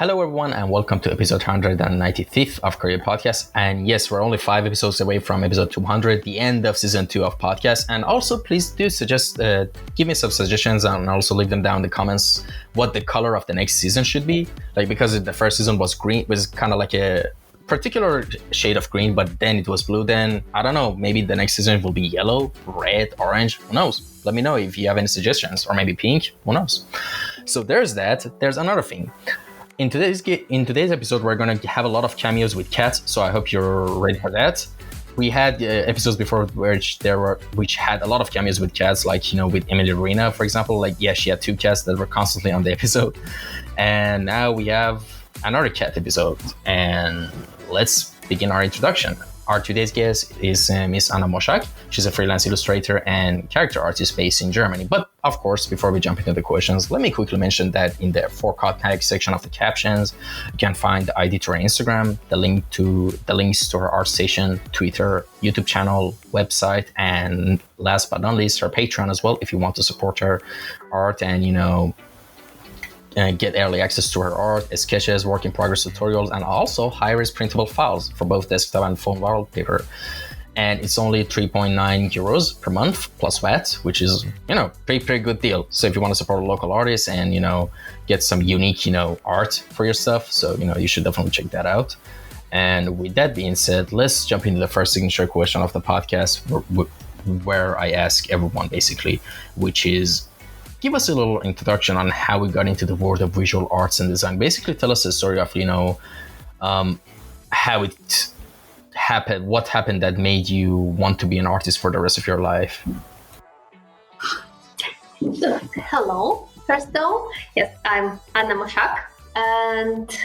Hello, everyone, and welcome to episode 195 of Kouryer Podcast. And yes, we're only 5 episodes away from episode 200, the end of season 2 of podcast. And also, please do give me some suggestions and also leave them down in the comments what the color of the next season should be. Like, because the first season was green, was kind of like a particular shade of green, but then it was blue. Then I don't know, maybe the next season will be yellow, red, orange. Who knows? Let me know if you have any suggestions, or maybe pink. Who knows? So there's that. There's another thing. In today's episode, we're going to have a lot of cameos with cats, so I hope you're ready for that. We had episodes before which had a lot of cameos with cats, like with Emily Rena, for example. Like she had 2 cats that were constantly on the episode, and now we have another cat episode. And let's begin our introduction. Our today's guest is Miss Anna Moshak. She's a freelance illustrator and character artist based in Germany. But of course, before we jump into the questions, let me quickly mention that in the for contact section of the captions, you can find the ID to her Instagram, the links to her art station, Twitter, YouTube channel, website, and last but not least, her Patreon as well, if you want to support her art and get early access to her art, sketches, work in progress tutorials, and also high-res printable files for both desktop and phone wallpaper. And it's only 3.9 euros per month plus VAT, which is pretty good deal. So if you want to support a local artist and get some unique art for your stuff, so you should definitely check that out. And with that being said, let's jump into the first signature question of the podcast, where I ask everyone basically, which is, give us a little introduction on how we got into the world of visual arts and design. Basically, tell us the story of, how it happened, what happened that made you want to be an artist for the rest of your life. Hello, first though. Yes, I'm Anna Moshak, and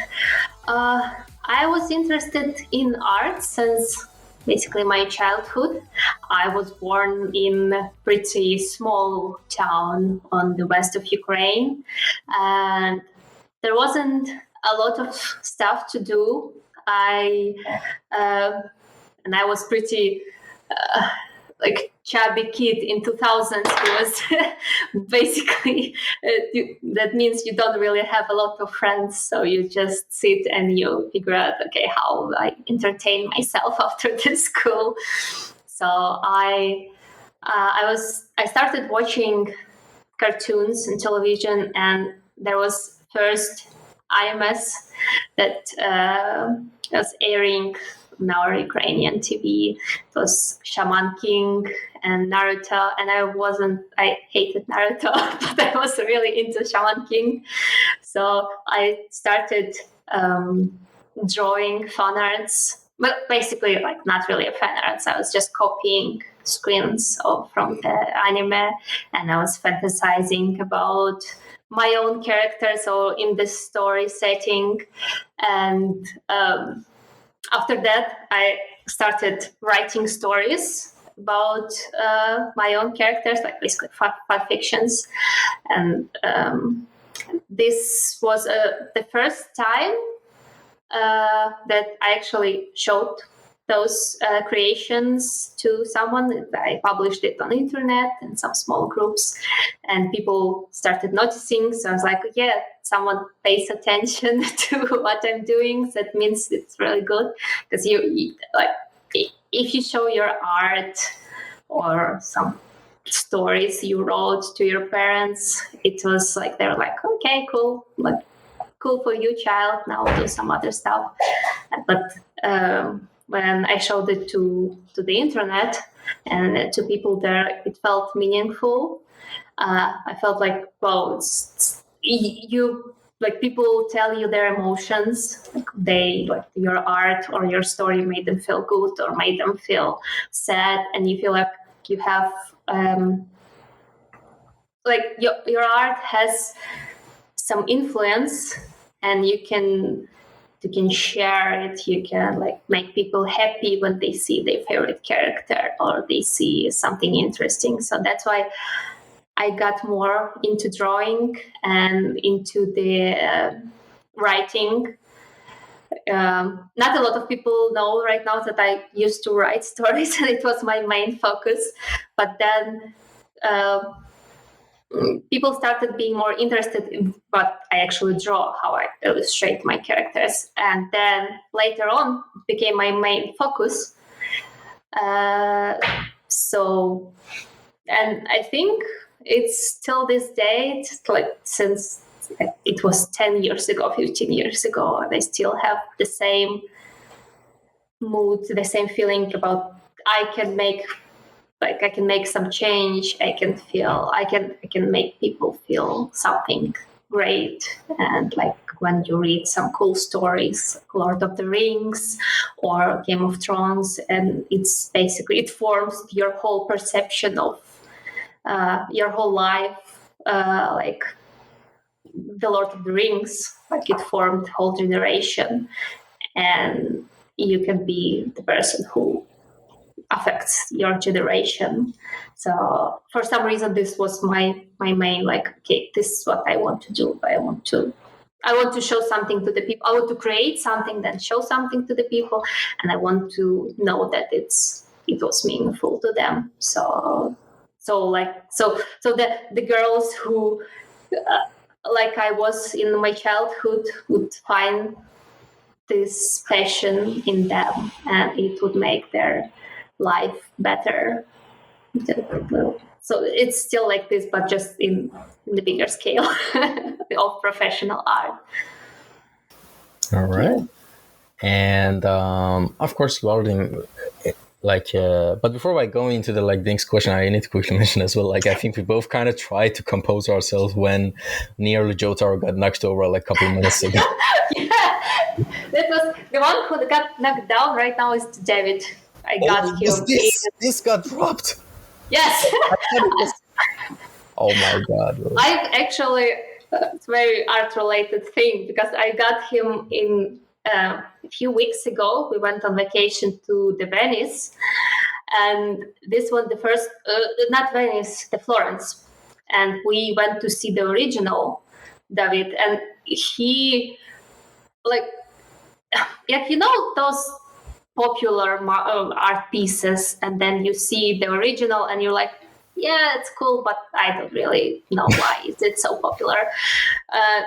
I was interested in art since basically my childhood. I was born in a pretty small town on the west of Ukraine, and there wasn't a lot of stuff to do. I was pretty chubby kid in 2000s who was basically that means you don't really have a lot of friends, so you just sit and you figure out how I entertain myself after the school. So I started watching cartoons and television, and there was first IMS that was airing on our Ukrainian TV. It was Shaman King and Naruto, and I hated Naruto, but I was really into Shaman King. So I started drawing fan arts, but basically not really a fan arts. I was just copying screens from the anime, and I was fantasizing about my own characters or in the story setting. And after that, I started writing stories about my own characters, basically fan fictions. And this was the first time that I actually showed those creations to someone. I published it on the internet in some small groups, and people started noticing. So I was like, yeah, someone pays attention to what I'm doing. So that means it's really good, because if you show your art or some stories you wrote to your parents, it was they were like, okay, cool, cool for you, child. Now do some other stuff. But when I showed it to the internet and to people there, it felt meaningful. I felt people tell you their emotions. Your art or your story made them feel good or made them feel sad, and you feel like you have your art has some influence, and you can share it. You can make people happy when they see their favorite character or they see something interesting. So that's why I got more into drawing and into the writing. Not a lot of people know right now that I used to write stories, and it was my main focus. But then people started being more interested in what I actually draw, how I illustrate my characters. And then later on, it became my main focus. So, and I think it's still this day, it's like since it was 10 years ago, 15 years ago, and I still have the same mood, the same feeling about I can make some change. I can make people feel something great. And like when you read some cool stories, Lord of the Rings or Game of Thrones, and it's basically, it forms your whole perception of your whole life, like the Lord of the Rings, like it formed whole generation, and you can be the person who affects your generation. So for some reason, this was my main, like, okay, this is what I want to do. I want to show something to the people. I want to create something, then show something to the people, and I want to know that it was meaningful to them. So the girls who like I was in my childhood would find this passion in them, and it would make their life better. So it's still like this, but just in the bigger scale of professional art. All right. Yeah. And of course, you already but before I go into the next question, I need to quickly mention as well, I think we both kind of tried to compose ourselves when nearly Jotaro got knocked over a couple of minutes ago. Yeah, that was the one who got knocked down. Right now is David. I got him. This got dropped. Yes. Oh my God. Really. I've actually, it's a very art-related thing, because I got him in a few weeks ago. We went on vacation to the Venice, and this was the first, not Venice, the Florence. And we went to see the original David, and he, those popular art pieces, and then you see the original and you're like, yeah, it's cool, but I don't really know why is it so popular.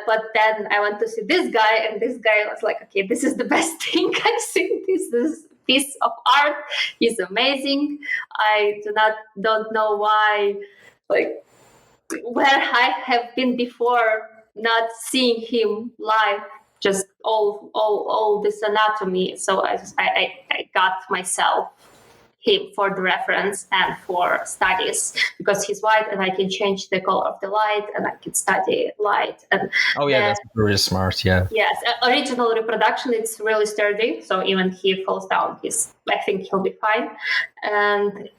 But then I went to see this guy, and this guy was like, okay, this is the best thing I've seen. This piece of art is amazing. I don't know why, where I have been before, not seeing him live, just all this anatomy. So I got myself him for the reference and for studies, because he's white and I can change the color of the light and I can study light. And that's really smart. Yeah. Yes, original reproduction, it's really sturdy. So even he falls down, I think he'll be fine. And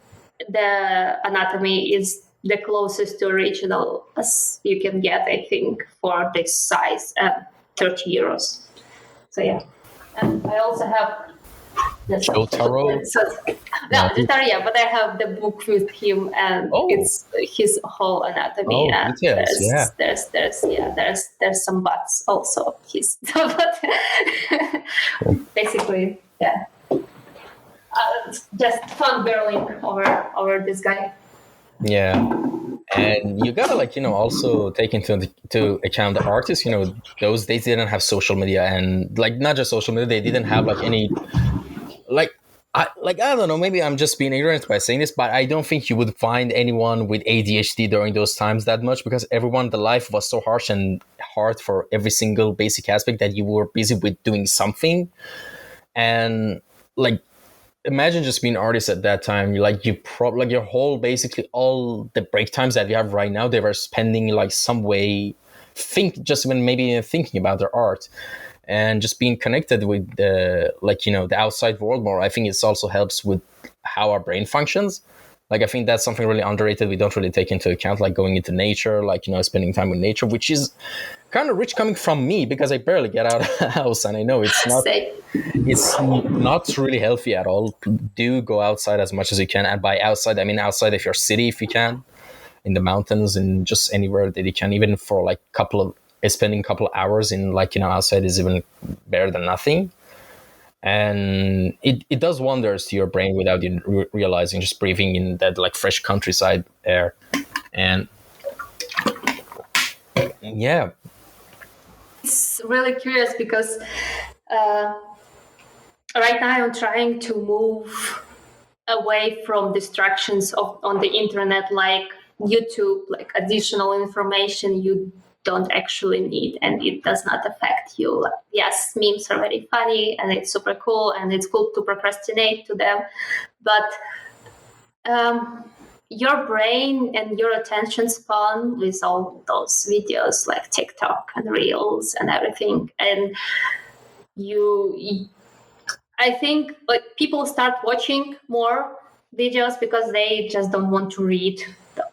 the anatomy is the closest to original as you can get, I think, for this size, 30 euros. So yeah, and I also have Jotaro. Jotaro, but I have the book with him, and it's his whole anatomy. And details, there's some butts also. But basically, yeah, just fangirling over this guy. Yeah, and you gotta also take into account the artists. Those days didn't have social media, and not just social media, they didn't have any I don't know, maybe I'm just being ignorant by saying this, but I don't think you would find anyone with ADHD during those times that much, because the life was so harsh and hard for every single basic aspect that you were busy with doing something. And imagine just being an artist at that time. Your whole, basically all the break times that you have right now, they were spending some way thinking about their art. And just being connected with the outside world more, I think it also helps with how our brain functions. I think that's something really underrated. We don't really take into account, going into nature, spending time with nature, which is kind of rich coming from me, because I barely get out of the house, and I know it's not really healthy at all. Do go outside as much as you can, and by outside I mean outside of your city if you can, in the mountains and just anywhere that you can, even for spending a couple of hours in outside is even better than nothing. And it does wonders to your brain without you realizing, just breathing in that fresh countryside air. And Yeah. It's really curious because right now I'm trying to move away from distractions on the internet, like YouTube, like additional information you don't actually need and it does not affect you. Like, yes, memes are very funny and it's super cool and it's cool to procrastinate to them, but your brain and your attention span with all those videos like TikTok and Reels and everything, and I think like people start watching more videos because they just don't want to read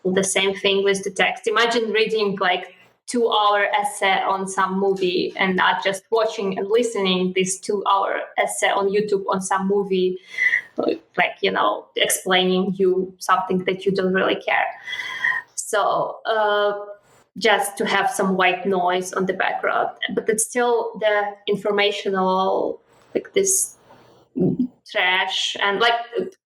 the same thing with the text. Imagine reading like 2-hour essay on some movie and not just watching and listening this 2-hour essay on YouTube on some movie, like, you know, explaining you something that you don't really care. So just to have some white noise on the background, but it's still the informational, like this trash. And like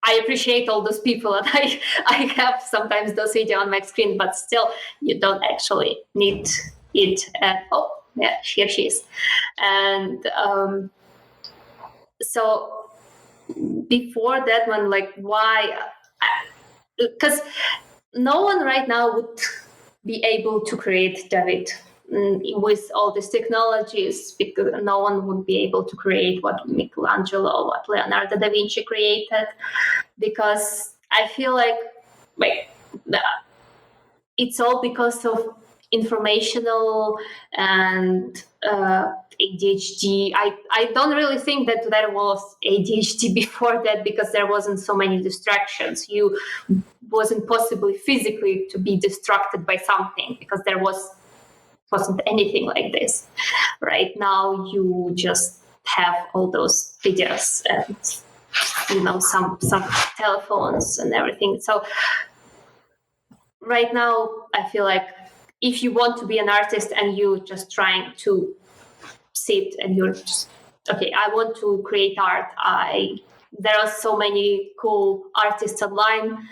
I appreciate all those people and I have sometimes those videos on my screen, but still you don't actually need it at all. Yeah, here she is. And so before that one, like why, because no one right now would be able to create David with all these technologies, because no one would be able to create what Michelangelo, what Leonardo da Vinci created, because I feel like it's all because of informational and ADHD. I don't really think that there was ADHD before that because there wasn't so many distractions. You wasn't possibly physically to be distracted by something because there wasn't anything like this. Right now you just have all those videos and, you know, some telephones and everything. So right now I feel like if you want to be an artist and you just trying to sit and you're just, okay, I want to create art, there are so many cool artists online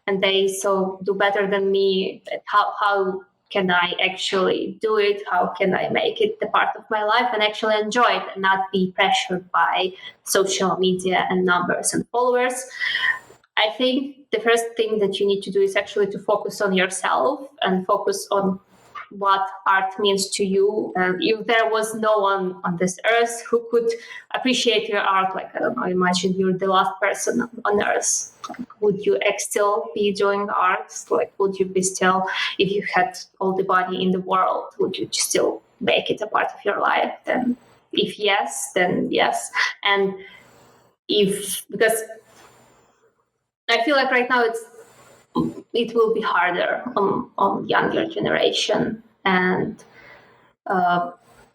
and they so do better than me. How can I actually do it? How can I make it the part of my life and actually enjoy it and not be pressured by social media and numbers and followers? I think the first thing that you need to do is actually to focus on yourself and focus on what art means to you. And if there was no one on this earth who could appreciate your art, like, I don't know, imagine you're the last person on earth, would you still be doing art? Like, would you be still, if you had all the money in the world, would you still make it a part of your life? Then if yes, then yes. And if, because I feel like right now it will be harder on younger generation, and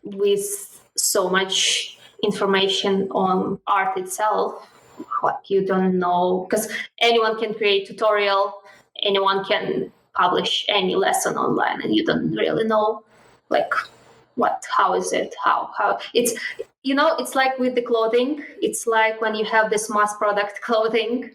with so much information on art itself, like you don't know, because anyone can create tutorial, anyone can publish any lesson online, and you don't really know like how is it, how it's, you know, it's like with the clothing, it's like when you have this mass product clothing,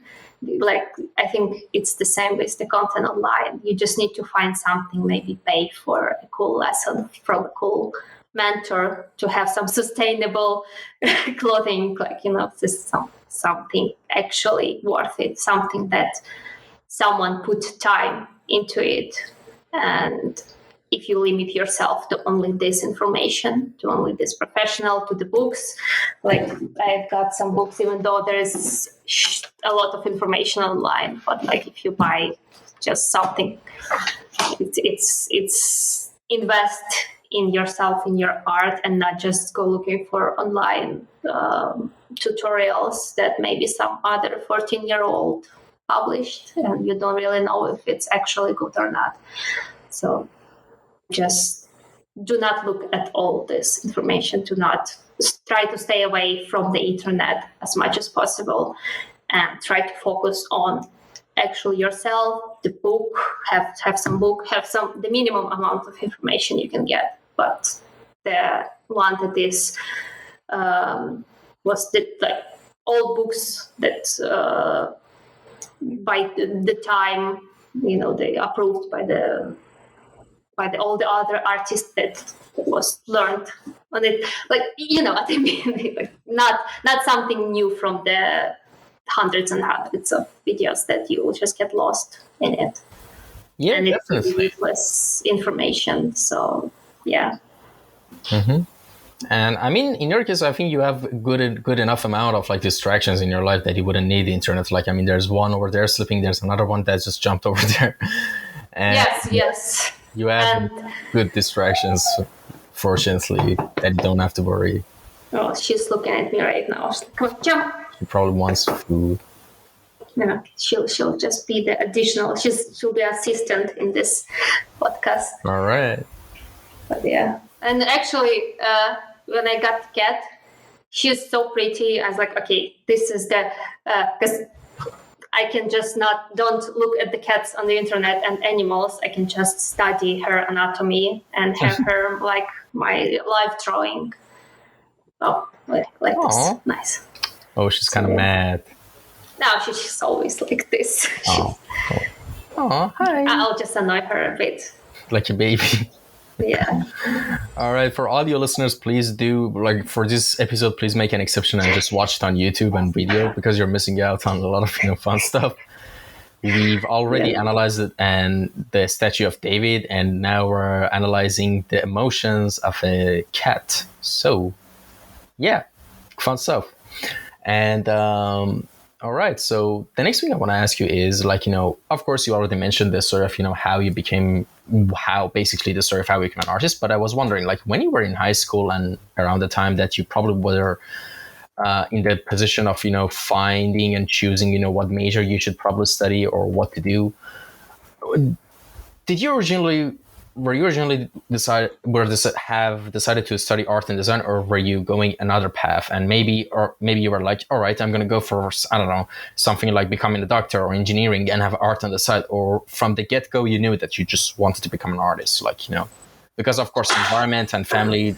like I think it's the same with the content online. You just need to find something, maybe pay for a cool lesson from a cool mentor to have some sustainable clothing, like, you know, this something actually worth it, something that someone put time into it. And if you limit yourself to only this information, to only this professional, to the books, like I've got some books, even though there's a lot of information online, but like if you buy just something, it's invest in yourself, in your art, and not just go looking for online tutorials that maybe some other 14-year-old published, and you don't really know if it's actually good or not. So just do not look at all this information. Do not try to stay away from the internet as much as possible, and try to focus on actually yourself, the book, have some book, have some the minimum amount of information you can get. But the one that is was the like old books that by the time, you know, they approved by the by all the other artists that was learned on it. Like, you know what I mean? Like, not something new from the hundreds and hundreds of videos that you will just get lost in it. Yeah, and it's definitely. useless information. So yeah. Mm-hmm. And I mean, in your case, I think you have good enough amount of like distractions in your life that you wouldn't need the internet. Like, I mean, there's one over there sleeping. There's another one that just jumped over there. And Yes. you have And good distractions, fortunately, that you don't have to worry. oh, she's looking at me right now. She's like, come on, jump. She probably wants food. No, she'll just be the additional. She'll be assistant in this podcast. All right. But yeah, and actually, when I got the cat, she's so pretty. I was like, okay, this is the because I can just don't look at the cats on the internet and animals. I can just study her anatomy and have her like my live drawing. Oh, like this, nice. Oh, she's kind of mad. No, she's always like this. Oh, hi. I'll just annoy her a bit. Like a baby. Yeah. All right, for audio listeners, please do, like, for this episode, please make an exception and just watch it on YouTube and video, because you're missing out on a lot of fun stuff. We've already analyzed it and the statue of David, and now we're analyzing the emotions of a cat. So yeah, fun stuff. And all right, so the next thing I want to ask you is, like, of course you already mentioned this sort of, how basically the story of how you became an artist, but I was wondering, like, when you were in high school and around the time that you probably were in the position of, finding and choosing, what major you should probably study or what to do, were you originally decided to study art and design, or were you going another path? And maybe you were like, all right, I'm going to go for, I don't know, something like becoming a doctor or engineering and have art on the side, or from the get-go you knew that you just wanted to become an artist, like, because of course environment and family,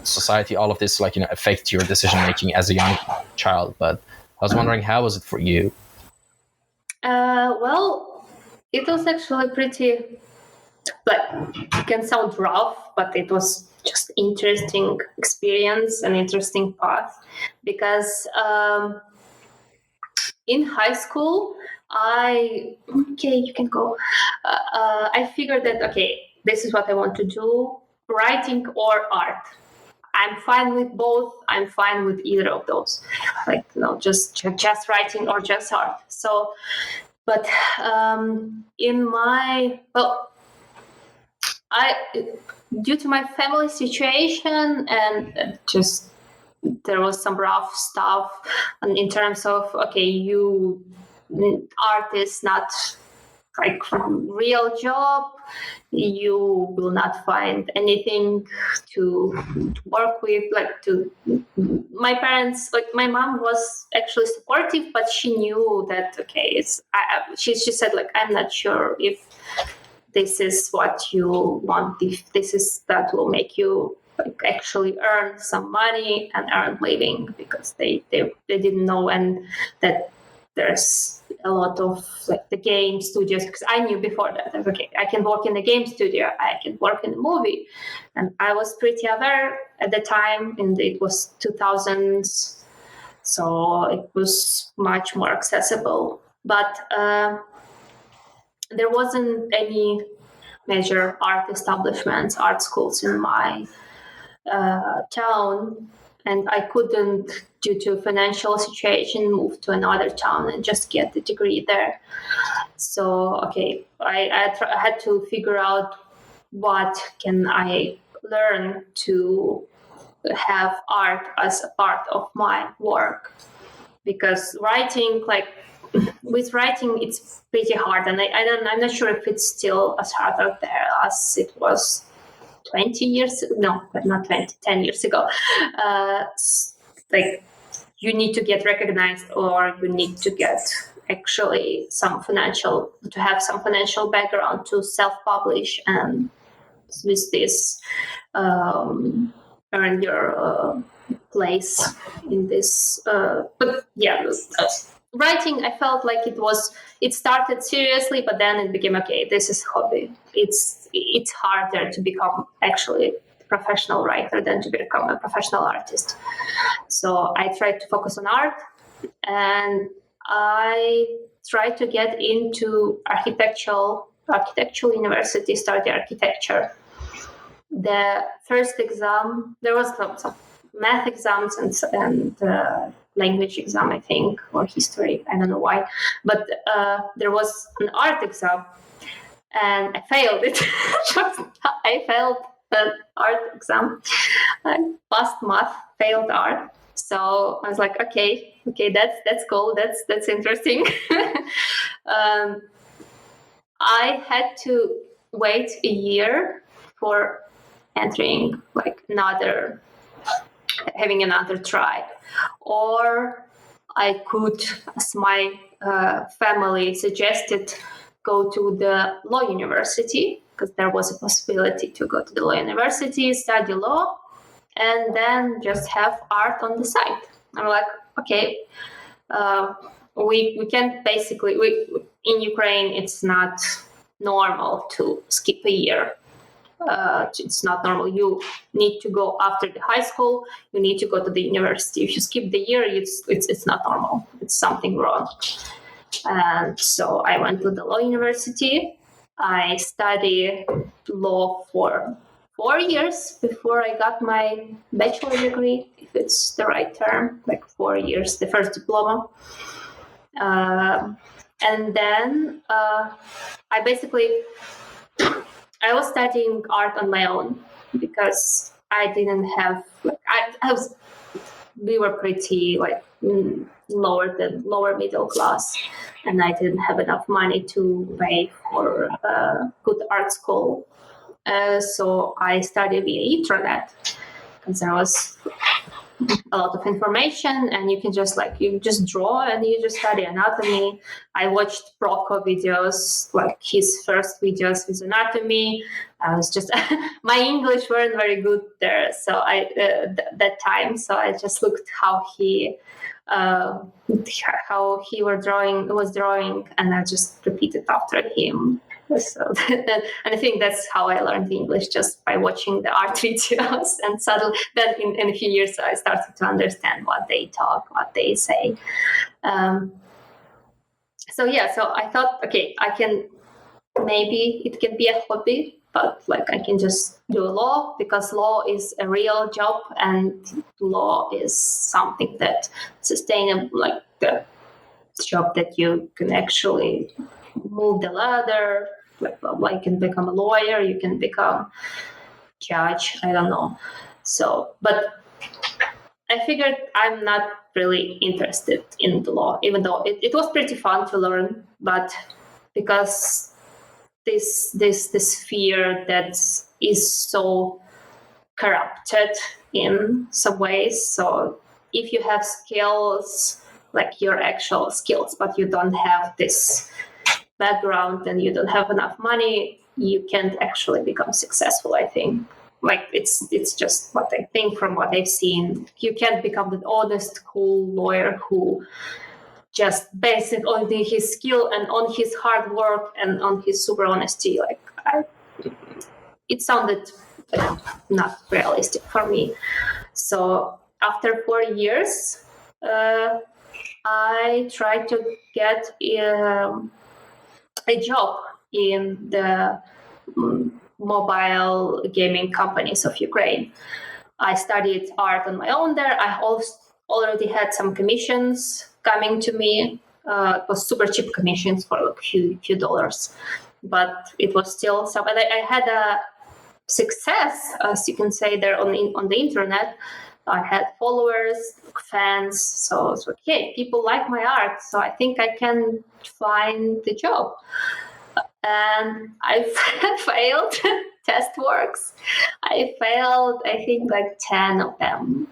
society, all of this, like, affect your decision making as a young child. But I was wondering, how was it for you? Well, it was actually pretty, like, it can sound rough, but it was just interesting experience, an interesting path, because in high school, you can go. I figured that, okay, this is what I want to do, writing or art. I'm fine with both. I'm fine with either of those. Like, just writing or just art. So, but due to my family situation and just there was some rough stuff in terms of, okay, art is not like real job. You will not find anything to work with. My parents, like my mom was actually supportive, but she knew that, okay, she said, like, I'm not sure if this is what you want, if that will make you like actually earn some money and earn living, because they didn't know, and that there's a lot of like the game studios, because I knew before that, okay, I can work in a game studio, I can work in a movie, and I was pretty aware at the time, and it was 2000s, so it was much more accessible. But there wasn't any major art establishments, art schools in my town, and I couldn't, due to financial situation, move to another town and just get the degree there. So, okay, I had to figure out what can I learn to have art as a part of my work, because writing, like, with writing, it's pretty hard, and I'm not sure if it's still as hard out there as it was 10 years ago. Like, you need to get recognized, or you need to get actually to have some financial background to self-publish, and with this earn your place in this. But yeah, writing, I felt like it started seriously, but then it became, okay, this is hobby. It's harder to become actually a professional writer than to become a professional artist. So I tried to focus on art, and I tried to get into architectural university, study architecture. The first exam, there was some math exams and language exam, I think, or history. I don't know why, but there was an art exam, and I failed it. I failed the art exam. I passed math, failed art. So I was like, okay, that's cool. That's interesting. I had to wait a year for entering like having another try, or I could, as my family suggested, go to the law university, because there was a possibility to go to the law university, study law, and then just have art on the side. I'm like, okay, we can basically, in Ukraine, it's not normal to skip a year. It's not normal. You need to go after the high school. You need to go to the university. If you skip the year, it's not normal. It's something wrong. And so I went to the law university. I studied law for 4 years before I got my bachelor degree, if it's the right term, like 4 years, the first diploma. And then I was studying art on my own, because I didn't have, we were pretty like lower middle class, and I didn't have enough money to pay for a good art school. So I studied via internet, because there was a lot of information, and you can just draw and you just study anatomy. I watched Proko videos, like his first videos with anatomy. I was just my English weren't very good there, so that time. So I just looked how he was drawing, and I just repeated after him. So and I think that's how I learned English, just by watching the art videos. And suddenly, then in a few years, I started to understand what they talk, what they say. So I thought, okay, maybe it can be a hobby, but like I can just do law, because law is a real job, and law is something that sustainable, like the job that you can actually move the ladder. Like you can become a lawyer, you can become judge, I don't know. So, but I figured I'm not really interested in the law, even though it was pretty fun to learn, but because this fear that is so corrupted in some ways. So if you have skills, like your actual skills, but you don't have this background and you don't have enough money, you can't actually become successful, I think. Like it's just what I think from what I've seen. You can't become the honest, cool lawyer who just based it on his skill and on his hard work and on his super honesty. It sounded not realistic for me. So after 4 years, I tried to get a job in the mobile gaming companies of Ukraine. I studied art on my own there. I already had some commissions coming to me. It was super cheap commissions for a few dollars, but it was still some. And I had a success, as you can say, there on the internet. I had followers, fans, so it's okay. People like my art, so I think I can find the job. And I failed test works. I failed, I think, like 10 of them.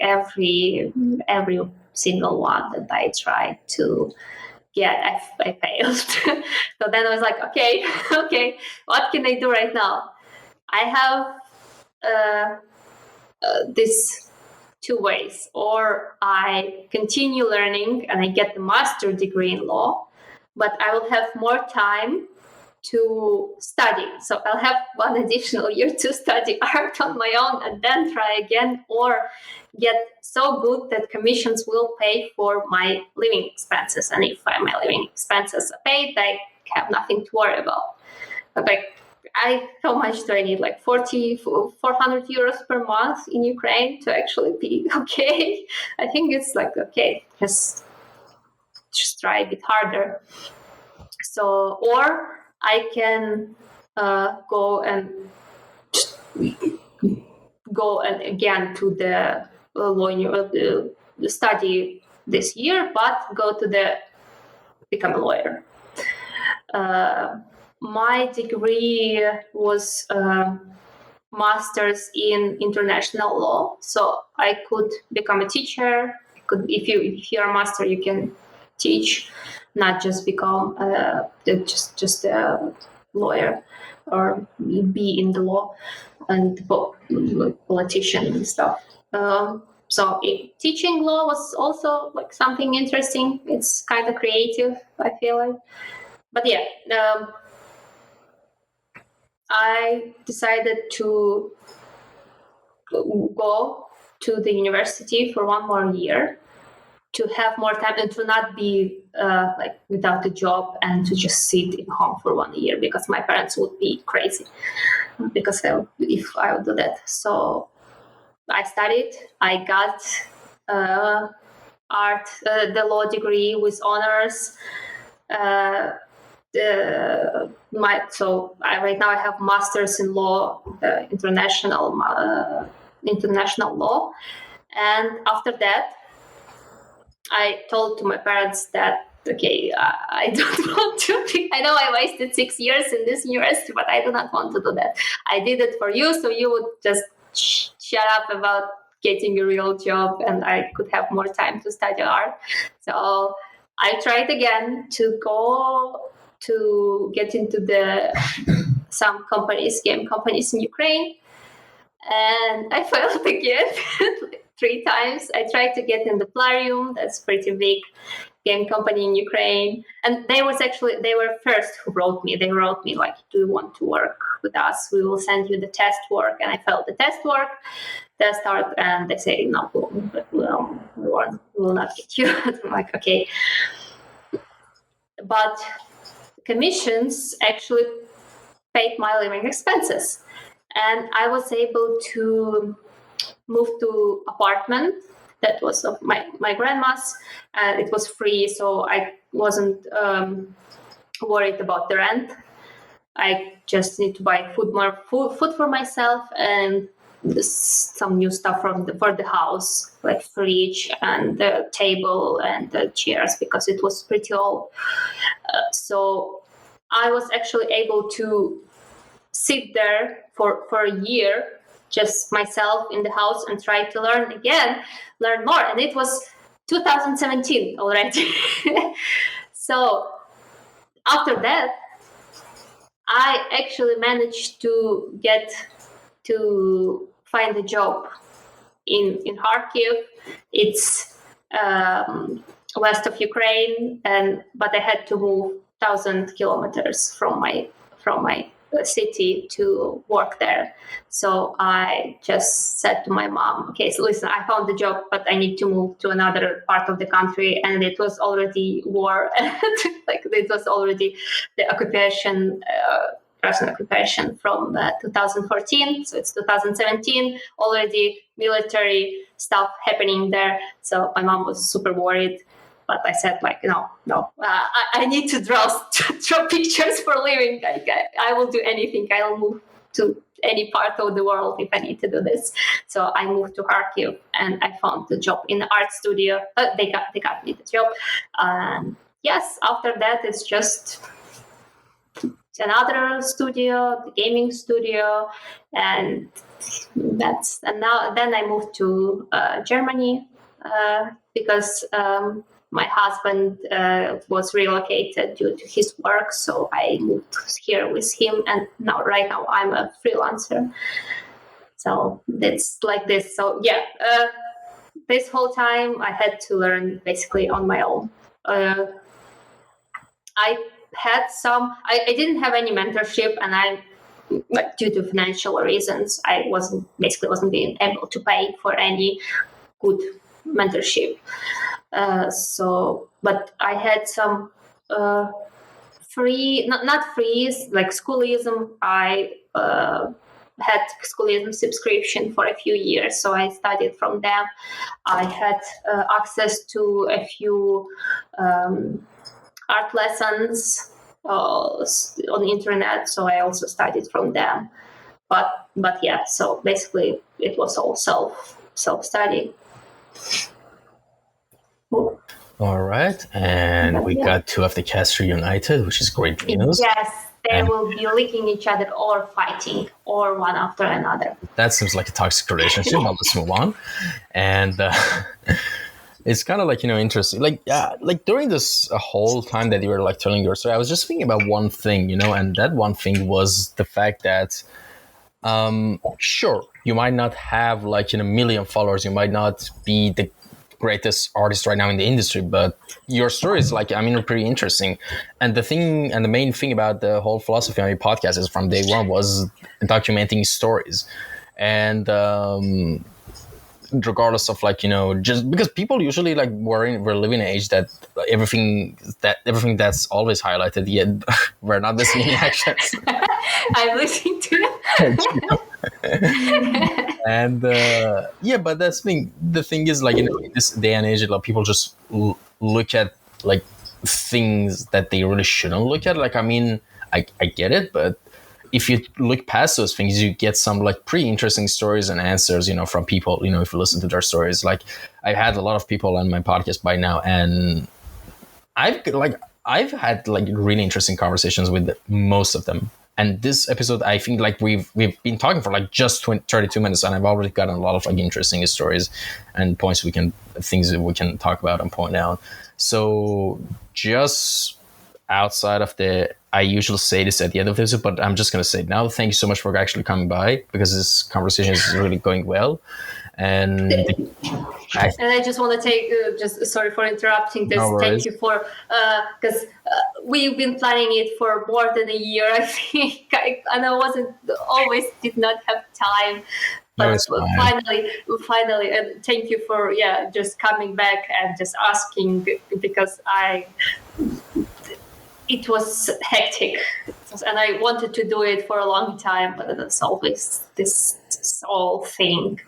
Every single one that I tried to get, I failed. So then I was like, okay, what can I do right now? I have this two ways. Or I continue learning and I get the master degree in law, but I will have more time to study. So I'll have one additional year to study art on my own and then try again, or get so good that commissions will pay for my living expenses. And if my living expenses are paid, I have nothing to worry about. But like, how much do I need? Like 400 euros per month in Ukraine to actually be okay? I think it's like, okay, just try a bit harder. So, or I can go and again to the law study this year, but go to become a lawyer. My degree was master's in international law, so I could become a teacher. If you're a master, you can teach, not just become just a lawyer or be in the law and politician and stuff. So teaching law was also like something interesting. It's kind of creative, I feel like. But yeah, I decided to go to the university for one more year to have more time and to not be like without a job and to just sit in home for 1 year, because my parents would be crazy because if I would do that. So I studied. I got art, the law degree with honors. Right now I have masters in law, international law, and after that I told to my parents that, okay, I don't want to be, I know I wasted 6 years in this university, but I do not want to do that. I did it for you, so you would just shut up about getting a real job and I could have more time to study art. So I tried again to go to get into some game companies in Ukraine, and I failed again 3 times. I tried to get in the Plarium, that's pretty big game company in Ukraine, and they were first who wrote me. They wrote me like, do you want to work with us? We will send you the test work. And I failed the test art, and they say, no, we will not get you. I'm like, okay. But commissions actually paid my living expenses, and I was able to move to apartment that was of my grandma's, and it was free, so I wasn't worried about the rent. I just need to buy food for myself and some new stuff for the house, like fridge and the table and the chairs, because it was pretty old. So I was actually able to sit there for a year, just myself in the house, and try to learn more. And it was 2017 already. So after that, I actually managed to find a job in Kharkiv. It's west of Ukraine, but I had to move 1,000 kilometers from my city to work there. So I just said to my mom, okay, so listen, I found the job, but I need to move to another part of the country. And it was already war. Like it was already the occupation, Russian occupation from 2014. So it's 2017, already military stuff happening there. So my mom was super worried. But I said, like, no, I need to draw pictures for a living. I will do anything. I will move to any part of the world if I need to do this. So I moved to Kharkiv, and I found the job in the art studio. They got me the job. And yes, after that, it's just another studio, the gaming studio, and then I moved to Germany because my husband was relocated due to his work, so I moved here with him, and right now I'm a freelancer. So it's like this. So yeah, this whole time I had to learn basically on my own. I had I didn't have any mentorship, and but due to financial reasons, I wasn't being able to pay for any good mentorship. But I had some free, not free, like schoolism. I had schoolism subscription for a few years, so I studied from them. I had access to a few art lessons on the internet, so I also studied from them. But yeah, so basically it was all self study. All right, and we got two of the cast reunited, which is great news. Yes, they will be licking each other or fighting or one after another. That seems like a toxic relationship. But let's move on. And it's kind of like, interesting. Like during this whole time that you were like telling your story, I was just thinking about one thing, and that one thing was the fact that, sure, you might not have like a million followers, you might not be the greatest artist right now in the industry, but your story is like, pretty interesting. And the main thing about the whole philosophy on your podcast is from day one was documenting stories. And regardless of like, just because people usually like we're living in an age that everything that's always highlighted, yet we're not listening in actions. I'm listening to it. And but the thing is like, in this day and age, like people just look at like things that they really shouldn't look at. Like, I get it, but if you look past those things, you get some like pretty interesting stories and answers, from people, if you listen to their stories. Like, I've had a lot of people on my podcast by now, and I've had like really interesting conversations with most of them. And this episode, I think like we've been talking for like just 32 minutes, and I've already gotten a lot of like interesting stories and things that we can talk about and point out. So just outside of I usually say this at the end of this, but I'm just going to say it now. Thank you so much for actually coming by, because this conversation is really going well. And I just want to take, sorry for interrupting this. No thank you for, because we've been planning it for more than a year, I think. And I did not have time. But finally, and thank you for, just coming back and just asking, because it was hectic, and I wanted to do it for a long time, but it's always this whole thing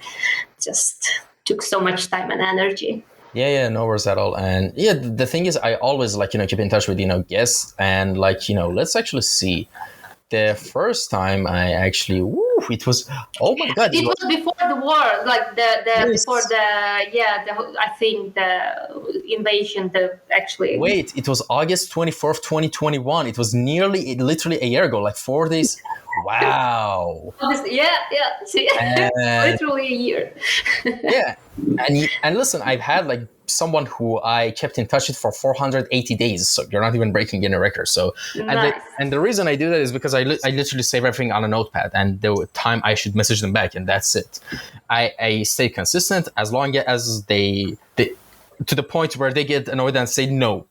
just took so much time and energy. Yeah, no worries at all. And the thing is, I always like, keep in touch with, guests, and like, let's actually see. The first time I actually, it was, oh my God. It was before the war, like yes. before I think the invasion, Wait, it was August 24th, 2021. It was literally a year ago, like 4 days. Wow. Yeah. See, literally a year. Yeah. And listen, I've had like someone who I kept in touch with for 480 days. So you're not even breaking any record. So, nice. and the reason I do that is because I literally save everything on a notepad, and the time I should message them back, and that's it. I stay consistent as long as they to the point where they get annoyed and say no,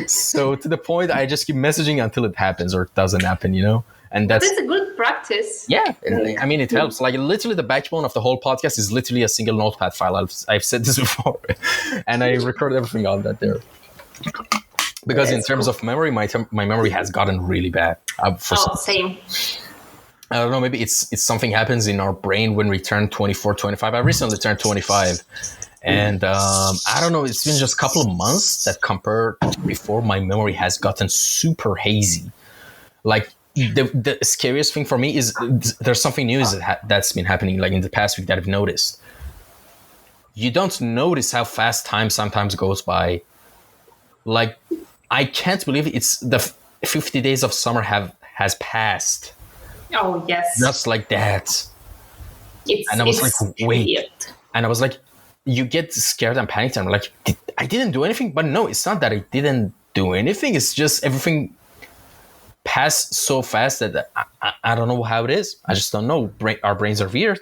So to the point, I just keep messaging until it happens or it doesn't happen, And that's a good practice. Yeah, it helps. Like literally, the backbone of the whole podcast is literally a single notepad file. I've said this before, and I record everything on that there. Because in terms of memory, my memory has gotten really bad. Same. I don't know. Maybe it's something happens in our brain when we turn 24, 25. I recently turned 25. And I don't know, it's been just a couple of months that compared to before, my memory has gotten super hazy. Like, the scariest thing for me is there's something new that's been happening like in the past week that I've noticed. You don't notice how fast time sometimes goes by. Like, I can't believe it's the 50 days of summer has passed. Oh, yes. Just like that. And I was like, wait. Weird. And I was like, you get scared and panicked, and I'm like, I didn't do anything. But no, it's not that I didn't do anything. It's just everything passed so fast that I don't know how it is. I just don't know. Our brains are weird.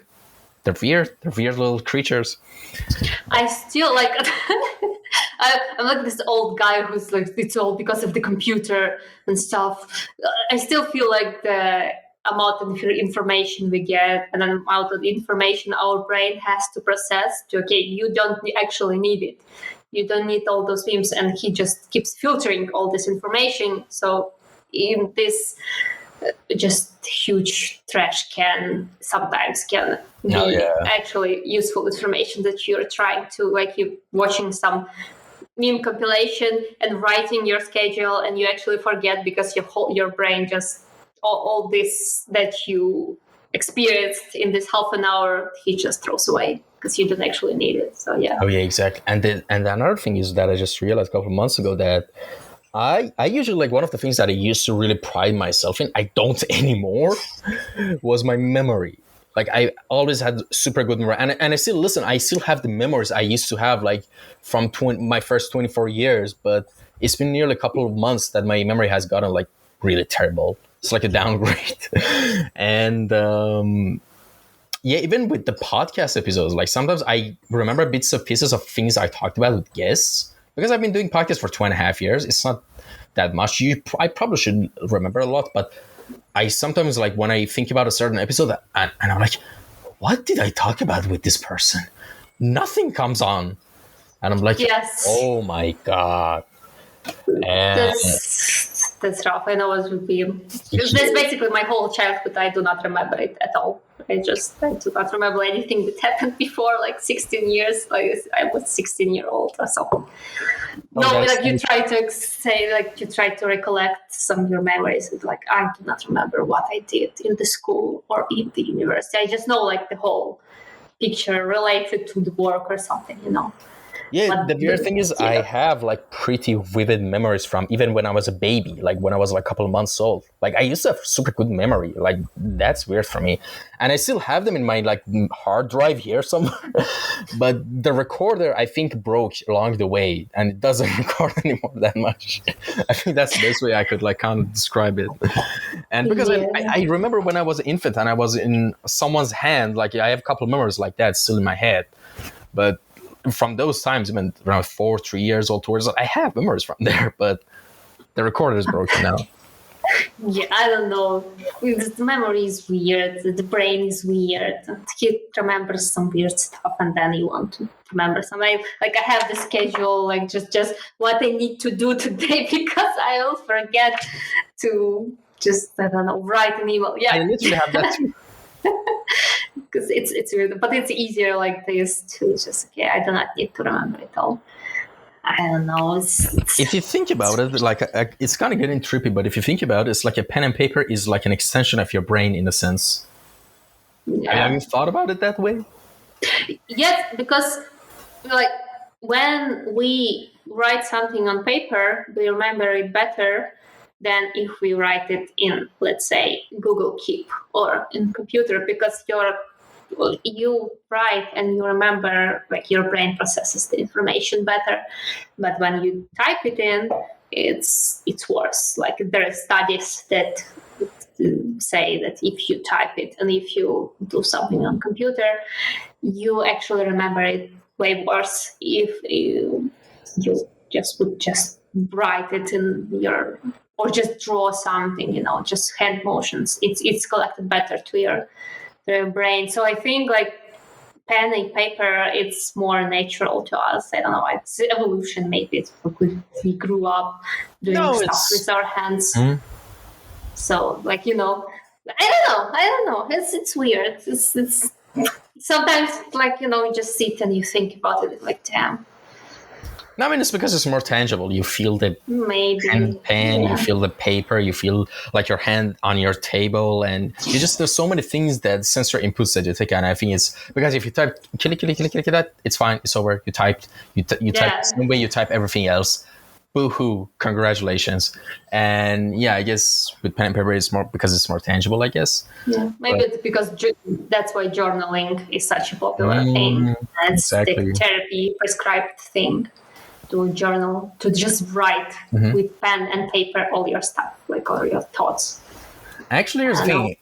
they're weird little creatures. I still like. I'm like this old guy who's like, it's all because of the computer and stuff. I still feel like the amount of information we get and the amount of information our brain has to process to, okay, you don't actually need it. You don't need all those memes, and he just keeps filtering all this information. So in this just huge trash can sometimes can be actually useful information that you're trying to, like, you watching some meme compilation and writing your schedule, and you actually forget because your brain just all this that you experienced in this half an hour, he just throws away because you don't actually need it. So yeah. Oh yeah, exactly. And another thing is that I just realized a couple of months ago that I usually, like, one of the things that I used to really pride myself in, I don't anymore, was my memory. Like, I always had super good memory, and I still have the memories I used to have, like, from my first 24 years, but it's been nearly a couple of months that my memory has gotten, like, really terrible. It's like a downgrade. And even with the podcast episodes, like, sometimes I remember bits of pieces of things I talked about with guests, because I've been doing podcasts for 2.5 years. It's not that much. I probably should remember a lot, but I sometimes, like, when I think about a certain episode and I'm like, what did I talk about with this person? Nothing comes on. And I'm like, yes. Oh my God. And that's rough. I know what would be. That's basically my whole childhood. I do not remember it at all. I do not remember anything that happened before, like 16 years. Like, I was 16-year-old or something. Like, you try to say, like, you try to recollect some of your memories. It's like, I do not remember what I did in the school or in the university. I just know, like, the whole picture related to the work or something, you know. Yeah, the weird thing is I have, like, pretty vivid memories from even when I was a baby, like when I was, like, a couple of months old. Like, I used to have super good memory. Like, that's weird for me. And I still have them in my, like, hard drive here somewhere. But the recorder, I think, broke along the way, and it doesn't record anymore that much. I think that's the best way I could, like, kind of describe it. And because I remember when I was an infant and I was in someone's hand, like, I have a couple of memories like that still in my head. But from those times, even around 3 years old towards, I have memories from there, but the recorder is broken now. Yeah, I don't know. The memory is weird. The brain is weird. He remembers some weird stuff, and then you want to remember something. Like, I have the schedule, like, just what I need to do today, because I will forget to just, I don't know, write an email. Yeah, I literally have that too. Because it's weird, but it's easier like this to just, okay, I do not need to remember it all. I don't know. If you think about it, like, it's kind of getting trippy, but if you think about it, it's like a pen and paper is like an extension of your brain in a sense. Yeah. Have you thought about it that way? Yes, because, like, when we write something on paper, we remember it better than if we write it in, let's say, Google Keep or in computer, because you write and you remember, like, your brain processes the information better. But when you type it in, it's worse. Like, there are studies that say that if you type it and if you do something on computer, you actually remember it way worse if you would just write it in your, or just draw something, you know, just hand motions. It's collected better to your brain. So I think, like, pen and paper, it's more natural to us. I don't know, it's evolution. Maybe it's because we grew up doing stuff with our hands. Mm-hmm. So, like, you know, I don't know. It's weird. It's sometimes, like, you know, you just sit and you think about it, like, damn. No, I mean, it's because it's more tangible. You feel the pen, you feel the paper, you feel like your hand on your table, and there's so many things that sensory inputs that you take. And I think it's because if you type kill that, it's fine, it's over. You typed, you type the same way you type everything else. Boo-hoo, congratulations. And yeah, I guess with pen and paper, it's more because it's more tangible, I guess. Yeah, maybe it's because that's why journaling is such a popular thing. It's the therapy prescribed thing. To journal, to just write with pen and paper all your stuff, like all your thoughts. Actually, here's the thing.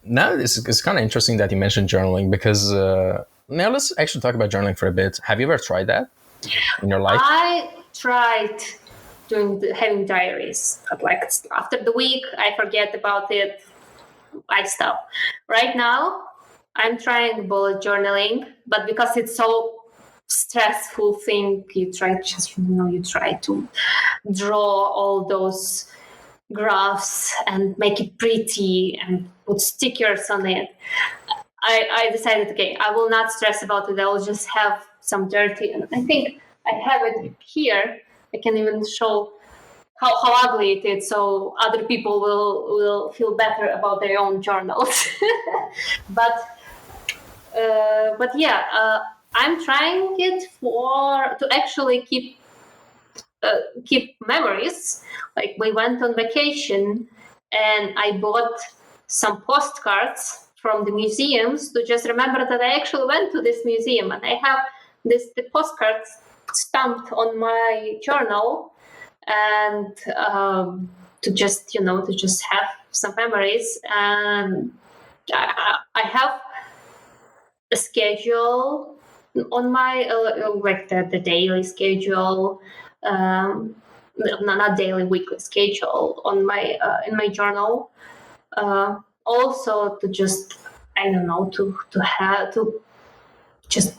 Now it's kind of interesting that you mentioned journaling because now let's actually talk about journaling for a bit. Have you ever tried that in your life? I tried having diaries, but like after the week, I forget about it. I stop. Right now, I'm trying bullet journaling, but because it's so stressful thing, you try to draw all those graphs and make it pretty and put stickers on it. I decided, okay, I will not stress about it. I will just have some dirty. And I think I have it here. I can even show how ugly it is, so other people will feel better about their own journals. but yeah, I'm trying it to actually keep memories. Like we went on vacation, and I bought some postcards from the museums to just remember that I actually went to this museum, and I have the postcards stamped on my journal, and to just have some memories. And I have a schedule on my like the daily schedule, not daily, weekly schedule on my in my journal. Also to just, I don't know, to have to just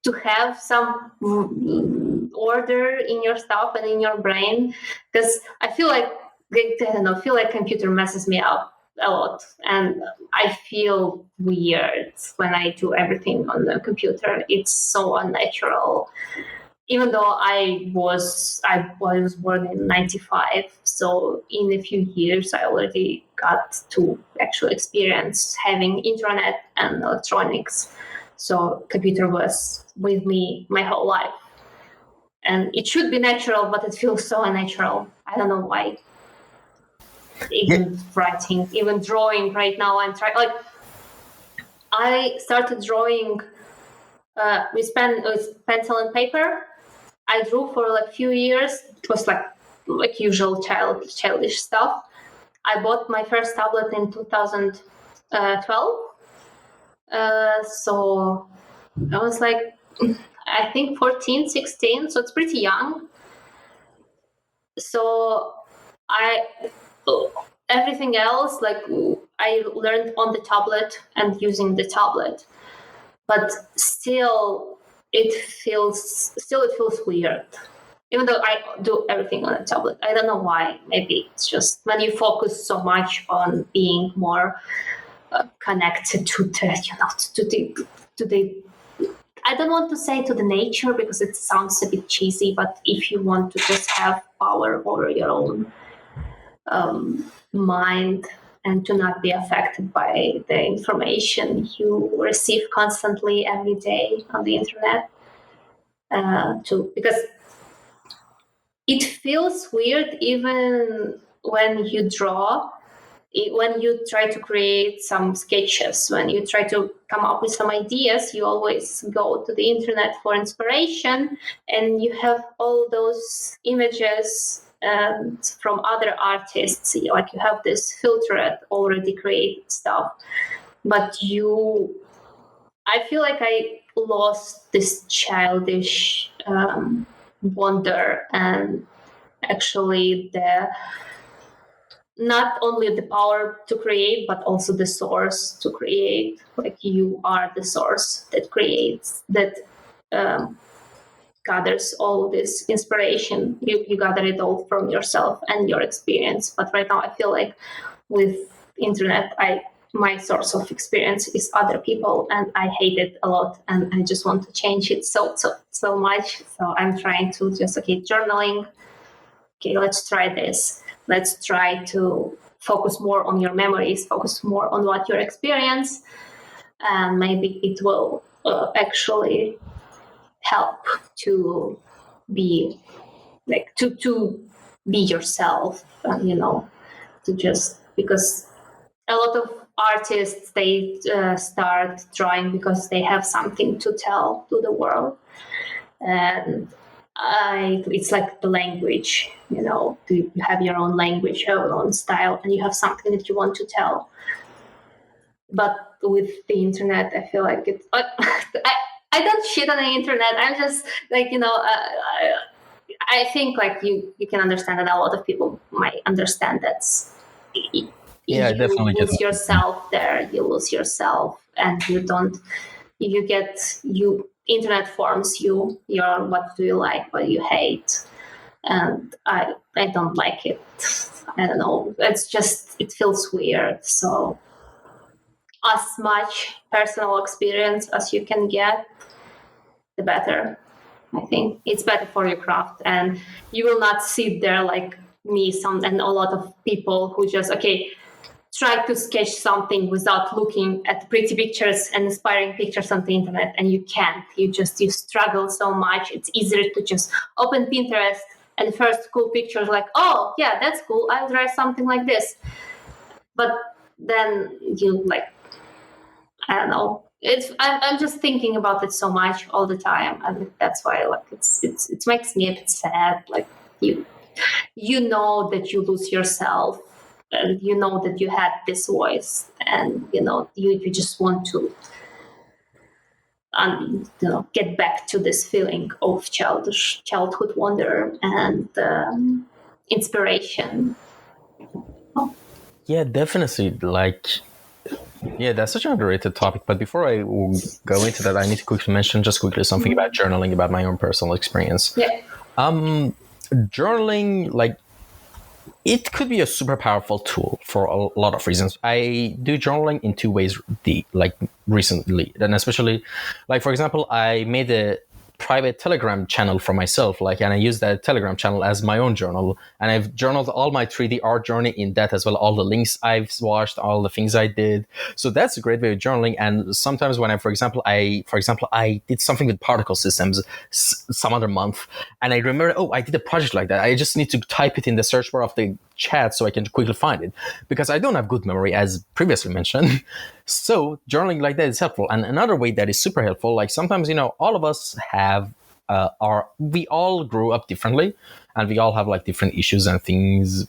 to have some order in your stuff and in your brain, because I feel like computer messes me up a lot, and I feel weird when I do everything on the computer. It's so unnatural. Even though I was born in '95, so in a few years I already got to actually experience having internet and electronics. So computer was with me my whole life, and it should be natural, but it feels so unnatural. I don't know why. Even writing, even drawing right now, I'm trying. Like I started drawing with pencil and paper. I drew for like few years. It was like usual childish stuff. I bought my first tablet in 2012. So I was like, I think 14, 16. So it's pretty young. So everything else, like I learned on the tablet and using the tablet, but still it feels weird. Even though I do everything on a tablet, I don't know why. Maybe it's just when you focus so much on being more connected to the I don't want to say to the nature, because it sounds a bit cheesy, but if you want to just have power over your own mind and to not be affected by the information you receive constantly every day on the internet, because it feels weird even when you draw. When you try to create some sketches, when you try to come up with some ideas, you always go to the internet for inspiration, and you have all those images from other artists. Like you have this filtered, already created stuff, but I feel like I lost this childish wonder, and actually not only the power to create, but also the source to create. Like you are the source that creates, that gathers all this inspiration. You gather it all from yourself and your experience. But right now I feel like with internet, my source of experience is other people, and I hate it a lot, and I just want to change it so much. So I'm trying to just, journaling. Okay, let's try this. Let's try to focus more on your memories, focus more on what you experience, and maybe it will actually help to be to be yourself, to just, because a lot of artists, they start drawing because they have something to tell to the world, and it's like the language, you have your own language, your own style, and you have something that you want to tell. But with the internet, I feel like it's I don't shit on the internet. I'm just like, I think like you can understand that a lot of people might understand that Yeah, I you definitely get lose that. yourself there, you lose yourself, and you internet forms your what do you like, what you hate, and I don't like it. I don't know, it feels weird. So as much personal experience as you can get, the better. I think it's better for your craft, and you will not sit there like me and a lot of people who just try to sketch something without looking at pretty pictures and inspiring pictures on the internet, and you can't. You struggle so much. It's easier to just open Pinterest and first cool pictures like, oh yeah, that's cool, I'll try something like this. But then you like, I don't know. I'm just thinking about it so much all the time, and that's why like it makes me a bit sad. Like you know that you lose yourself, and you know that you had this voice, and you just want to get back to this feeling of childhood wonder and inspiration. Yeah, definitely. Like, yeah, that's such an underrated topic. But before I will go into that, I need to quickly mention just quickly something about journaling, about my own personal experience. Yeah. Journaling, like, it could be a super powerful tool for a lot of reasons. I do journaling in two ways, recently, and especially, like, for example, I made a private Telegram channel for myself, and I use that Telegram channel as my own journal, and I've journaled all my 3D art journey in that as well, all the links I've watched, all the things I did. So that's a great way of journaling. And sometimes when for example I did something with particle systems some other month, and I remember, oh, I did a project like that, I just need to type it in the search bar of the chat so I can quickly find it, because I don't have good memory, as previously mentioned. So journaling like that is helpful. And another way that is super helpful, like sometimes, all of us have we all grew up differently, and we all have like different issues and things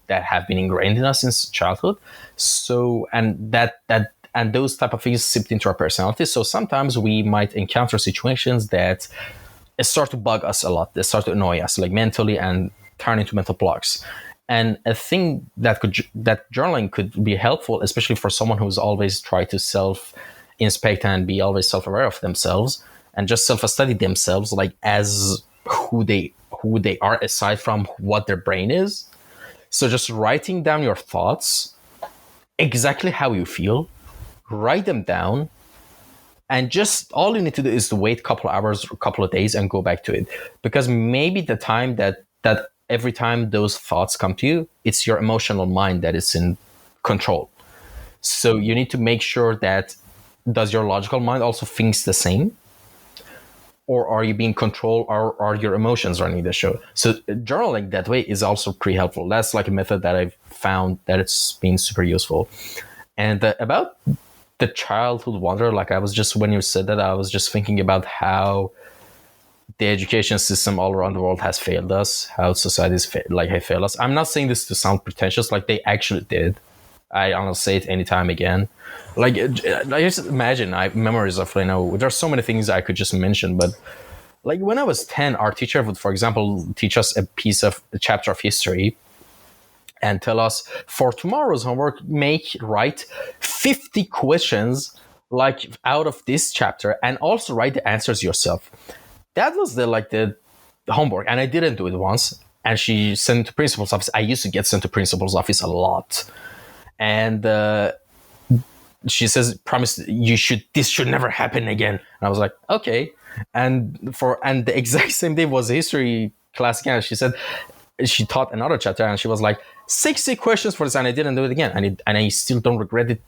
that have been ingrained in us since childhood. So, and and those type of things seeped into our personality. So sometimes we might encounter situations that start to bug us a lot, that start to annoy us, like mentally, and turn into mental blocks. And a thing that journaling could be helpful, especially for someone who's always tried to self-inspect and be always self-aware of themselves and just self-study themselves, like as who they are, aside from what their brain is. So just writing down your thoughts, exactly how you feel, write them down, and just all you need to do is to wait a couple of hours, a couple of days, and go back to it. Because maybe the time that every time those thoughts come to you, it's your emotional mind that is in control. So you need to make sure that, does your logical mind also thinks the same? Or are you being controlled, or are your emotions running the show? So journaling that way is also pretty helpful. That's like a method that I've found that it's been super useful. And about the childhood wonder, like when you said that, I was just thinking about how the education system all around the world has failed us, how societies have failed us. I'm not saying this to sound pretentious, like they actually did. I honestly say it anytime again. Like just imagine, I have memories of, there's so many things I could just mention, but like when I was 10, our teacher would, for example, teach us a chapter of history and tell us, for tomorrow's homework, write 50 questions like out of this chapter, and also write the answers yourself. That was the homework, and I didn't do it once. And she sent it to principal's office. I used to get sent to principal's office a lot, and she says, "Promise this should never happen again." And I was like, "Okay." And the exact same day was a history class again. She said she taught another chapter, and she was like, 60 questions for this, and I didn't do it again, and I still don't regret it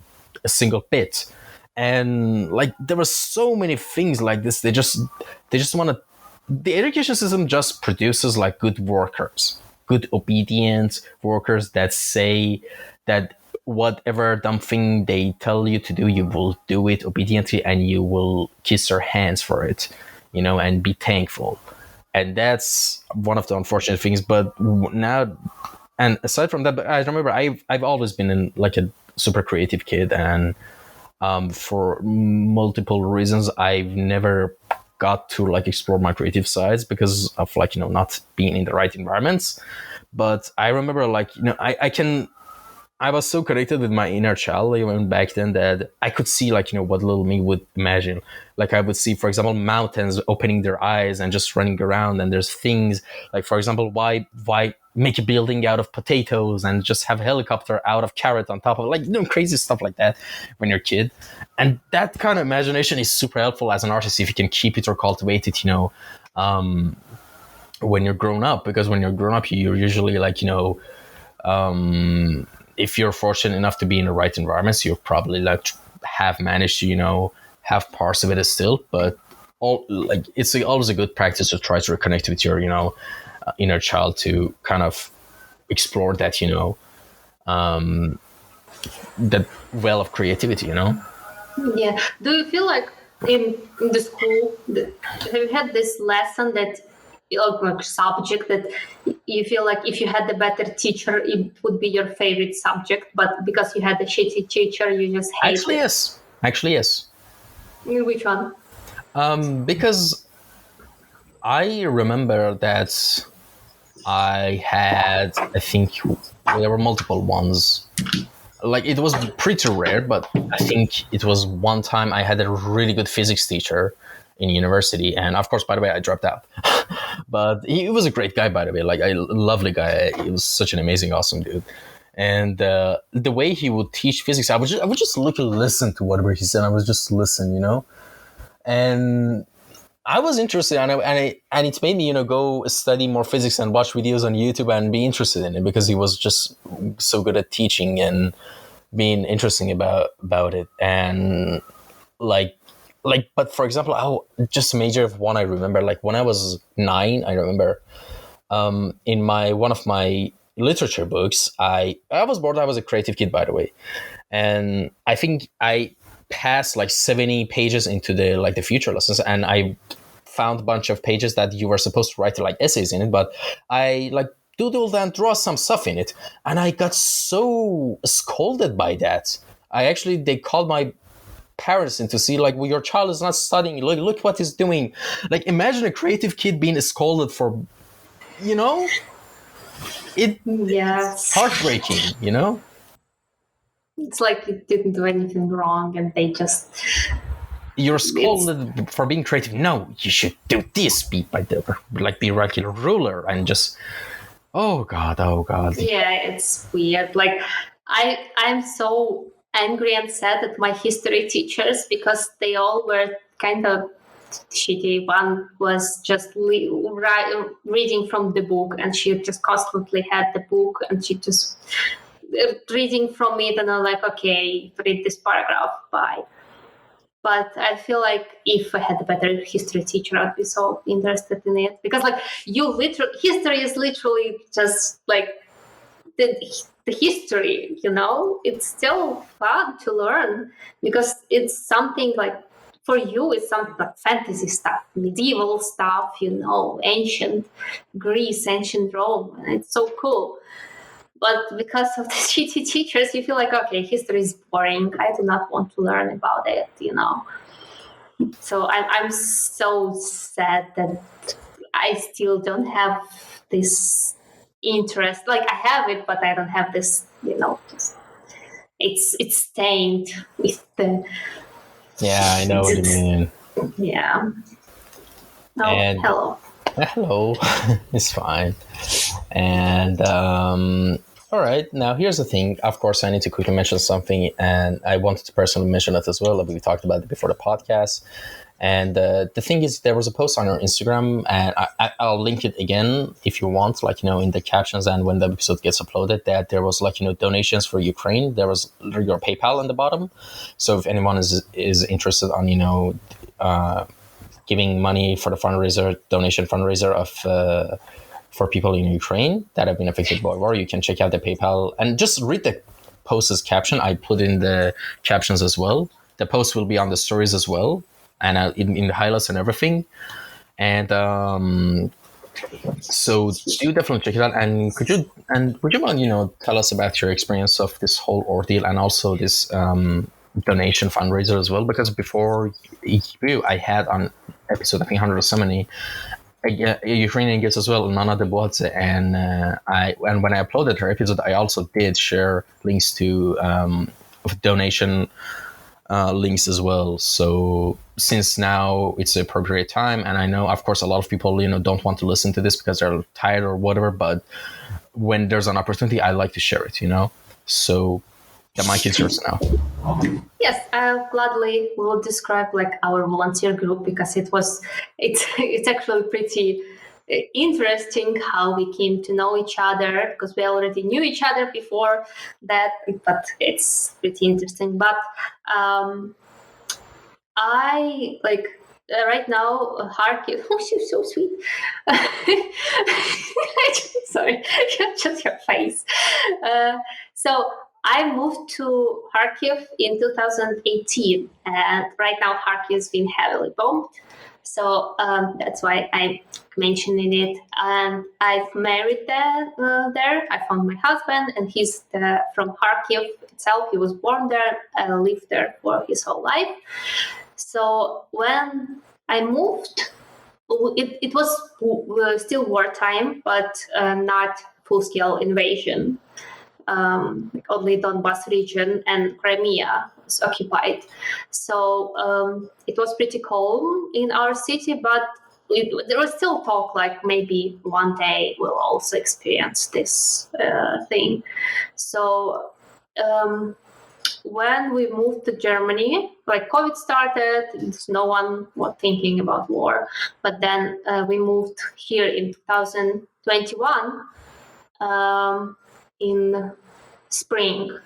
a single bit. And like there were so many things like this. They just want to. The education system just produces like good workers, good obedient workers that say that whatever dumb thing they tell you to do, you will do it obediently, and you will kiss your hands for it, and be thankful. And that's one of the unfortunate things. But now, and aside from that, but I remember I've always been like a super creative kid, and for multiple reasons, I've never got to like explore my creative sides because of like not being in the right environments. But I remember like I was so connected with my inner child even back then that I could see like what little me would imagine. Like I would see, for example, mountains opening their eyes and just running around, and there's things like, for example, why make a building out of potatoes and just have a helicopter out of carrot on top of, like, crazy stuff like that when you're a kid. And that kind of imagination is super helpful as an artist if you can keep it or cultivate it, when you're grown up, because when you're grown up, you're usually like, if you're fortunate enough to be in the right environments, you probably like have managed to, have parts of it still, but it's always a good practice to try to reconnect with your, inner child to kind of explore that, that well of creativity, Yeah. Do you feel like in the school, have you had this lesson that, like subject, that you feel like if you had a better teacher, it would be your favorite subject, but because you had a shitty teacher, you just hate it? Actually, yes. Which one? Because I remember that I think there were multiple ones. Like, it was pretty rare, but I think it was one time I had a really good physics teacher in university, and of course, by the way, I dropped out. But he was a great guy, by the way, like a lovely guy. He was such an amazing, awesome dude. And the way he would teach physics, I would just look and listen to whatever he said. I was just listen, and I was interested, and it made me, go study more physics and watch videos on YouTube and be interested in it, because he was just so good at teaching and being interesting about it. And but for example, just a major one I remember, like when I was 9, I remember in one of my literature books, I was bored. I was a creative kid, by the way, and I think I passed like 70 pages into the future lessons, and I found a bunch of pages that you were supposed to write like essays in it, but I like doodled and draw some stuff in it, and I got so scolded by that. They called my parents in to see, like, well, your child is not studying, look what he's doing. Like, imagine a creative kid being scolded for, Yes. heartbreaking, It's like you didn't do anything wrong, and they just... You're scolded for being creative. No, you should do this, be regular ruler, and just, oh god. Yeah, it's weird. Like, I'm so angry and sad at my history teachers, because they all were kind of shitty. One was just reading from the book, and she just constantly had the book, and she just reading from it, and I'm like, okay, read this paragraph, bye. But I feel like if I had a better history teacher, I'd be so interested in it, because like history is literally just like the history, it's still fun to learn, because it's something like, for you, it's something like fantasy stuff, medieval stuff, ancient Greece, ancient Rome, and it's so cool. But because of the shitty teachers, you feel like, okay, history is boring. I do not want to learn about it, So I'm so sad that I still don't have this interest. Like, I have it, but I don't have this, just, it's stained with the... Yeah, I know what you mean. Yeah. Oh, and hello. Hello. It's fine. And all right, now here's the thing. Of course, I need to quickly mention something, and I wanted to personally mention it as well. We talked about it before the podcast. And the thing is, there was a post on our Instagram, and I'll link it again if you want, in the captions and when the episode gets uploaded, that there was donations for Ukraine. There was your PayPal on the bottom. So if anyone is interested on, giving money for the donation fundraiser of for people in Ukraine that have been affected by war, you can check out the PayPal and just read the post's caption. I put in the captions as well. The post will be on the stories as well, and in the highlights and everything. And So do definitely check it out. And would you mind, tell us about your experience of this whole ordeal and also this donation fundraiser as well? Because before you, I had on episode, I think 100 or so many, Ukrainian gifts as well, Nana de Boatse, and when I uploaded her episode, I also did share links to donation links as well. So since now it's the appropriate time, and I know, of course, a lot of people don't want to listen to this because they're tired or whatever, but when there's an opportunity, I like to share it. So the mic is yours now. Yes, I gladly will describe like our volunteer group, because it's actually pretty interesting how we came to know each other, because we already knew each other before that, but it's pretty interesting. But I like right now Kharkiv. Oh, she's so sweet. Sorry, just your face. So I moved to Kharkiv in 2018, and right now Kharkiv has been heavily bombed. So that's why I'm mentioning it. And I've married there. I found my husband, and he's from Kharkiv itself. He was born there and lived there for his whole life. So when I moved, it was still wartime, but not full-scale invasion. Only Donbas region and Crimea was occupied. So it was pretty calm in our city, but there was still talk like maybe one day we'll also experience this thing. So when we moved to Germany, like COVID started, no one was thinking about war. But then we moved here in 2021 in spring.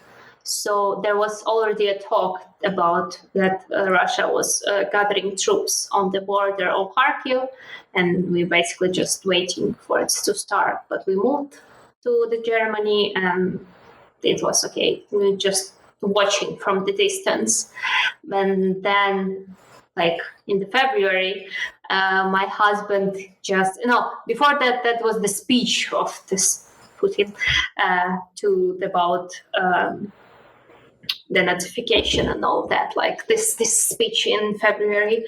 So there was already a talk about that Russia was gathering troops on the border of Kharkiv, and we basically just waiting for it to start. But we moved to the Germany, and it was okay. We were just watching from the distance. And then, like in the February, my husband before that was the speech of this Putin about the notification and all that, like this speech in February.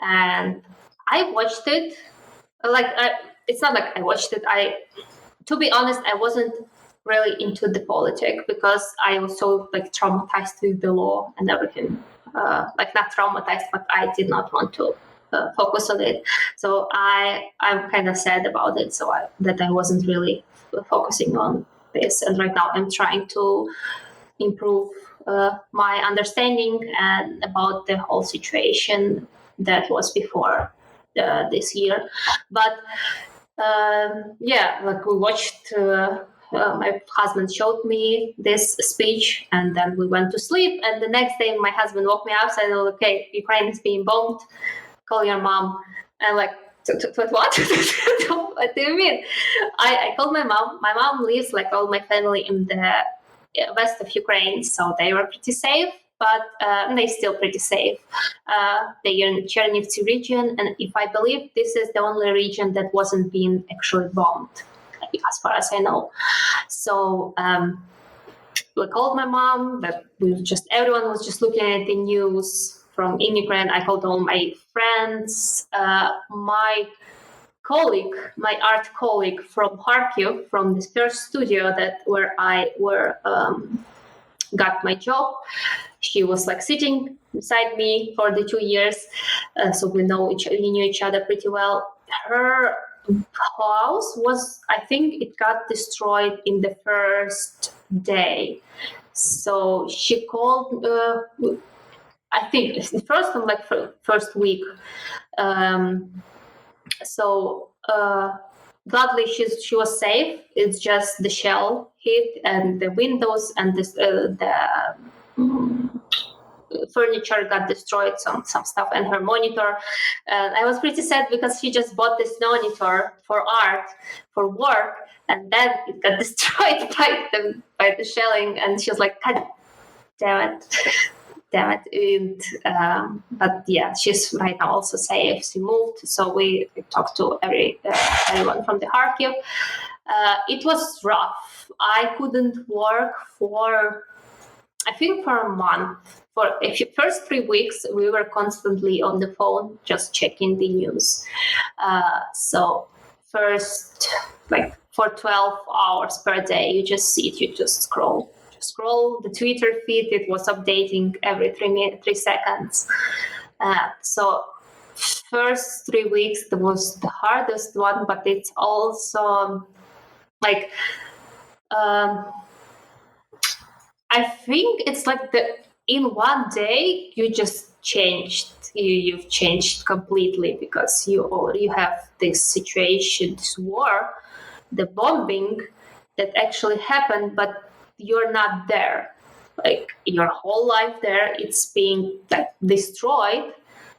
And I watched it. It's not like I watched it. To be honest, I wasn't really into the politics because I was so like traumatized with the law and everything. Not traumatized, but I did not want to focus on it. So I'm kind of sad about it. So that I wasn't really focusing on this. And right now I'm trying to improve my understanding and about the whole situation that was before this year. But we watched. My husband showed me this speech, and then we went to sleep. And the next day, my husband woke me up and said, "Okay, Ukraine is being bombed. Call your mom." And like, what? What do you mean? I called my mom. My mom lives like all my family in the west of Ukraine, so they were pretty safe. But they're still pretty safe. They're in Chernivtsi region, and if I believe this is the only region that wasn't being actually bombed, as far as I know. So we called my mom, but everyone was just looking at the news from Ukraine. I called all my friends, my art colleague from Kharkiv, from this first studio where I got my job. She was like sitting beside me for the 2 years, so we knew each other pretty well. Her house I think it got destroyed in the first day. So she called, I think the first week. Gladly she was safe. It's just the shell hit and the windows and the furniture got destroyed, some stuff, and her monitor. I was pretty sad because she just bought this monitor for art, for work, and then it got destroyed by the shelling, and she was like, "God damn it!" damn it. But yeah, she's right now also safe. She moved, so we talked to everyone from the Kharkiv. It was rough. I couldn't work for a month. For first 3 weeks, we were constantly on the phone, just checking the news. So first, like for 12 hours per day, you just sit, you just scroll the Twitter feed. It was updating every 3 seconds. So first 3 weeks, that was the hardest one, but it's also like, I think it's like in one day you just changed. You've changed completely, because you have this situation, this war, the bombing that actually happened, but you're not there. Like your whole life there, it's being like destroyed.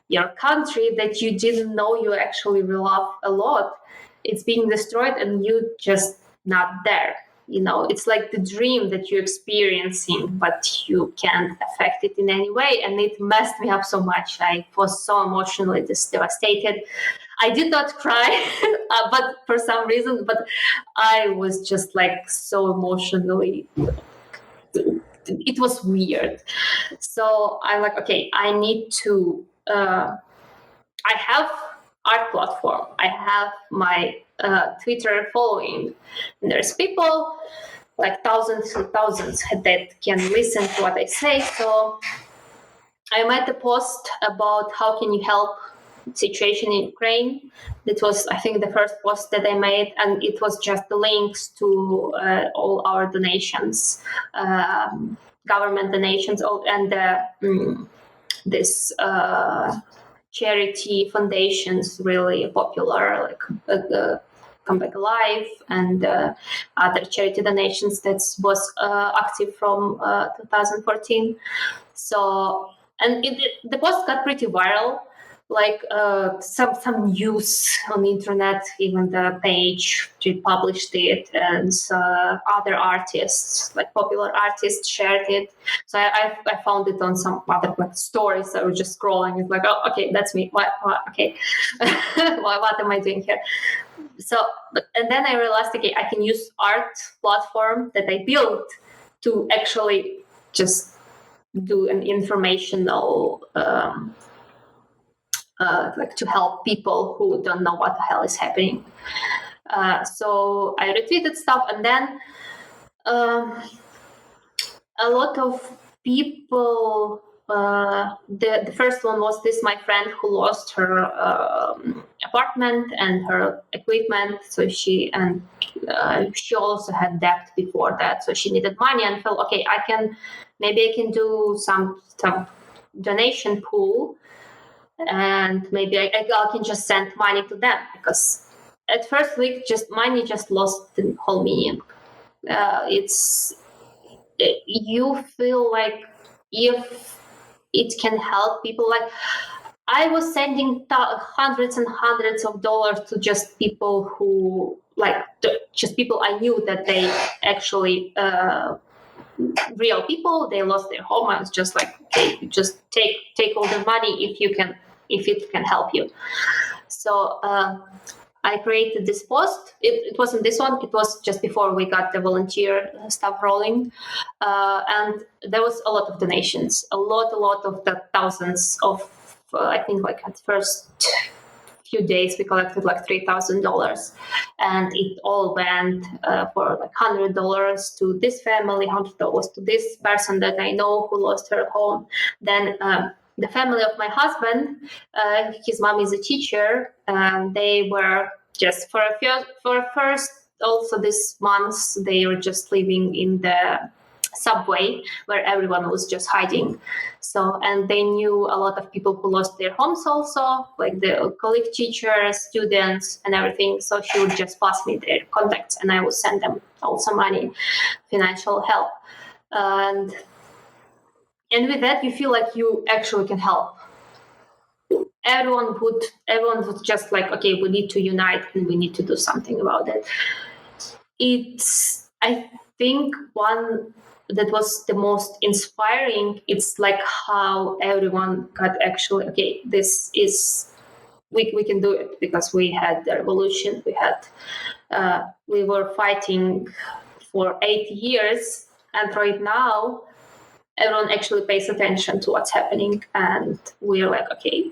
Your country that you didn't know you actually love a lot, it's being destroyed, and you just not there. It's like the dream that you're experiencing, but you can't affect it in any way. And it messed me up so much. I was so emotionally devastated. I did not cry, but for some reason, but I was just like so emotionally, it was weird. So I'm like, okay, I need to, I have art platform. I have my Twitter following. And there's people, like thousands and thousands, that can listen to what I say. So I made a post about how can you help situation in Ukraine. It was, I think, the first post that I made, and it was just the links to all our donations, government donations, and this charity foundations, really popular, like Come Back Alive, and other charity donations that was active from 2014. So, and the post got pretty viral. Like some news on the internet, even the page republished it, and other artists, like popular artists, shared it. So I found it on some other like stories. I was just scrolling. It's like, oh, okay, that's me. What okay, what am I doing here? So, and then I realized, okay, I can use art platform that I built to actually just do an informational. Like to help people who don't know what the hell is happening. So I retweeted stuff, and then a lot of people. The first one was this my friend who lost her apartment and her equipment. So she also had debt before that, so she needed money, and felt, okay, maybe I can do some donation pool. And maybe I can just send money to them, because at first week, money just lost the whole meaning. You feel like if it can help people, like I was sending hundreds and hundreds of dollars to just people who just people I knew that they actually real people, they lost their home. I was just like, okay, just take all the money if it can help you. So I created this post. It wasn't this one. It was just before we got the volunteer stuff rolling. And there was a lot of donations, a lot of the thousands of, I think like at first few days we collected like $3,000, and it all went for like $100 to this family, $100 to this person that I know who lost her home. Then the family of my husband, his mom is a teacher, and they were just for first also this month they were just living in the subway where everyone was just hiding. So, and they knew a lot of people who lost their homes also, like the colleague teachers, students, and everything. So she would just pass me their contacts, and I would send them also money, financial help, and with that you feel like you actually can help. Everyone would just like, okay, we need to unite and we need to do something about it. It's, I think, one that was the most inspiring. It's like how everyone got actually, okay, this is, we can do it, because we had the revolution. We were fighting for 8 years, and right now everyone actually pays attention to what's happening, and we're like, okay,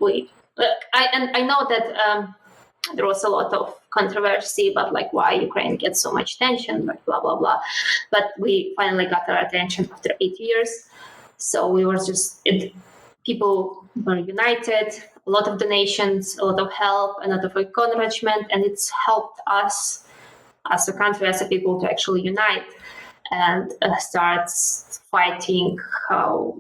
I know that there was a lot of controversy about like why Ukraine gets so much attention, like blah blah blah, but we finally got our attention after 8 years. So we were people were united, a lot of donations, a lot of help, a lot of encouragement, and it's helped us as a country, as a people, to actually unite and start fighting how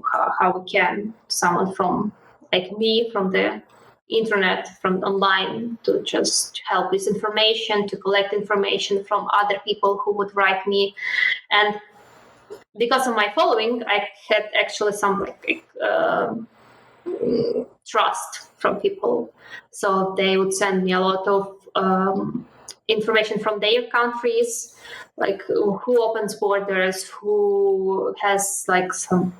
we can. Someone from like me, from the internet, from online, to just help this information, to collect information from other people who would write me. And because of my following, I had actually some trust from people. So they would send me a lot of information from their countries, like who opens borders, who has like some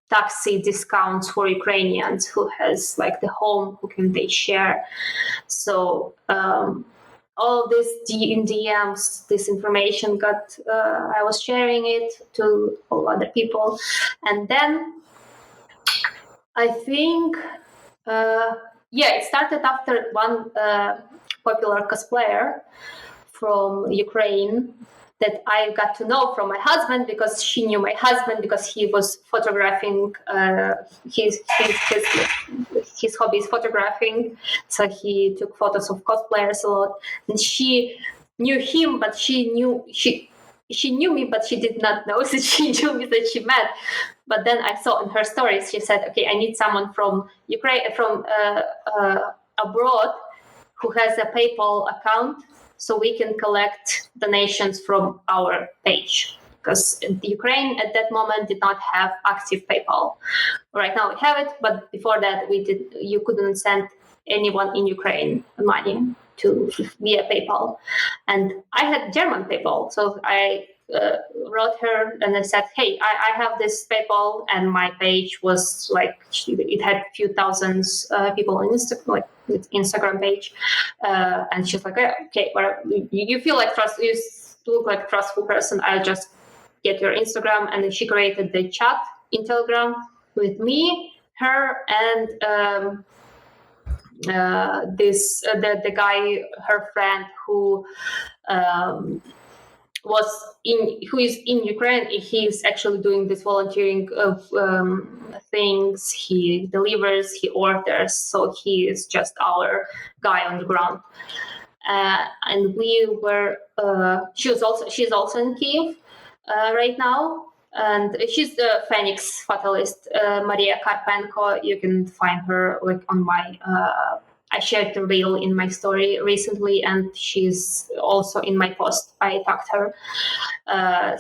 taxi discounts for Ukrainians, who has like the home, who can they share. So all of this in DMs, this information got, I was sharing it to all other people. And then I think, it started after one popular cosplayer from Ukraine that I got to know from my husband, because she knew my husband, because he was photographing. His hobby is photographing, so he took photos of cosplayers a lot. And she knew him, but she knew me, but she did not know that she knew me, that she met. But then I saw in her stories, she said, "Okay, I need someone from Ukraine, from abroad, who has a PayPal account, so we can collect donations from our page." Because Ukraine at that moment did not have active PayPal. Right now we have it, but before that you couldn't send anyone in Ukraine money to via PayPal. And I had German PayPal, so I wrote her and I said, "Hey, I have this PayPal, and my page was like, it had a few thousands people on Instagram page." And she's like, "Okay, well, you feel like you look like a trustful person. I'll just get your Instagram." And then she created the chat in Telegram with me, her, and the guy, her friend, who who is in Ukraine. He's actually doing this volunteering of things. He delivers, he orders, so he is just our guy on the ground. And we were. She's also in Kiev right now, and she's the Phoenix fatalist, Maria Karpenko. You can find her like on my. I shared the reel in my story recently, and she's also in my post. I tagged her.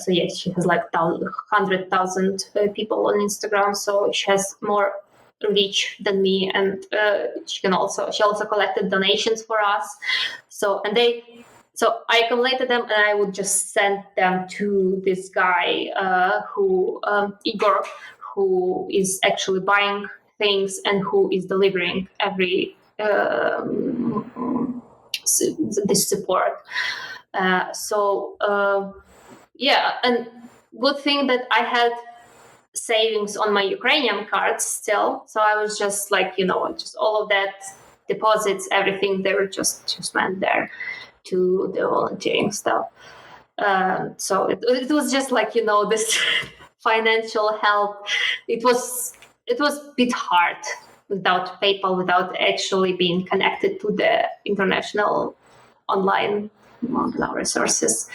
So yes, she has like 100,000 people on Instagram, so she has more reach than me, and she also collected donations for us. So I accumulated them, and I would just send them to this guy Igor, who is actually buying things and who is delivering every this support. And good thing that I had savings on my Ukrainian cards still. So I was just like, just all of that deposits, everything, they were just went there to the volunteering stuff. So it was just like, this financial help. It was a bit hard without PayPal, without actually being connected to the international online resources.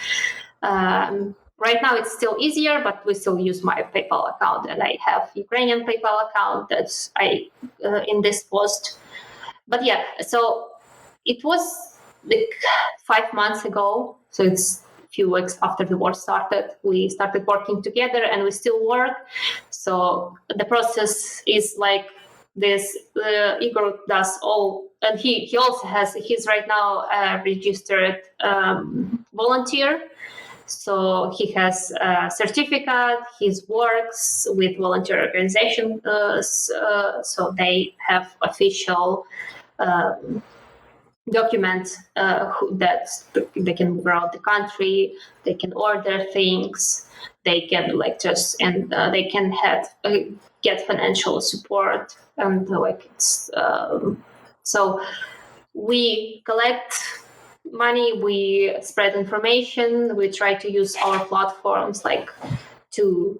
Right now it's still easier, but we still use my PayPal account, and I have Ukrainian PayPal account that's in this post. But yeah, so it was like 5 months ago, so it's a few weeks after the war started. We started working together, and we still work. So the process is like this. Igor does all, and he's right now a registered volunteer. So he has a certificate. He works with volunteer organization, so they have official documents that they can move around the country. They can order things. They can they can get financial support, and so we collect money, we spread information, we try to use our platforms to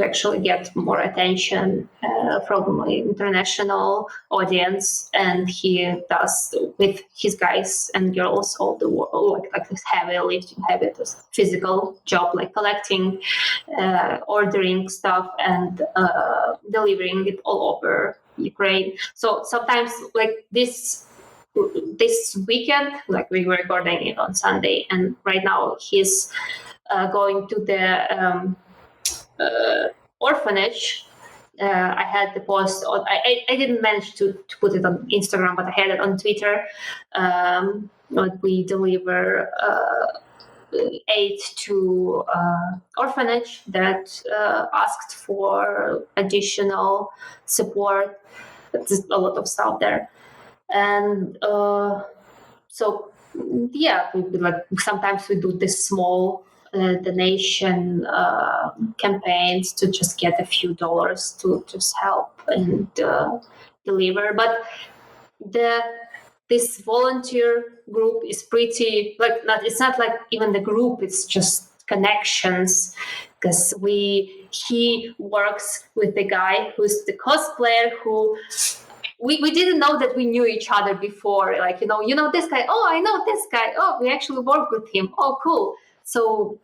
actually get more attention from international audience, and he does with his guys and girls all the work, like this heavy lifting, this physical job, like collecting, ordering stuff, and delivering it all over Ukraine. So sometimes like this weekend, like we were recording it on Sunday, and right now he's going to the orphanage. I had the post on. I didn't manage to put it on Instagram, but I had it on Twitter. We deliver aid to orphanage that asked for additional support. There's a lot of stuff there, and so yeah, sometimes we do this small donation campaigns to just get a few dollars to just help and deliver. But this volunteer group is pretty it's not like even the group, it's just connections, because he works with the guy who's the cosplayer who we didn't know that we knew each other before, this guy, oh, I know this guy, oh, we actually work with him, oh, cool. So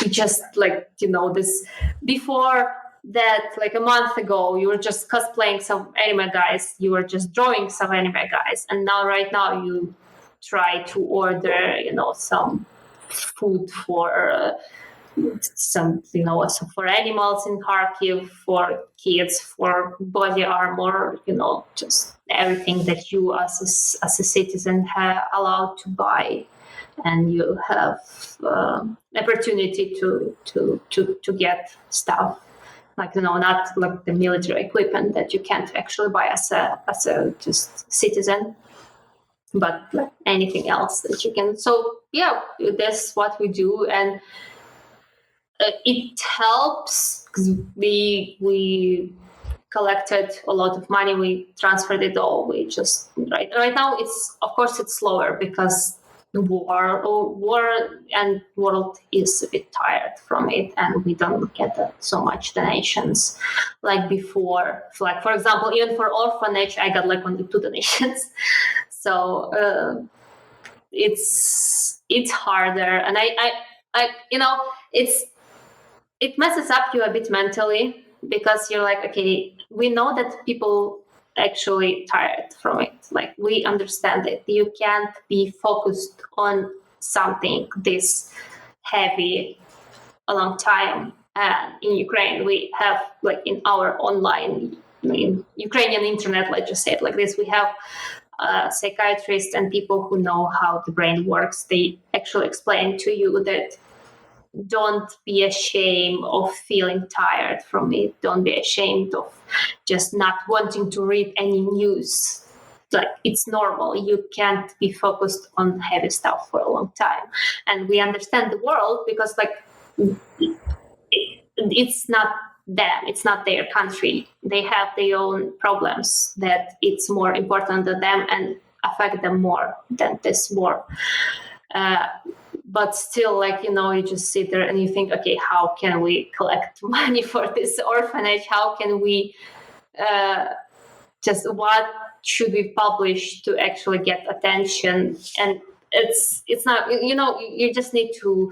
we just this before that, like a month ago, you were just cosplaying some anime guys, you were just drawing some anime guys, and right now you try to order some food for some for animals in Kharkiv, for kids, for body armor, just everything that you as a citizen are allowed to buy, and you have opportunity to get stuff not like the military equipment that you can't actually buy as a just citizen, but like anything else that you can. So yeah, that's what we do, and it helps because we collected a lot of money, we transferred it all. We just right now it's slower because the war and world is a bit tired from it, and we don't get so much donations like before. Like for example, even for orphanage, I got like only 2 donations. So it's harder, and I it messes up you a bit mentally, because you're like, okay, we know that people actually tired from it. Like we understand it. You can't be focused on something this heavy a long time. And in Ukraine, we have like in our online, in Ukrainian internet, let's just say it like this, we have psychiatrists and people who know how the brain works. They actually explain to you that don't be ashamed of feeling tired from it. Don't be ashamed of just not wanting to read any news. Like it's normal. You can't be focused on heavy stuff for a long time. And we understand the world because like it's not them. It's not their country. They have their own problems that it's more important to them and affect them more than this war. But still, like, you just sit there and you think, okay, how can we collect money for this orphanage? How can we what should we publish to actually get attention? And it's not, you just need to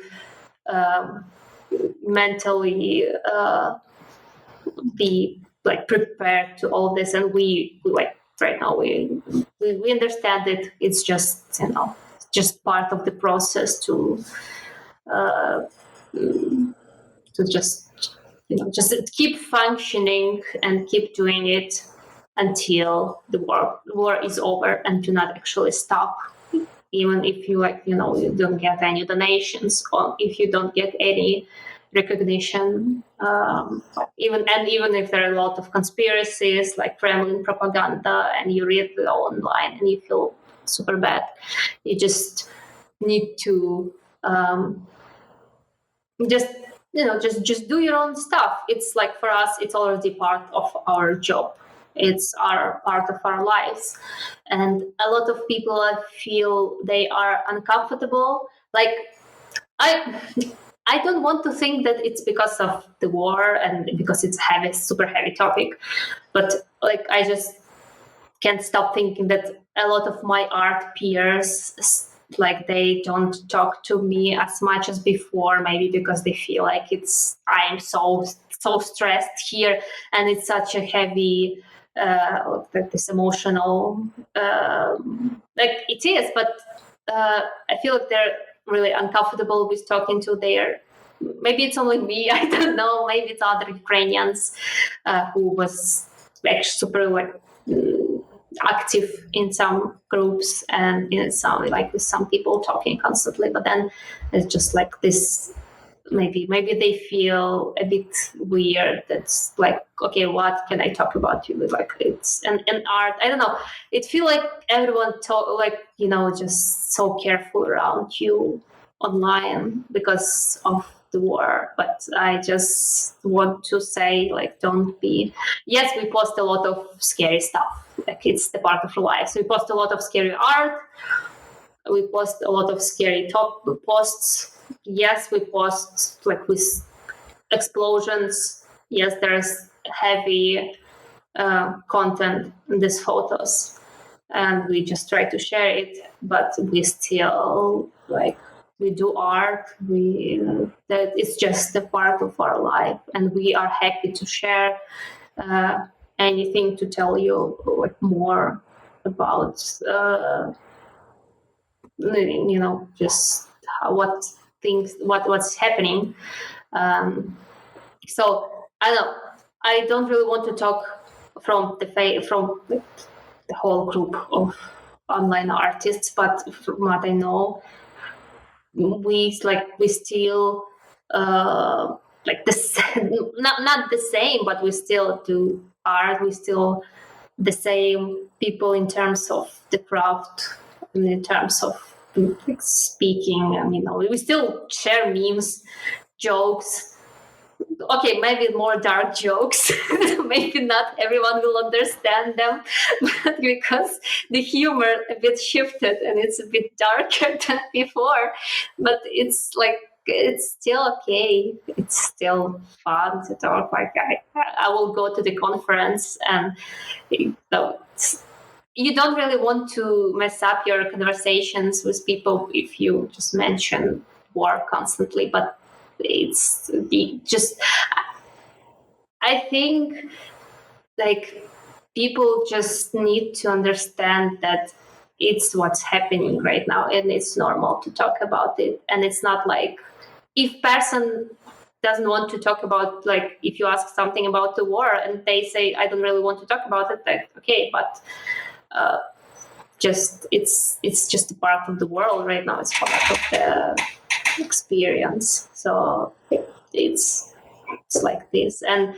mentally be like prepared to all this. And we like right now we understand it. It's just, just part of the process to just keep functioning and keep doing it until the war is over, and to not actually stop. even if you you don't get any donations, or if you don't get any recognition, even if there are a lot of conspiracies like Kremlin propaganda, and you read it all online and you feel super bad, you just need to just do your own stuff. It's like, for us, it's already part of our job. It's our part of our lives. And a lot of people, I feel, they are uncomfortable. Like, I don't want to think that it's because of the war and because it's super heavy topic, but like, I just can't stop thinking that a lot of my art peers, like, they don't talk to me as much as before, maybe because they feel like I'm so stressed here, and it's such a heavy this emotional like it is, but I feel like they're really uncomfortable with talking to their, maybe it's only me, I don't know, maybe it's other Ukrainians who was like super active in some groups and in some, like, with some people talking constantly, but then it's just like this, maybe they feel a bit weird. That's like, okay, what can I talk about you with? Like, it's an art, I don't know, it feel like everyone just so careful around you online because of the war. But I just want to say, like, don't be, yes, we post a lot of scary stuff, like, it's the part of our lives. We post a lot of scary art, we post a lot of scary posts. Yes, we post like with explosions. Yes, there's heavy content in these photos, and we just try to share it. But we still, like, we do art. That it's just a part of our life, and we are happy to share anything, to tell you like more about just what's happening. So I don't really want to talk from the whole group of online artists, but from what I know, we still like this, not the same, but we still do art. We still the same people in terms of the craft, and in terms of like speaking. I mean, we still share memes, jokes. Okay, maybe more dark jokes. Maybe not everyone will understand them, but because the humor a bit shifted and it's a bit darker than before, but it's like, it's still okay. It's still fun to talk. Like, I will go to the conference, and you don't really want to mess up your conversations with people if you just mention war constantly, but it's just, I think, like, people just need to understand that it's what's happening right now, and it's normal to talk about it. And it's not like, if person doesn't want to talk about, like, if you ask something about the war and they say, I don't really want to talk about it, like, okay, but just it's just a part of the world right now. It's part of the experience. So it's like this. And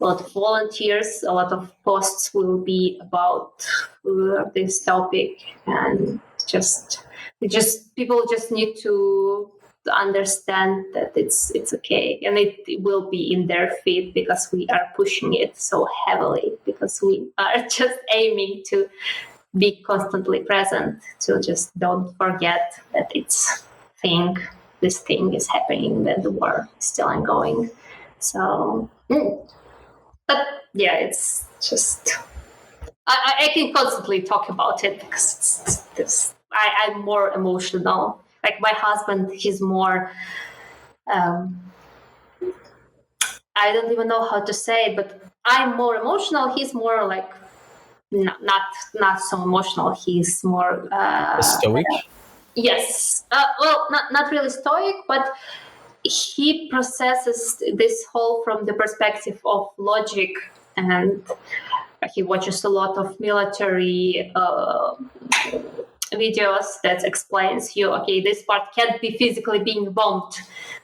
a lot of volunteers, a lot of posts will be about this topic, and people just need to understand that it's okay, and it will be in their feed, because we are pushing it so heavily, because we are just aiming to be constantly present, to just don't forget that this thing is happening, that the war is still ongoing. So but yeah, it's just, I can constantly talk about it, because I'm more emotional. Like, my husband, he's more I don't even know how to say it, but I'm more emotional. He's more like not so emotional. He's more Stoic? Yes. Well, not really stoic, but he processes this whole from the perspective of logic, and he watches a lot of military videos that explains you, okay, this part can't be physically being bombed,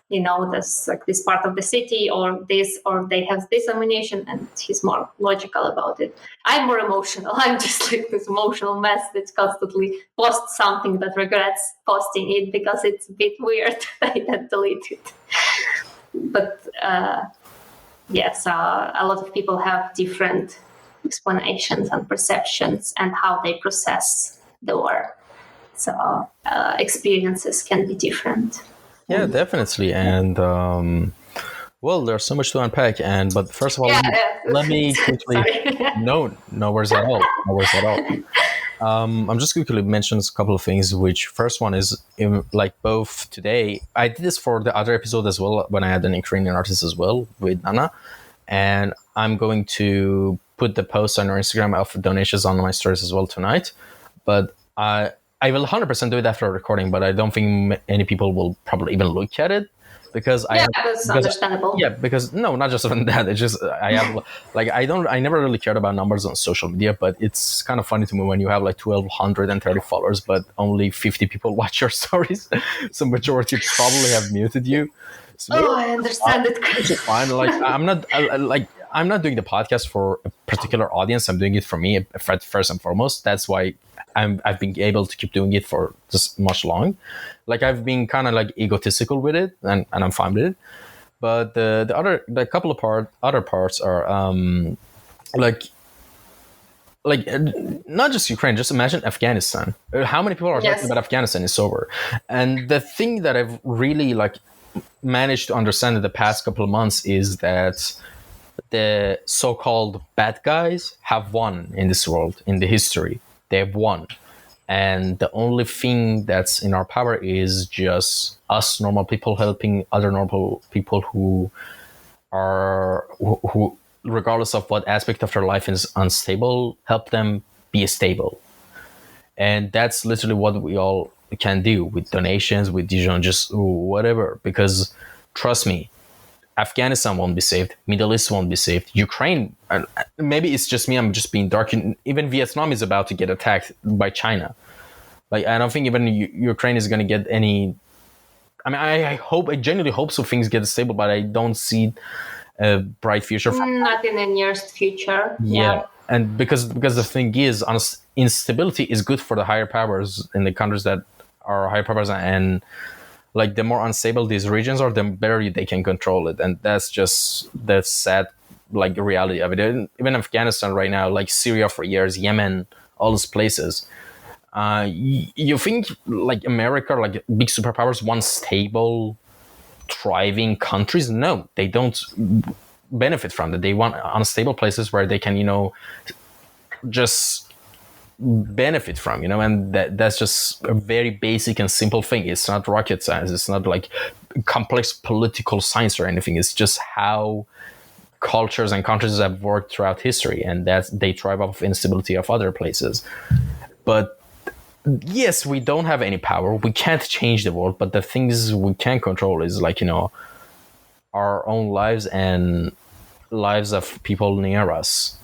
this like this part of the city or they have this ammunition, and he's more logical about it. I'm more emotional. I'm just like this emotional mess that constantly posts something but regrets posting it because it's a bit weird. I then delete it. But yes, a lot of people have different explanations and perceptions and how they process the war. So experiences can be different. Yeah, definitely. And well, there's so much to unpack. But first of all, let me quickly. No worries at all. No worries at all. I'm just quickly mention a couple of things. Which first one is like both today. I did this for the other episode as well when I had an Ukrainian artist as well with Nana, and I'm going to put the post on our Instagram of donations on my stories as well tonight. But I will 100% do it after recording, but I don't think any people will probably even look at it because that's understandable. Yeah, because no, not just even that. It's just I have like I never really cared about numbers on social media, but it's kind of funny to me when you have like 1,230 followers, but only 50 people watch your stories. So majority probably have muted you. So I understand it. It's fine. Like I'm not doing the podcast for a particular audience. I'm doing it for me first and foremost. That's why I've been able to keep doing it for this much long. Like I've been kind of like egotistical with it, and I'm fine with it. But the couple of other parts are like not just Ukraine. Just imagine Afghanistan. How many people are talking about Afghanistan is over? And the thing that I've really like managed to understand in the past couple of months is that the so-called bad guys have won in this world, in the history. They've won. And the only thing that's in our power is just us normal people helping other normal people who regardless of what aspect of their life is unstable, help them be stable. And that's literally what we all can do with donations, with just whatever. Because trust me, Afghanistan won't be saved. Middle East won't be saved. Ukraine, maybe it's just me. I'm just being dark. Even Vietnam is about to get attacked by China. Like I don't think even Ukraine is going to get any. I mean, I genuinely hope so. Things get stable, but I don't see a bright future. Not in the nearest future. Yeah. And because the thing is, instability is good for the higher powers in the countries that are higher powers, and like the more unstable these regions are, the better they can control it. And that's just the sad like reality of it. Even Afghanistan right now, like Syria for years, Yemen, all those places. You think like America, like big superpowers, want stable, thriving countries? No, they don't benefit from that. They want unstable places where they can, just benefit from, and that's just a very basic and simple thing. It's not rocket science. It's not like complex political science or anything. It's just how cultures and countries have worked throughout history, and that they thrive off instability of other places. But yes, we don't have any power. We can't change the world, but the things we can control is like, our own lives and lives of people near us.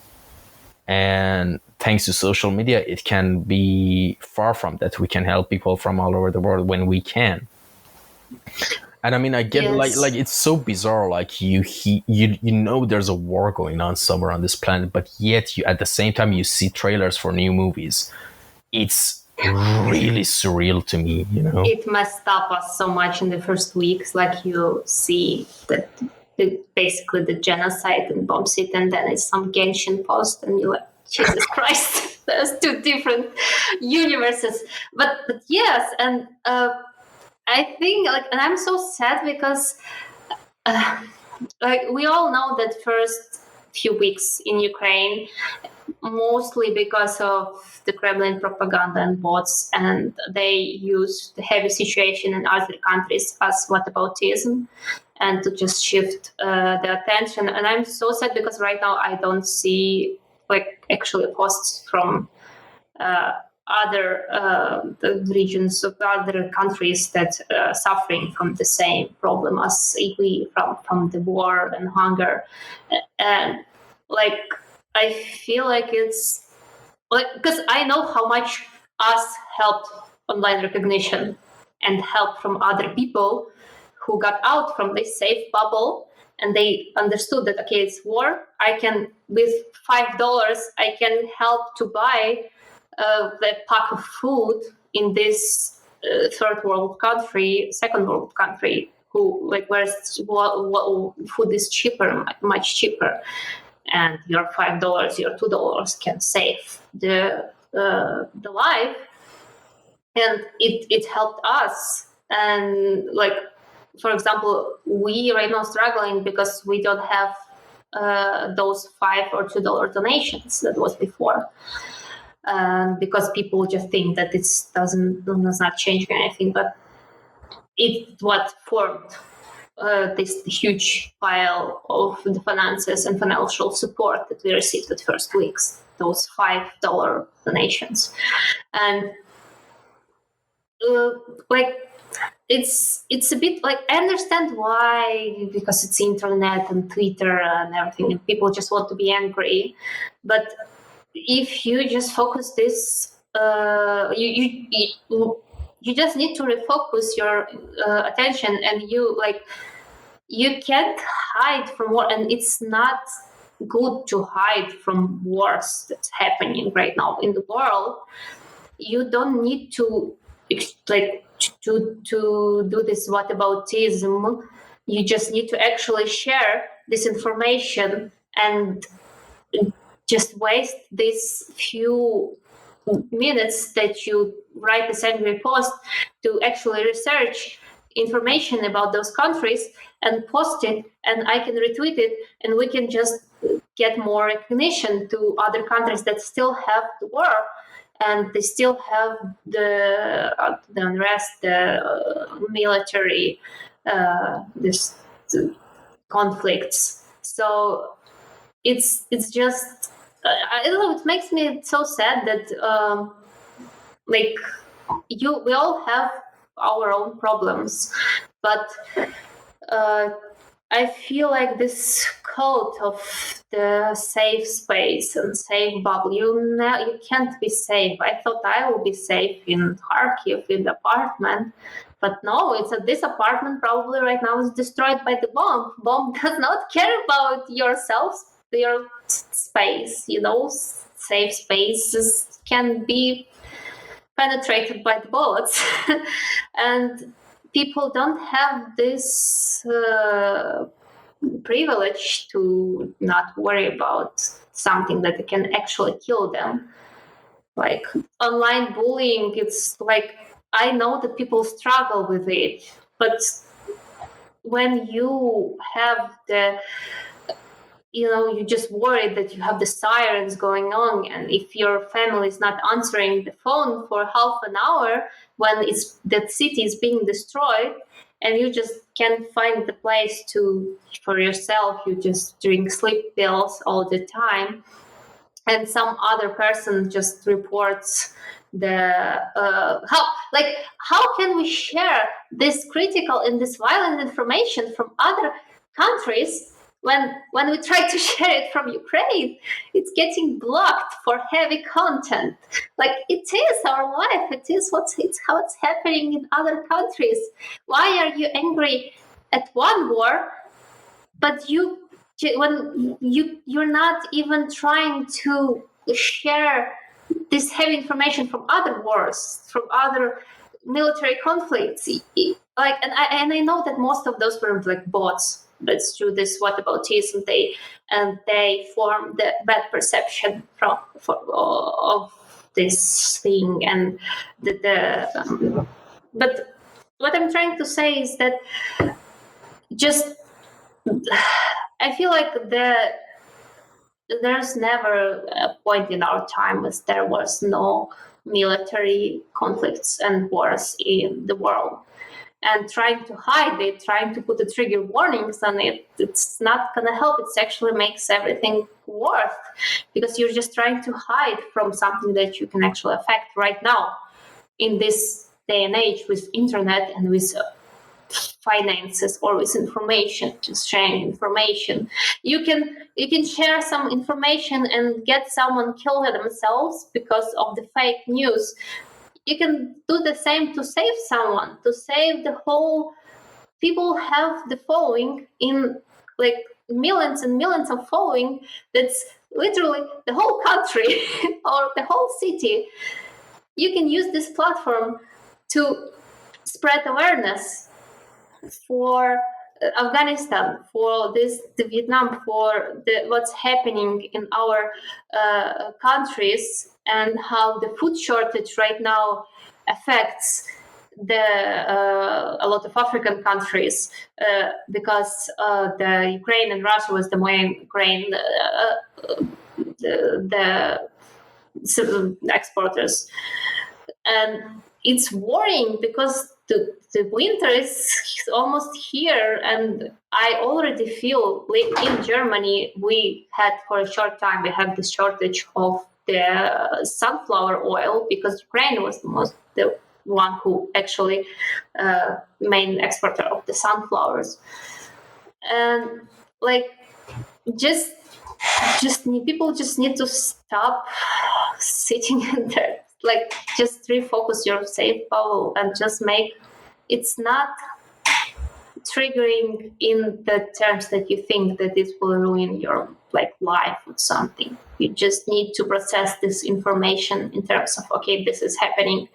And thanks to social media, it can be far from that. We can help people from all over the world when we can. And I mean, I get like it's so bizarre. Like you there's a war going on somewhere on this planet, but yet at the same time you see trailers for new movies. It's really surreal to me, It messed up us so much in the first weeks. Like you see that basically the genocide in Bomb City, and then it's some Genshin post, and you're like, Jesus Christ, there's two different universes. But yes, and I think and I'm so sad because like we all know that first few weeks in Ukraine, mostly because of the Kremlin propaganda and bots, and they use the heavy situation in other countries as whataboutism and to just shift the attention. And I'm so sad because right now I don't see like actually posts from other the regions of other countries that are suffering from the same problem as we from the war and hunger. And like I feel like it's like, because I know how much us helped online recognition and help from other people who got out from this safe bubble, and they understood that, okay, it's war. I can, with $5, I can help to buy the pack of food in this third world country, second world country, who like where food is cheaper, much cheaper, and your $5, your $2 can save the life, and it helped us. And like, for example, we right now struggling because we don't have those $5 or $2 donations that was before. Because people just think that it does not change anything, but it's what formed this huge pile of the finances and financial support that we received the first weeks, those $5 donations. And like, it's a bit like, I understand why, because it's internet and Twitter and everything, and people just want to be angry. But if you just focus this, you just need to refocus your attention, and you can't hide from war, and it's not good to hide from wars that's happening right now in the world. You don't need to to do this whataboutism. You just need to actually share this information and just waste these few minutes that you write this angry post to actually research information about those countries and post it, and I can retweet it, and we can just get more recognition to other countries that still have the war, and they still have the unrest, the military, this conflicts. So it's just, I don't know, it makes me so sad that we all have our own problems, but I feel like this cult of the safe space and safe bubble, you can't be safe. I thought I will be safe in Kharkiv, in the apartment, but no, this apartment probably right now is destroyed by the bomb. Bomb does not care about yourself, your space, safe spaces can be penetrated by the bullets. And people don't have this privilege to not worry about something that can actually kill them. Like online bullying, it's like, I know that people struggle with it, but when you have you just worried that you have the sirens going on, and if your family is not answering the phone for half an hour when that city is being destroyed, and you just can't find the place for yourself, you just drink sleep pills all the time, and some other person just reports how can we share this critical and this violent information from other countries when we try to share it from Ukraine? It's getting blocked for heavy content. Like, it is our life. It's how it's happening in other countries. Why are you angry at one war, but you're not even trying to share this heavy information from other wars, from other military conflicts? And I know that most of those were like bots. Let's do this whataboutism. They form the bad perception of this thing. And but what I'm trying to say is that I feel like there's never a point in our time when there was no military conflicts and wars in the world. And trying to hide it, trying to put the trigger warnings on it, it's not going to help. It actually makes everything worse, because you're just trying to hide from something that you can actually affect right now in this day and age with internet and with finances or with information, just sharing information. You can share some information and get someone kill themselves because of the fake news. you can do the same to save someone, to save the whole. People have the following in like millions and millions of following. That's literally the whole country or the whole city. You can use this platform to spread awareness for Afghanistan, for the Vietnam, for what's happening in our countries, and how the food shortage right now affects a lot of African countries, because the Ukraine and Russia was the main the exporters, and it's worrying because the winter is almost here, and I already feel like in Germany we had for a short time we had the shortage of the sunflower oil because Ukraine was the one who actually main exporter of the sunflowers, and like just people just need to stop sitting in there, like just refocus your safe bubble and just make it's not triggering in the terms that you think that it will ruin your like life or something. You just need to process this information in terms of, okay, this is happening.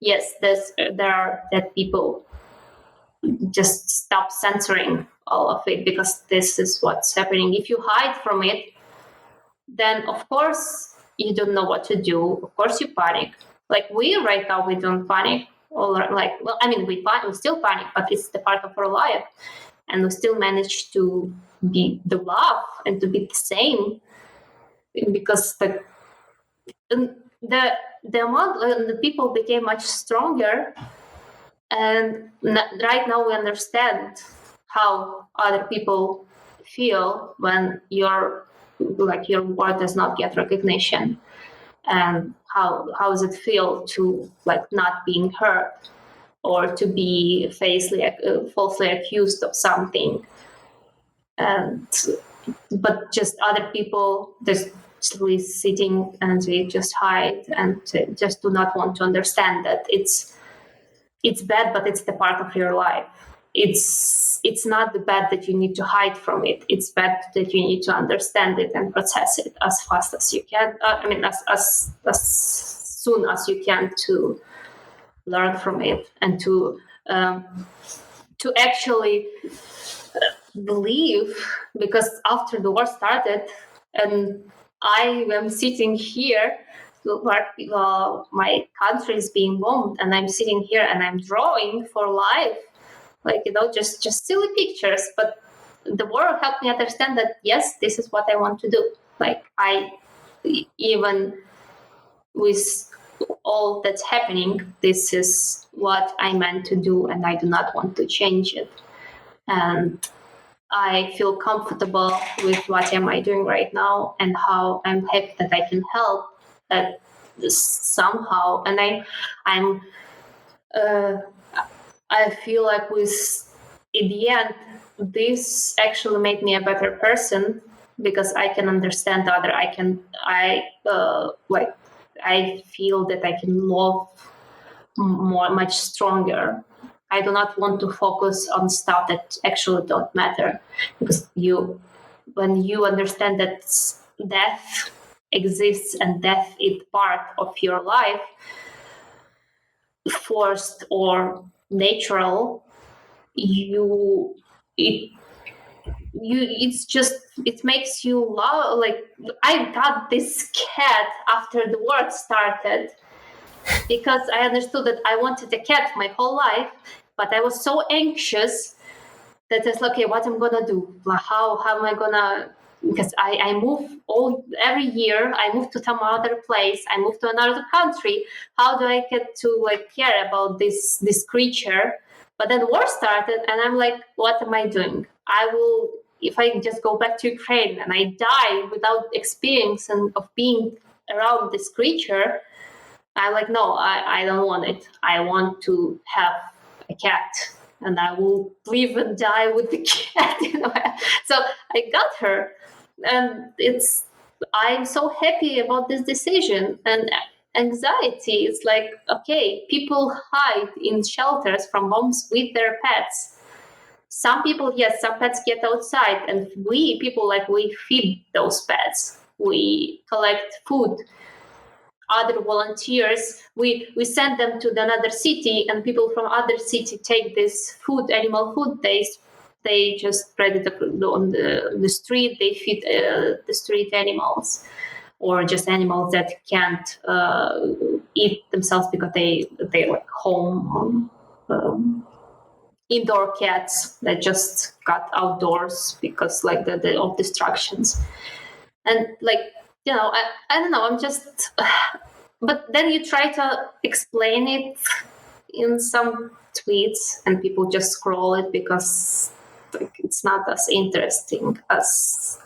Yes, there are dead people. Just stop censoring all of it because this is what's happening. If you hide from it, then of course you don't know what to do. Of course you panic. Like we right now, we don't panic. Or like, well, I mean, we still panic, but it's the part of our life, and we still manage to be the love and to be the same, because the amount the people became much stronger, and right now we understand how other people feel when your word does not get recognition, and how does it feel to like not being heard or to be falsely accused of something, and but just other people just sitting and they just hide and just do not want to understand that it's bad, but it's the part of your life. It's not the bad that you need to hide from it. It's bad that you need to understand it and process it as fast as you can. As soon as you can, to learn from it and to actually believe. Because after the war started, and I am sitting here, my country is being bombed, and I'm sitting here and I'm drawing for life. Like, just silly pictures, but the war helped me understand that yes, this is what I want to do. Like, even with all that's happening, this is what I meant to do, and I do not want to change it. And I feel comfortable with what am I doing right now, and how I'm happy that I can help somehow. And I feel like in the end, this actually made me a better person, because I can understand other. I feel that I can love much stronger. I do not want to focus on stuff that actually don't matter, because when you understand that death exists and death is part of your life, forced or natural, it makes you love. Like, I got this cat after the war started, because I understood that I wanted a cat my whole life, but I was so anxious that it's like, okay, what I'm gonna do? How am I gonna? Because I move every year. I move to some other place. I move to another country. How do I get to care about this creature? But then war started, and I'm like, what am I doing? If I just go back to Ukraine and I die without experience of being around this creature, I'm like, no, I don't want it. I want to have a cat, and I will live and die with the cat. So I got her, and I'm so happy about this decision. And anxiety is like, okay, people hide in shelters from bombs with their pets. Some people, yes, some pets get outside, and we people, like, we feed those pets. We collect food. Other volunteers, we send them to another city, and people from other city take this food, animal food. They just spread it on the street. They feed the street animals, or just animals that can't eat themselves because they like home indoor cats that just got outdoors because like the of distractions. And like, I don't know, I'm just but then you try to explain it in some tweets and people just scroll it because like it's not as interesting as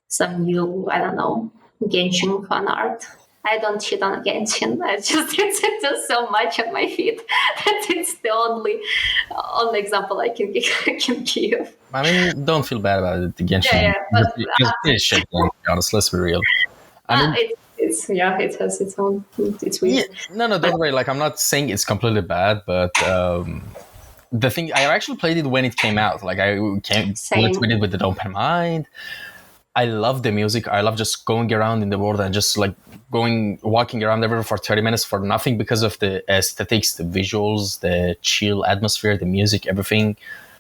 some new, I don't know, Genshin fan art. I don't shit on Genshin. It's just so much on my feed that it's the only example I can give. I mean, don't feel bad about it. Genshin. Yeah, but it's pretty shit game, to be honest. Let's be real. I mean, it has its own. It's weird. Yeah, no, don't worry. Like, I'm not saying it's completely bad, but the thing, I actually played it when it came out. Like, I came with it with an open mind. I love the music. I love just going around in the world and just like walking around everywhere for 30 minutes for nothing because of the aesthetics, the visuals, the chill atmosphere, the music, everything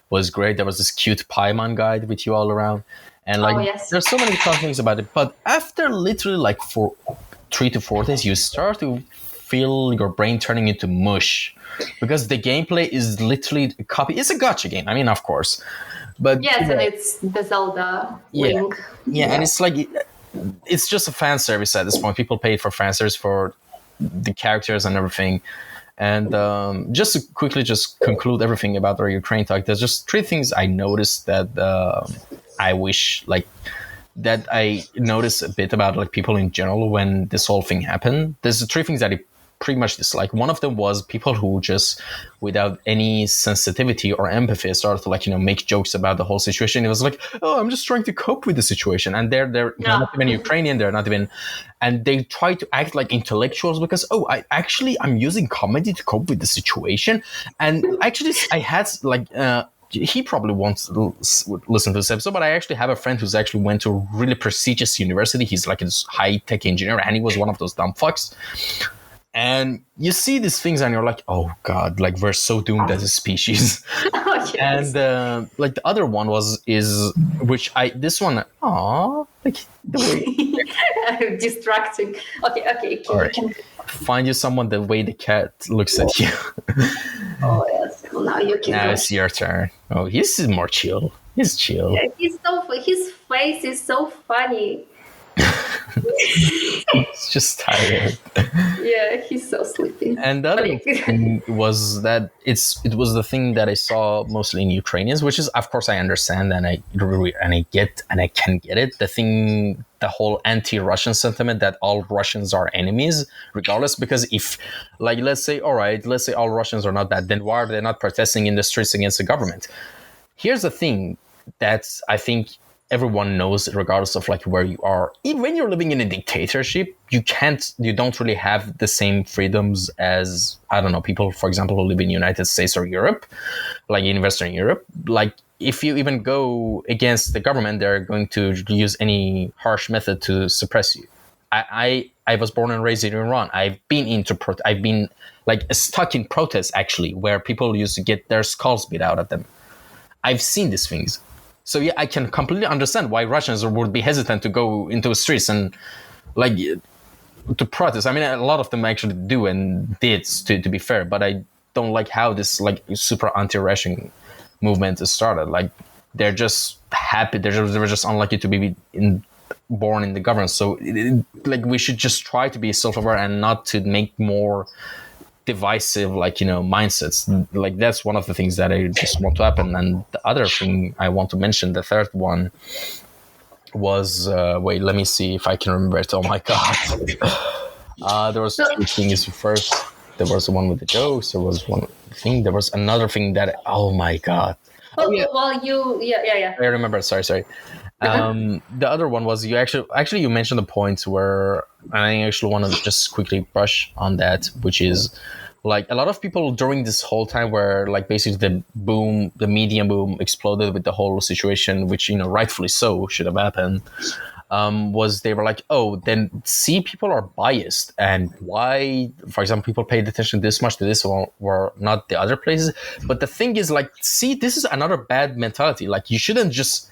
was great. There was this cute Paimon guide with you all around. And like, there's so many fun things about it. But after literally like for 3 to 4 days, you start to feel your brain turning into mush because the gameplay is literally a copy. It's a gacha game. I mean, of course. But yes, and it's the Zelda link. Yeah, and it's like, it's just a fan service at this point. People pay for fan service for the characters and everything. And just to quickly just conclude everything about our Ukraine talk, there's just 3 things I noticed that I wish, like, that I noticed a bit about like people in general when this whole thing happened. There's 3 things that I pretty much dislike. One of them was people who just, without any sensitivity or empathy, started to like, make jokes about the whole situation. It was like, oh, I'm just trying to cope with the situation. And they're not even Ukrainian. They're not even, and they try to act like intellectuals because, I'm using comedy to cope with the situation. And actually I had like, he probably won't listen to this episode, but I actually have a friend who's actually went to a really prestigious university. He's like a high-tech engineer, and he was one of those dumb fucks. And you see these things and you're like, oh God, like we're so doomed as a species. Oh, yes. And like the other one like the way distracting. Okay. Find you someone the way the cat looks at you. Oh yes. Well, now you can. Now it's your turn. Oh, he's more chill. He's chill. Yeah, his face is so funny. He's just tired. Yeah, he's so sleepy. And the other thing was that it was the thing that I saw mostly in Ukrainians, which is, of course, I understand and I can get it. The whole anti-Russian sentiment that all Russians are enemies, regardless. Because if, like, let's say all Russians are not bad, then why are they not protesting in the streets against the government? Here's the thing that I think everyone knows, regardless of like where you are. Even when you're living in a dictatorship, you don't really have the same freedoms as, I don't know, people, for example, who live in the United States or Europe, like in Western Europe. Like, if you even go against the government, they're going to use any harsh method to suppress you. I was born and raised in Iran. I've been like stuck in protests, actually, where people used to get their skulls beat out of them. I've seen these things. So yeah, I can completely understand why Russians would be hesitant to go into the streets and like to protest. I mean, a lot of them actually do and did, to be fair, but I don't like how this like super anti-Russian movement started. Like, they're just happy. They were just unlucky to be born in the government. So like, we should just try to be self-aware and not to make more divisive, like, mindsets. Like, that's one of the things that I just want to happen. And the other thing I want to mention, the third one, was wait, let me see if I can remember it. Oh my God. There was 2 things. First, there was the one with the jokes. There was one thing. There was another thing that, oh my God. Well, yeah. I remember. Sorry. The other one was you actually you mentioned the points where I actually want to just quickly brush on that, which is like a lot of people during this whole time where like basically the media boom exploded with the whole situation, which rightfully so should have happened. Was they were like, oh, then see, people are biased, and why, for example, people paid attention this much to this one were not the other places. But the thing is, like, see, this is another bad mentality. Like, you shouldn't just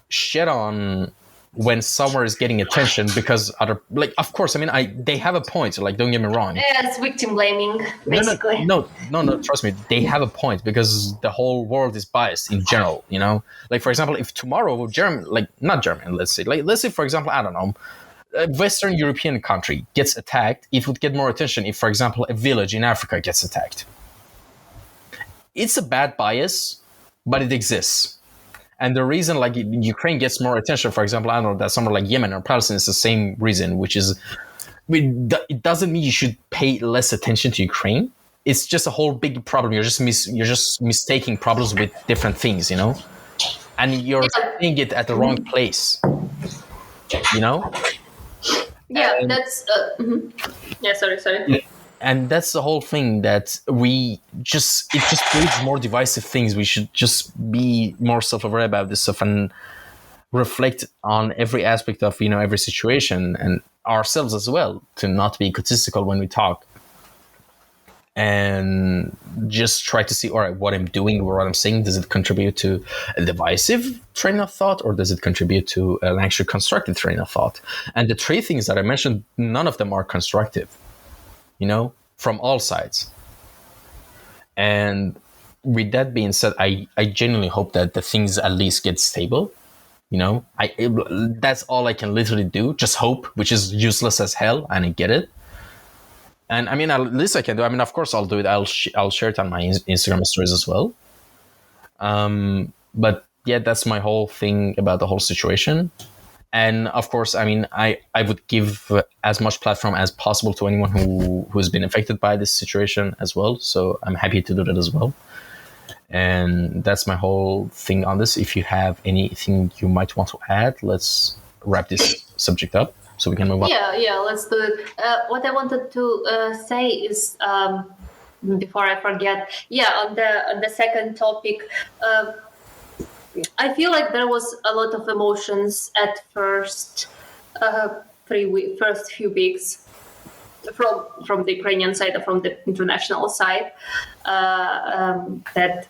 shit on when somewhere is getting attention because other, like, of course, I mean, they have a point, like, don't get me wrong. Yeah, it's victim blaming, basically. No, trust me, they have a point because the whole world is biased in general, like, for example, if tomorrow German, like, not German, let's say, for example, I don't know, a Western European country gets attacked, it would get more attention if, for example, a village in Africa gets attacked. It's a bad bias, but it exists. And the reason, like, Ukraine gets more attention, for example, I don't know, that somewhere like Yemen or Palestine is the same reason, which is, it doesn't mean you should pay less attention to Ukraine. It's just a whole big problem. You're just mistaking problems with different things, and you're saying it at the wrong place, Yeah, and that's. Yeah, sorry. And that's the whole thing, that it just creates more divisive things. We should just be more self-aware about this stuff and reflect on every aspect of every situation, and ourselves as well, to not be egotistical when we talk, and just try to see, all right, what I'm doing or what I'm saying, does it contribute to a divisive train of thought, or does it contribute to an actually constructive train of thought? And the three things that I mentioned, none of them are constructive, from all sides. And with that being said, I genuinely hope that the things at least get stable. That's all I can literally do, just hope, which is useless as hell, and I get it. And I mean, at least I can do. I mean, of course, I'll do it. I'll share it on my Instagram stories as well. But yeah, that's my whole thing about the whole situation. And of course, I mean, I would give as much platform as possible to anyone who has been affected by this situation as well. So I'm happy to do that as well. And that's my whole thing on this. If you have anything you might want to add, let's wrap this subject up so we can move on. Yeah, let's do it. What I wanted to say is, before I forget, on the second topic, I feel like there was a lot of emotions at first, first few weeks, from the Ukrainian side or from the international side, that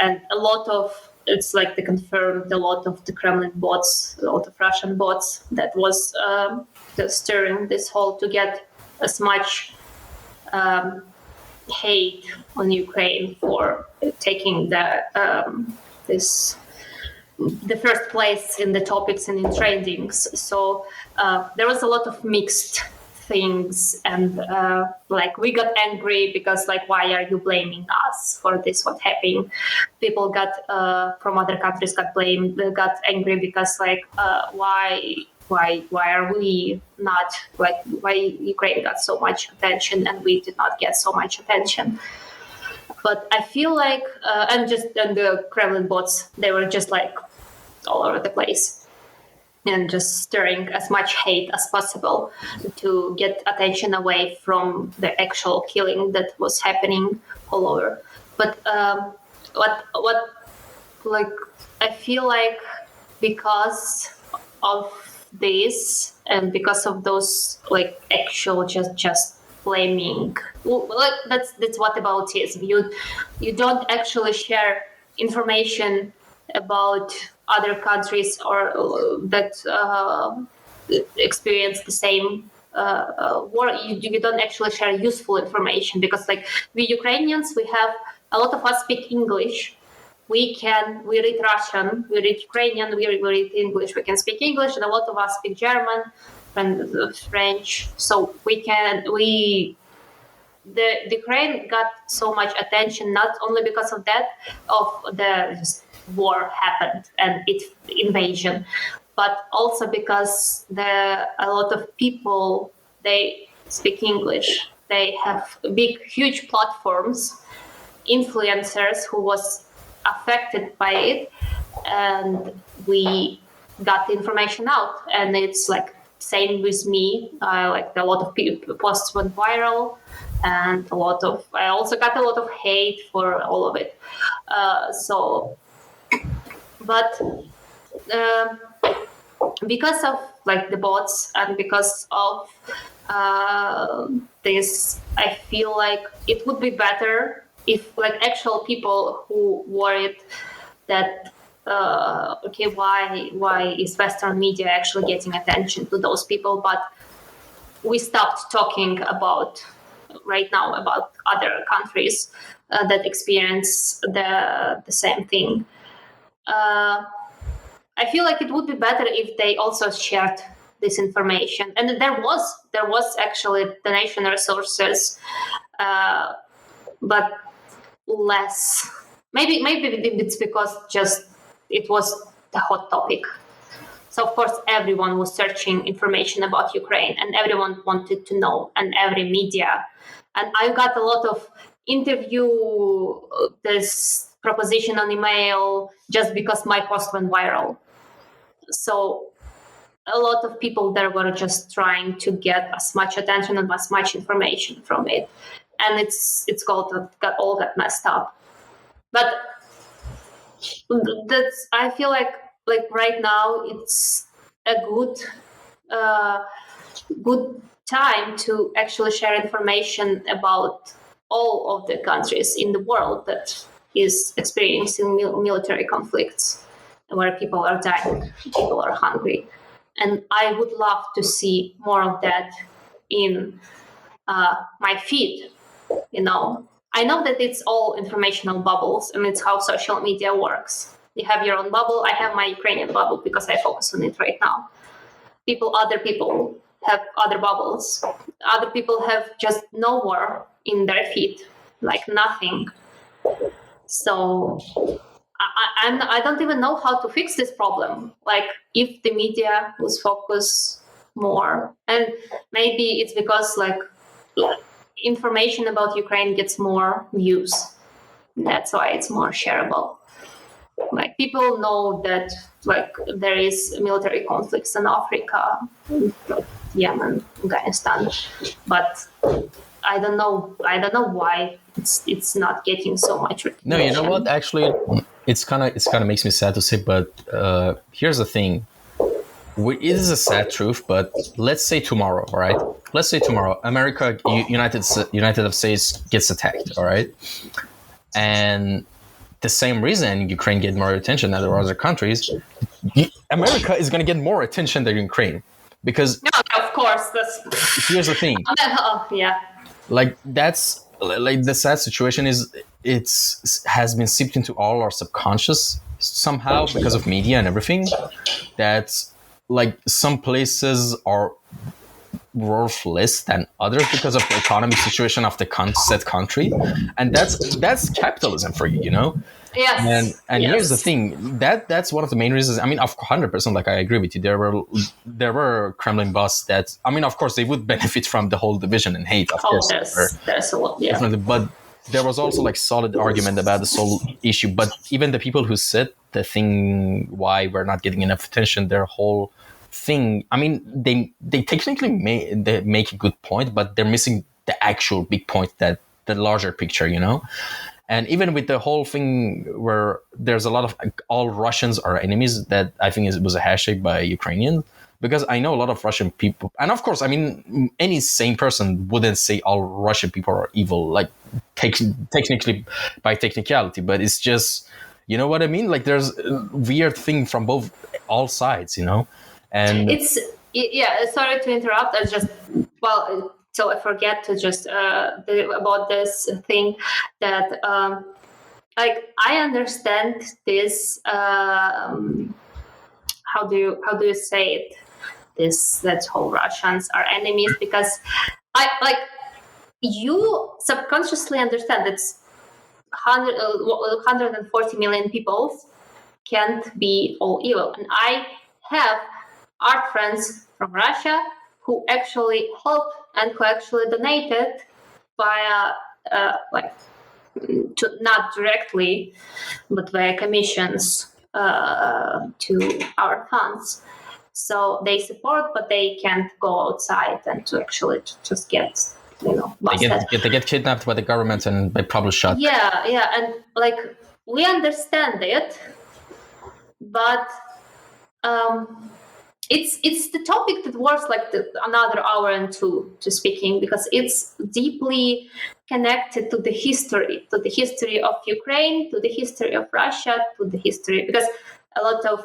and a lot of, it's like they confirmed a lot of the Kremlin bots, a lot of Russian bots that was stirring this whole to get as much hate on Ukraine for taking the first place in the topics and in trendings. So there was a lot of mixed things, and like, we got angry because, like, why are you blaming us for this, what happened? People got from other countries got angry because, like, why are we not, like, why Ukraine got so much attention and we did not get so much attention? But I feel like and the Kremlin bots, they were just like all over the place and just stirring as much hate as possible to get attention away from the actual killing that was happening all over. But what like, I feel like because of this and because of those, like, actual just blaming, like, that's whataboutism. You don't actually share information about other countries or that experience the same war. You don't actually share useful information, because, like, we Ukrainians, we have a lot of us speak English. We read Russian, we read Ukrainian, we read English, we can speak English, and a lot of us speak German and French. So the Ukraine got so much attention, not only because of that, of the war happened and its invasion, but also because a lot of people, they speak English. They have huge platforms, influencers who was affected by it, and we got the information out. And it's like same with me. Like a lot of posts went viral, and I also got a lot of hate for all of it. But because of like the bots and because of this, I feel like it would be better if like actual people who worried that okay, why is Western media actually getting attention to those people, but we stopped talking about right now about other countries that experience the same thing. I feel like it would be better if they also shared this information, and there was actually donation resources, but less. Maybe it's because just it was the hot topic. So of course everyone was searching information about Ukraine, and everyone wanted to know, and every media. And I got a lot of interview this proposition on email just because my post went viral. So a lot of people there were just trying to get as much attention and as much information from it, and it's got messed up. But that's, I feel like right now it's a good time to actually share information about all of the countries in the world that is experiencing military conflicts, where people are dying, people are hungry. And I would love to see more of that in my feed. I know that it's all informational bubbles, and it's how social media works. You have your own bubble. I have my Ukrainian bubble because I focus on it right now. Other people have other bubbles. Other people have just nowhere in their feed, like nothing. So I don't even know how to fix this problem. Like, if the media was focused more, and maybe it's because like information about Ukraine gets more views. That's why it's more shareable. Like, people know that like there is military conflicts in Africa, Yemen, Afghanistan, but I don't know why it's not getting so much recognition. No, you know what? Actually, it's kind of makes me sad to say, but here's the thing. It is a sad truth, but let's say tomorrow, all right? Let's say tomorrow, America, United States gets attacked, all right? And the same reason Ukraine get more attention than other countries, America is going to get more attention than Ukraine, because no, of course, here's the thing. Yeah. Like, that's like the sad situation is has been seeped into all our subconscious somehow because of media and everything. That's like some places are worthless than others because of the economic situation of the said country, and that's capitalism for you, Yes. And yes. Here's the thing, that's one of the main reasons. I mean, of 100%, like, I agree with you. There were Kremlin boss that, I mean, of course they would benefit from the whole division and hate, of course. There's a lot, yeah. Definitely, but there was also like solid argument about the whole issue. But even the people who said the thing why we're not getting enough attention, their whole thing, I mean, they technically make a good point, but they're missing the actual big point, that the larger picture, And even with the whole thing where there's a lot of all Russians are enemies, that I think it was a hashtag by Ukrainians, because I know a lot of Russian people, and of course, I mean, any sane person wouldn't say all Russian people are evil, like technically by technicality, but it's just, you know what I mean? Like, there's a weird thing from all sides, And it's, sorry to interrupt. I just, so I forget to just about this thing that like, I understand this. How do you say it? That whole Russians are enemies, because you subconsciously understand that 140 million people can't be all evil, and I have art friends from Russia who actually helped and who actually donated via not directly, but via commissions, to our funds. So they support, but they can't go outside and to actually just get, busted. They get kidnapped by the government and they probably shot. Yeah, and like we understand it, but it's the topic that worth like another hour and two to speaking, because it's deeply connected to the history of Ukraine, to the history of Russia, to the history, because a lot of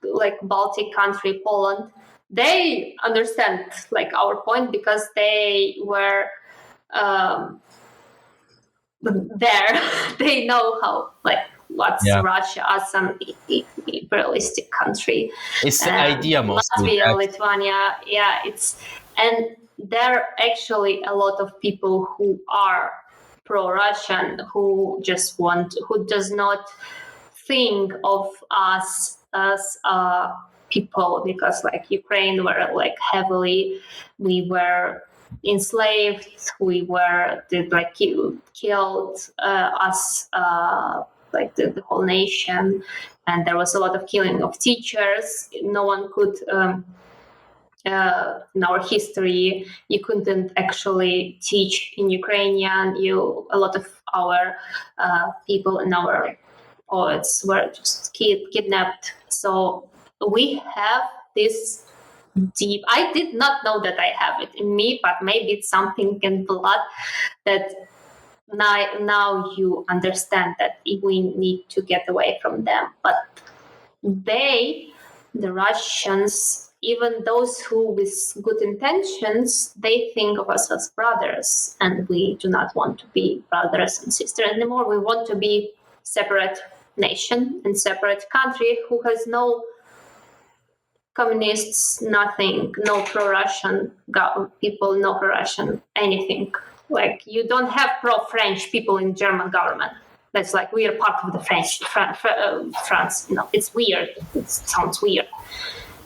like Baltic country, Poland, they understand like our point because they were there. They know how like what's Russia as an imperialistic country. It's the idea mostly. Latvia, Lithuania, and there are actually a lot of people who are pro-Russian, who does not think of us as people, because like Ukraine were like we were enslaved, killed us, like the whole nation, and there was a lot of killing of teachers. No one could in our history, you couldn't actually teach in Ukrainian. A lot of our people and our poets were just kidnapped. So we have this deep. I did not know that I have it in me, but maybe it's something in blood that now you understand that we need to get away from them. But the Russians, even those who with good intentions, they think of us as brothers, and we do not want to be brothers and sisters anymore. We want to be separate nation and separate country who has no communists, nothing, no pro-Russian people, no pro-Russian anything. Like you don't have pro-French people in German government. That's like we are part of the France. It's weird. It sounds weird.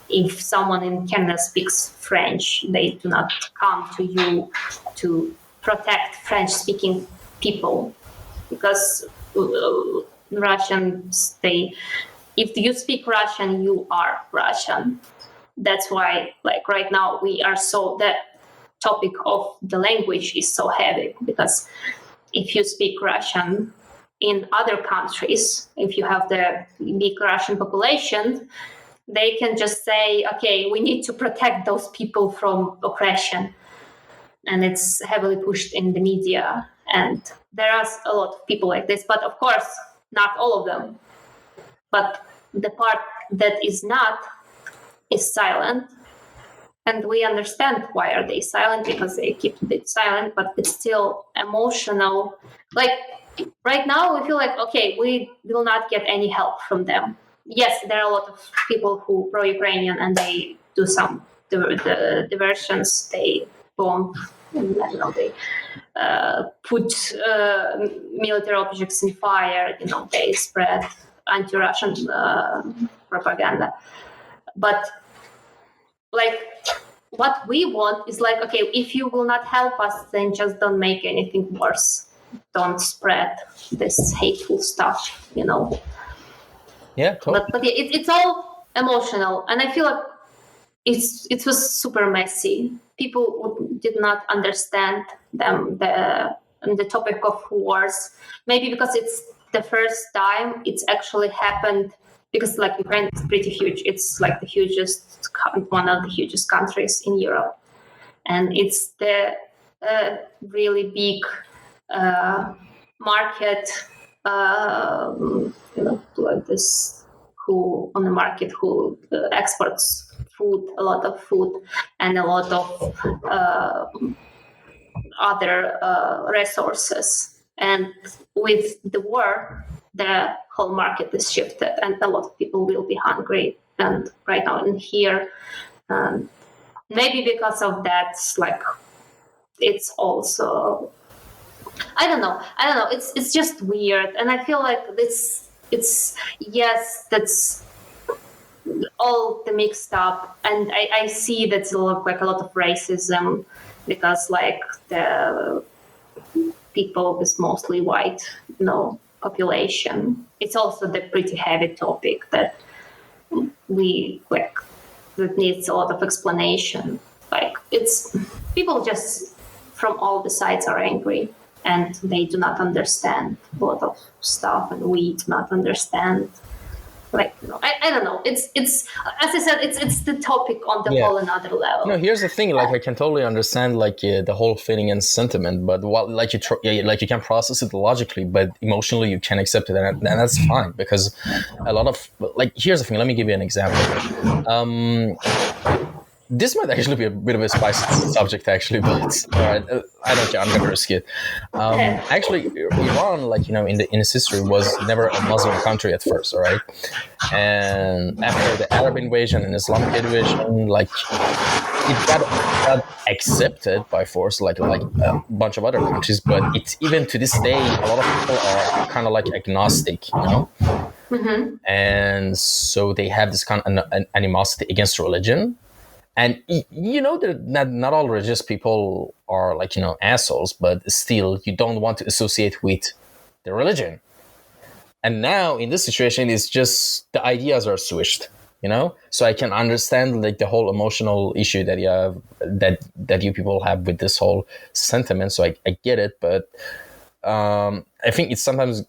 If someone in Canada speaks French, they do not come to you to protect French-speaking people, because Russians, if you speak Russian, you are Russian. That's why, like right now, the topic of the language is so heavy, because if you speak Russian in other countries, if you have the big Russian population, they can just say, okay, we need to protect those people from oppression. And it's heavily pushed in the media. And there are a lot of people like this, but of course, not all of them. But the part that is not is silent. And we understand why are they silent, because they keep it silent, but it's still emotional. Like right now, we feel like, okay, we will not get any help from them. Yes, there are a lot of people who pro-Ukrainian and they do some the diversions. They bomb, they put military objects in fire. They spread anti-Russian propaganda. But like what we want is like, okay, if you will not help us, then just don't make anything worse. Don't spread this hateful stuff. Yeah, totally. But it's all emotional, and I feel like it was super messy. People did not understand the topic of wars. Maybe because it's the first time it's actually happened. Because like Ukraine is pretty huge. It's like one of the hugest countries in Europe, and it's the really big market. Like this, who on the market who exports food, a lot of food, and a lot of other resources. And with the war, the whole market is shifted, and a lot of people will be hungry. And right now in here, maybe because of that, like it's also. I don't know. It's just weird, and I feel like it's that's all the mixed up, and I see that's a lot of racism, because like the people is mostly white, population. It's also the pretty heavy topic that that needs a lot of explanation. Like, it's people just from all the sides are angry, and they do not understand a lot of stuff, and we do not understand. Like, I don't know. It's as I said, it's the topic on the whole another level. No, here's the thing. Like, I can totally understand the whole feeling and sentiment, but you can process it logically, but emotionally you can't accept it, and that's fine, because a lot of here's the thing. Let me give you an example. This might actually be a bit of a spicy subject, actually, but all right, I don't care. I'm gonna risk it. Actually, Iran, in its history, was never a Muslim country at first, all right. And after the Arab invasion and Islamic invasion, it got accepted by force, like a bunch of other countries. But it's even to this day, a lot of people are kind of agnostic, Mm-hmm. and so they have this kind of animosity against religion. And that not all religious people are assholes, but still you don't want to associate with the religion. And now in this situation, it's just the ideas are switched, So I can understand the whole emotional issue that you have, that you people have with this whole sentiment. So I get it, but I think it's sometimes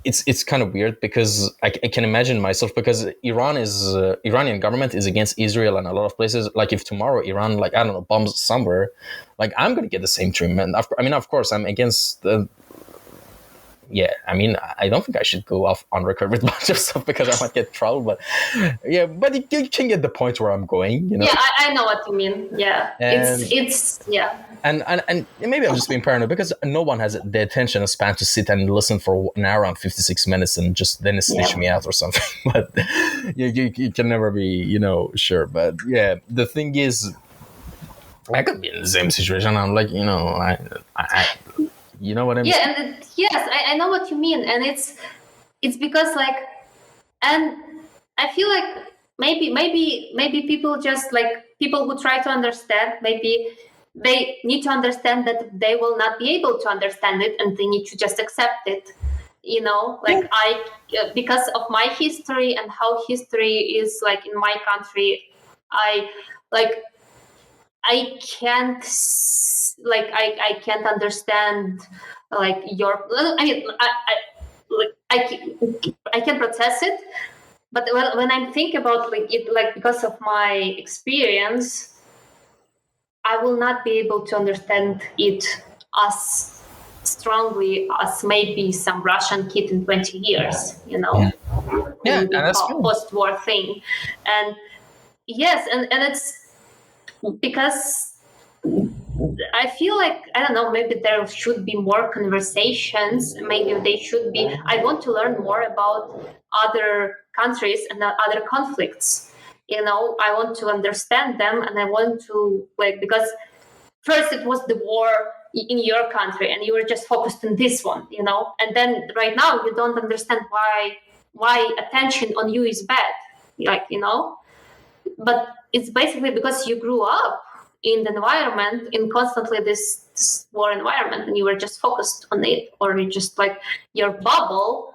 it's kind of weird, because I can imagine myself, because Iranian government is against Israel and a lot of places. Like, if tomorrow Iran, bombs somewhere, I'm going to get the same treatment. Of course, I'm against the... Yeah, I don't think I should go off on record with a bunch of stuff, because I might get trouble. But yeah, but you can get the point where I'm going, Yeah, I know what you mean. Yeah, and it's yeah. And maybe I'm just being paranoid, because no one has the attention span to sit and listen for an hour and 56 minutes and just then snitch me out or something. But you can never be, sure. But yeah, the thing is, I could be in the same situation. I'm I you know what I mean? Yeah, and yes, I know what you mean, and it's because and I feel like maybe people just people who try to understand, maybe they need to understand that they will not be able to understand it, and they need to just accept it. I because of my history and how history is in my country, I can't I can't understand your. I can process it, but when I think about it, because of my experience, I will not be able to understand it as strongly as maybe some Russian kid in 20 years, Yeah, and that's post-war thing. And yes, and it's because I feel I don't know, maybe there should be more conversations. Maybe they should be. I want to learn more about other countries and other conflicts. I want to understand them, and I want to because first it was the war in your country, and you were just focused on this one, and then right now you don't understand why attention on you is bad, but it's basically because you grew up in the environment, in constantly this war environment, and you were just focused on it, or you just your bubble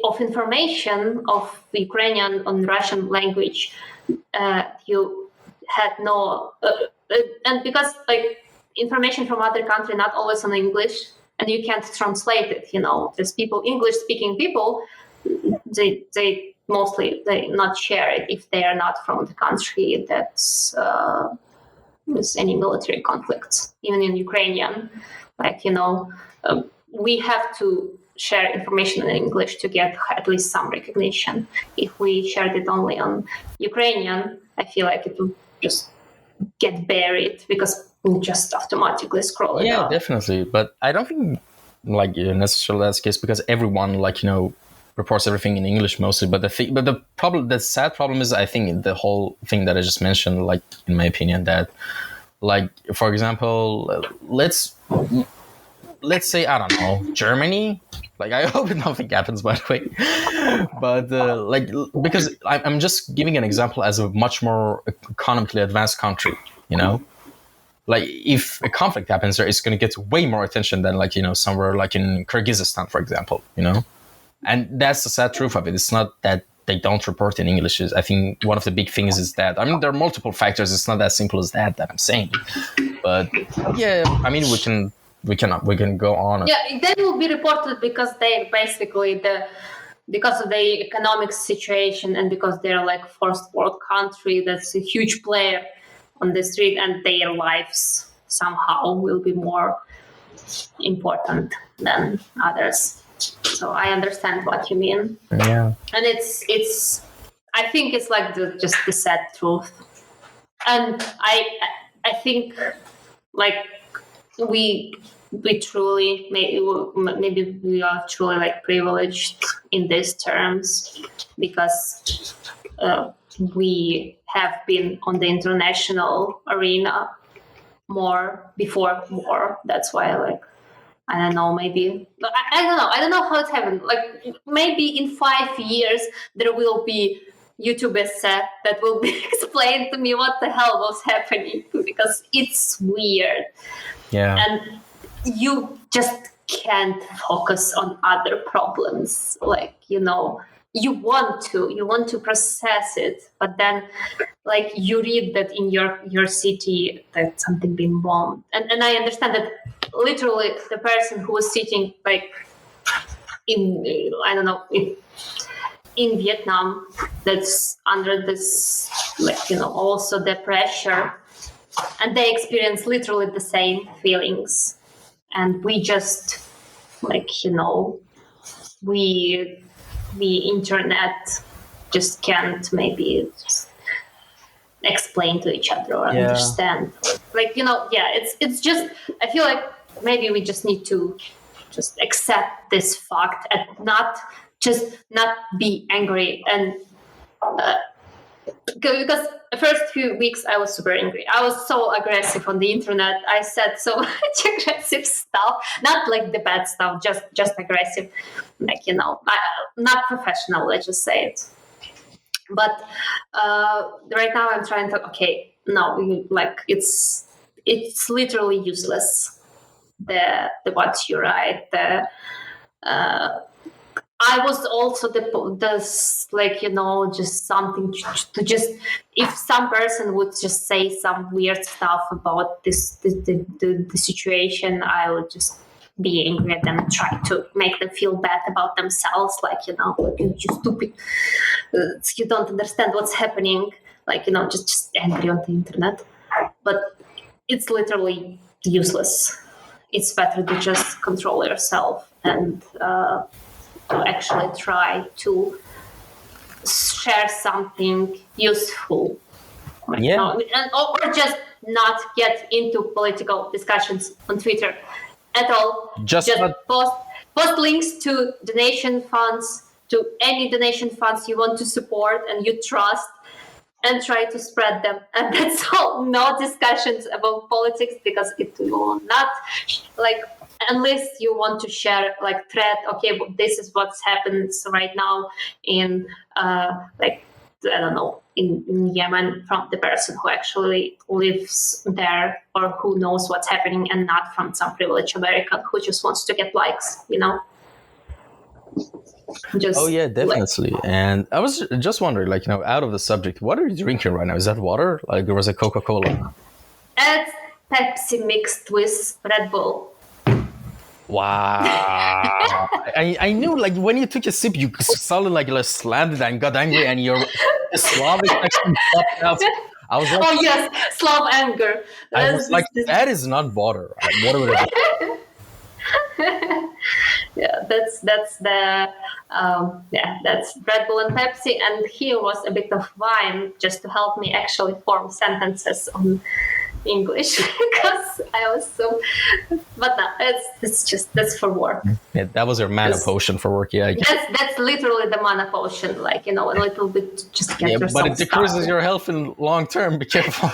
of information of Ukrainian and Russian language, you had no, and because information from other country not always on English, and you can't translate it. There's people, English speaking people, they mostly they not share it if they are not from the country that's with any military conflicts, even in Ukrainian. We have to share information in English to get at least some recognition. If we shared it only on Ukrainian, I feel like it will just get buried because we'll just automatically scroll it Yeah, down. definitely. But I don't think necessarily that's the case, because everyone reports everything in English mostly. But the sad problem is, I think, the whole thing that I just mentioned, in my opinion, that for example, let's say, I don't know, Germany. I hope nothing happens, by the way. But because I'm just giving an example as a much more economically advanced country, like if a conflict happens there, it's going to get way more attention than like, somewhere like in Kyrgyzstan, for example, and that's the sad truth of it. It's not that they don't report in English. I think one of the big things is that, there are multiple factors. It's not as simple as that I'm saying, but yeah, we can go on. Yeah, they will be reported because they basically because of the economic situation and because they're like first world country that's a huge player on the street, and their lives somehow will be more important than others. So I understand what you mean. Yeah. And it's I think it's like just the sad truth. And I think like we truly maybe we are truly like privileged in these terms because we have been on the international arena more. That's why like I don't know, maybe I don't know how it happened. Like maybe in 5 years there will be YouTube set that will be explained to me what the hell was happening, because it's weird. Yeah. And you just can't focus on other problems. Like, you want to process it, but then like you read that in your city that something been bombed. And I understand that literally the person who was sitting like in, I don't know, in Vietnam, that's under this, like, also the pressure, and they experience literally the same feelings. And we just like, we internet just can't maybe just explain to each other or understand. Like, it's just, I feel like maybe we just need to just accept this fact and not be angry. And because the first few weeks I was super angry. I was so aggressive on the internet. I said so much aggressive stuff, not like the bad stuff, just aggressive, like, not professional, let's just say it. But right now I'm trying to, like it's literally useless. The what you write, I was also just something to just, if some person would just say some weird stuff about the situation, I would just be angry at them and try to make them feel bad about themselves. Like, you stupid, you don't understand what's happening. Like, just angry on the internet. But it's literally useless. It's better to just control yourself and to actually try to share something useful. Yeah. Or just not get into political discussions on Twitter at all. Just post links to donation funds, to any donation funds you want to support and you trust, and try to spread them. And that's all. No discussions about politics, because it will not, like, unless you want to share like thread, okay, well, this is what's happened right now in like, I don't know, in Yemen, from the person who actually lives there or who knows what's happening, and not from some privileged American who just wants to get likes, Just, oh yeah, definitely. And I was just wondering, like, out of the subject, what are you drinking right now? Is that water? Like, there was a Coca-Cola? It's Pepsi mixed with Red Bull. Wow. I knew, like, when you took a sip, you sounded like you slammed it and got angry, and your Slavic accent popped out. I was like, oh yes, Slav anger. I was like, that is not water. What would it be? Yeah, that's the that's Red Bull and Pepsi, and here was a bit of wine just to help me actually form sentences on English because I was so. But no, it's just, that's for work. Yeah, that was your mana potion for work. Yeah, that's literally the mana potion. Like, a little bit, just get yourself but it decreases started. your health in long term. Be careful.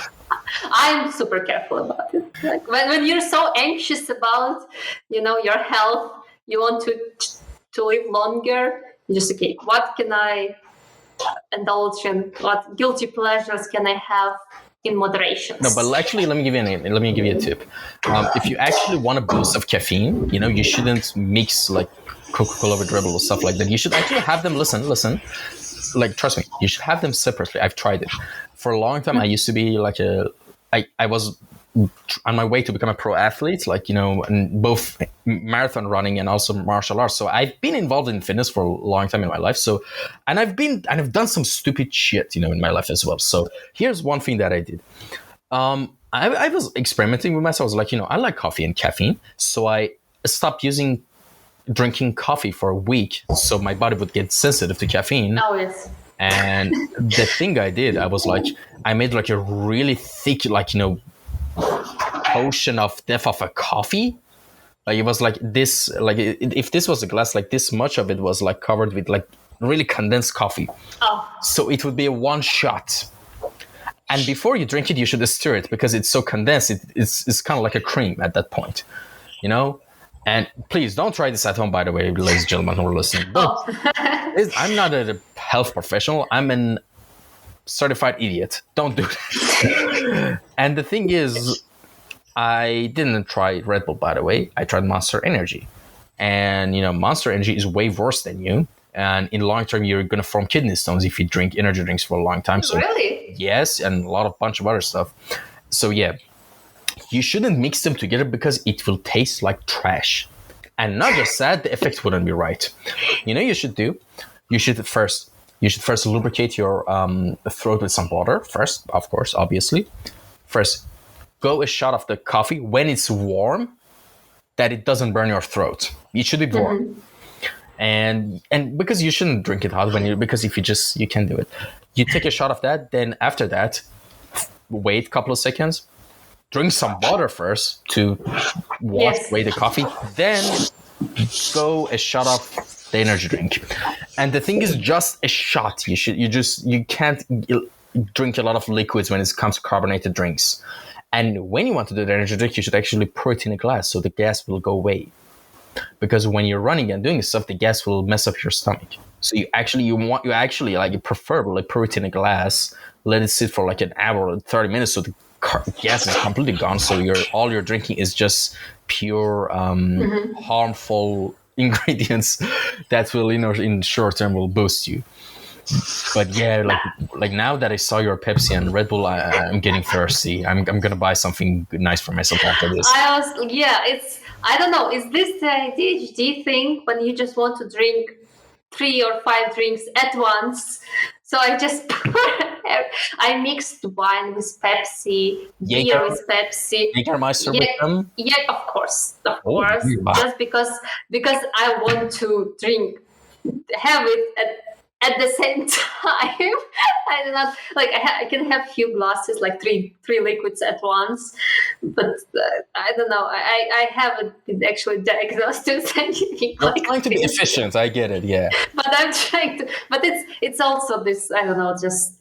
I'm super careful about it. Like when you're so anxious about, your health, you want to live longer. You just, okay, what can I indulge in? What guilty pleasures can I have? in moderation. No, but actually, let me give you a tip. If you actually want a boost of caffeine, you shouldn't mix like Coca-Cola with Red Bull or stuff like that. You should actually have them. Listen. Like, trust me, you should have them separately. I've tried it for a long time. I used to be like I was on my way to become a pro athlete, like, in both marathon running and also martial arts. So I've been involved in fitness for a long time in my life. So, and I've done some stupid shit, in my life as well. So here's one thing that I did. I was experimenting with myself. I was like, I like coffee and caffeine. So I stopped drinking coffee for a week, so my body would get sensitive to caffeine. Oh, yes. And the thing I did, I made like a really thick, like, potion of death of a coffee. Like, it was like this, like if this was a glass, like this much of it was like covered with like really condensed coffee. Oh. So it would be a one shot. And before you drink it, you should stir it because it's so condensed. It's kind of like a cream at that point, And please don't try this at home, by the way, ladies and gentlemen who are listening. I'm not a health professional. I'm a certified idiot. Don't do that. And the thing is, I didn't try Red Bull, by the way. I tried Monster Energy. And, Monster Energy is way worse than you. And in the long term, you're going to form kidney stones if you drink energy drinks for a long time. So, really? Yes, and a bunch of other stuff. So, yeah. You shouldn't mix them together because it will taste like trash. And not just that, the effect wouldn't be right. You should do? You should first lubricate your throat with some water first, of course, obviously. First, go a shot of the coffee when it's warm, that it doesn't burn your throat. It should be warm. And because you shouldn't drink it hot because if you can't do it. You take a shot of that, then after that, wait a couple of seconds. Drink some water first to wash away the coffee. Then go a shot of the energy drink. And the thing is, just a shot. You can't drink a lot of liquids when it comes to carbonated drinks. And when you want to do the energy drink, you should actually pour it in a glass so the gas will go away. Because when you're running and doing stuff, the gas will mess up your stomach. So you preferably pour it in a glass, let it sit for like an hour or 30 minutes so the gas is completely gone. So all you're drinking is just pure harmful ingredients that will, in short term, will boost you. But yeah, like now that I saw your Pepsi and Red Bull, I'm getting thirsty. I'm gonna buy something nice for myself after this. I don't know. Is this the ADHD thing when you just want to drink 3 or 5 drinks at once? So I mixed wine with Pepsi, beer with Pepsi. Jägermeister with them? Yeah, of course. Just because I want to have it at the same time. I do not I can have few glasses, like three liquids at once, but I don't know. I haven't been actually diagnosed with anything. You're trying to be efficient. I get it. Yeah. But I'm trying to. But it's also this. I don't know. Just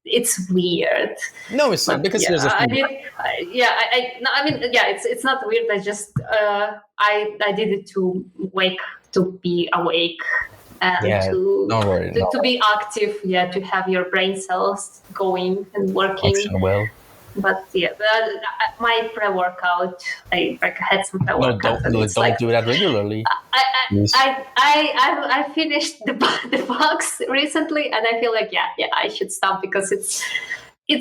it's weird. No, it's not because there's a thing. It's not weird. I just I did it to be awake. And to be active, to have your brain cells going and working. Function well. But my pre-workout, I had some pre-workout. No, don't do that regularly. I finished the box recently, and I feel like I should stop because it's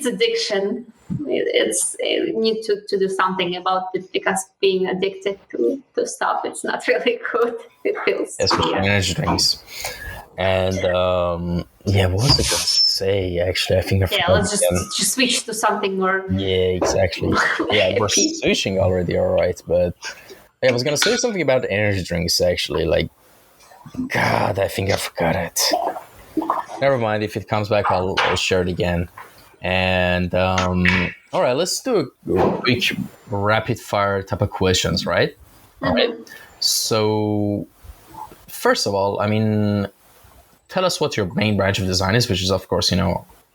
addiction. You need to do something about it because being addicted to stuff, it's not really good. It feels weird. Energy drinks. And what was I going to say? Actually, I think I forgot. Let's just switch to something more. Yeah, exactly. Yeah, we're switching already, all right. But I was going to say something about energy drinks. Actually, God, I think I forgot it. Never mind. If it comes back, I'll share it again. And all right, let's do a quick rapid fire type of questions, right? Mm-hmm. All right. So first of all, tell us what your main branch of design is, which is, of course,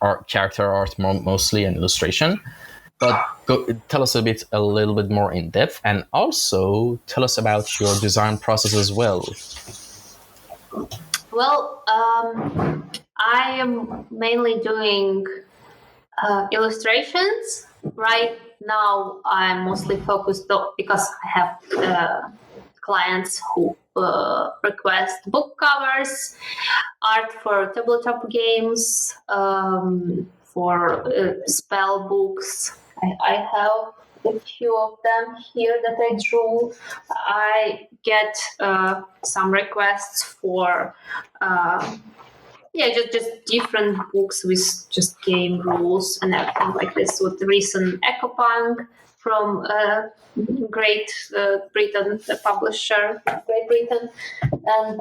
art, character art mostly, and illustration. But tell us a little bit more in depth, and also tell us about your design process as well. Well, I am mainly doing Illustrations. Right now, I'm mostly focused because I have clients who request book covers, art for tabletop games, for spell books. I have a few of them here that I drew. I get some requests for just different books with just game rules and everything like this. With the recent Ecopunk from Great Britain, the publisher, Great Britain, and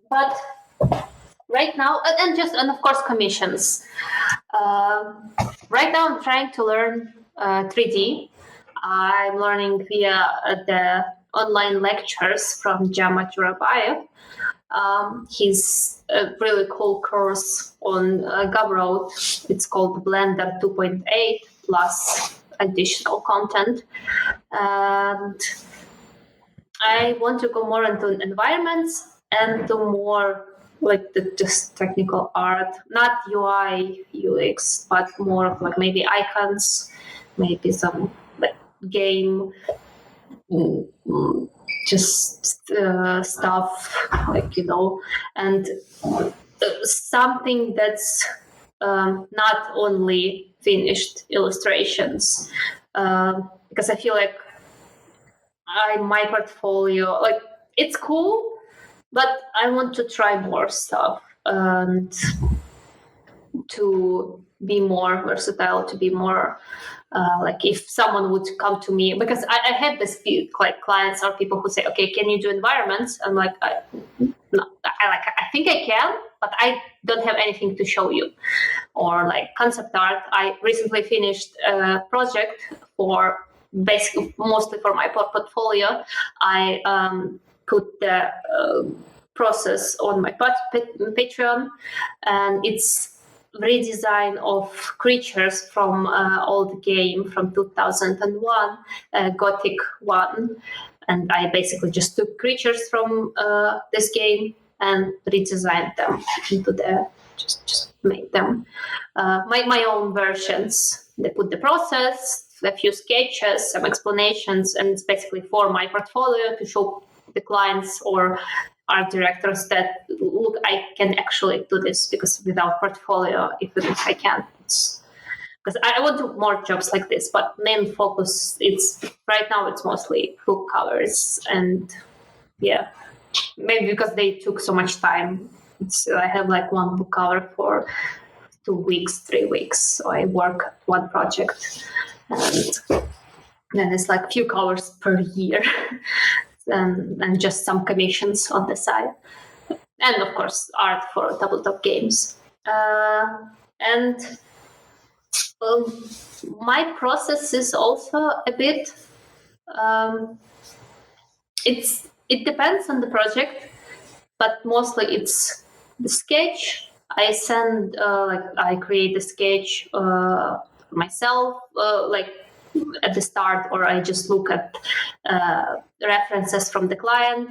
but right now, and of course commissions. Right now, I'm trying to learn 3D. I'm learning via the online lectures from Jama Jurabayev. He's a really cool course on Gumroad. It's called Blender 2.8 plus additional content. And I want to go more into environments and do more like the just technical art, not UI, UX, but more of like maybe icons, maybe some like game just stuff like and something that's not only finished illustrations, because I feel like my portfolio, like, it's cool, but I want to try more stuff and to be more versatile, to be more like if someone would come to me, because I have this like clients or people who say, okay, can you do environments? I'm like, no, I think I can, but I don't have anything to show you. Or like concept art. I recently finished a project for basically mostly for my portfolio. I put the process on my Patreon, and it's redesign of creatures from old game from 2001, Gothic 1. And I basically just took creatures from this game and redesigned them into just made them my own versions. They put the process, a few sketches, some explanations, and it's basically for my portfolio to show the clients or art directors that, look, I can actually do this, because without portfolio, even if I can't, because I want to do more jobs like this, but main focus, right now it's mostly book covers, and maybe because they took so much time. I have like one book cover for 2 weeks, 3 weeks, so I work at one project, and then it's like few covers per year. And just some commissions on the side, and of course art for tabletop games. And my process is also a bit. It depends on the project, but mostly it's the sketch. I send I create the sketch myself, like at the start, or I just look at references from the client,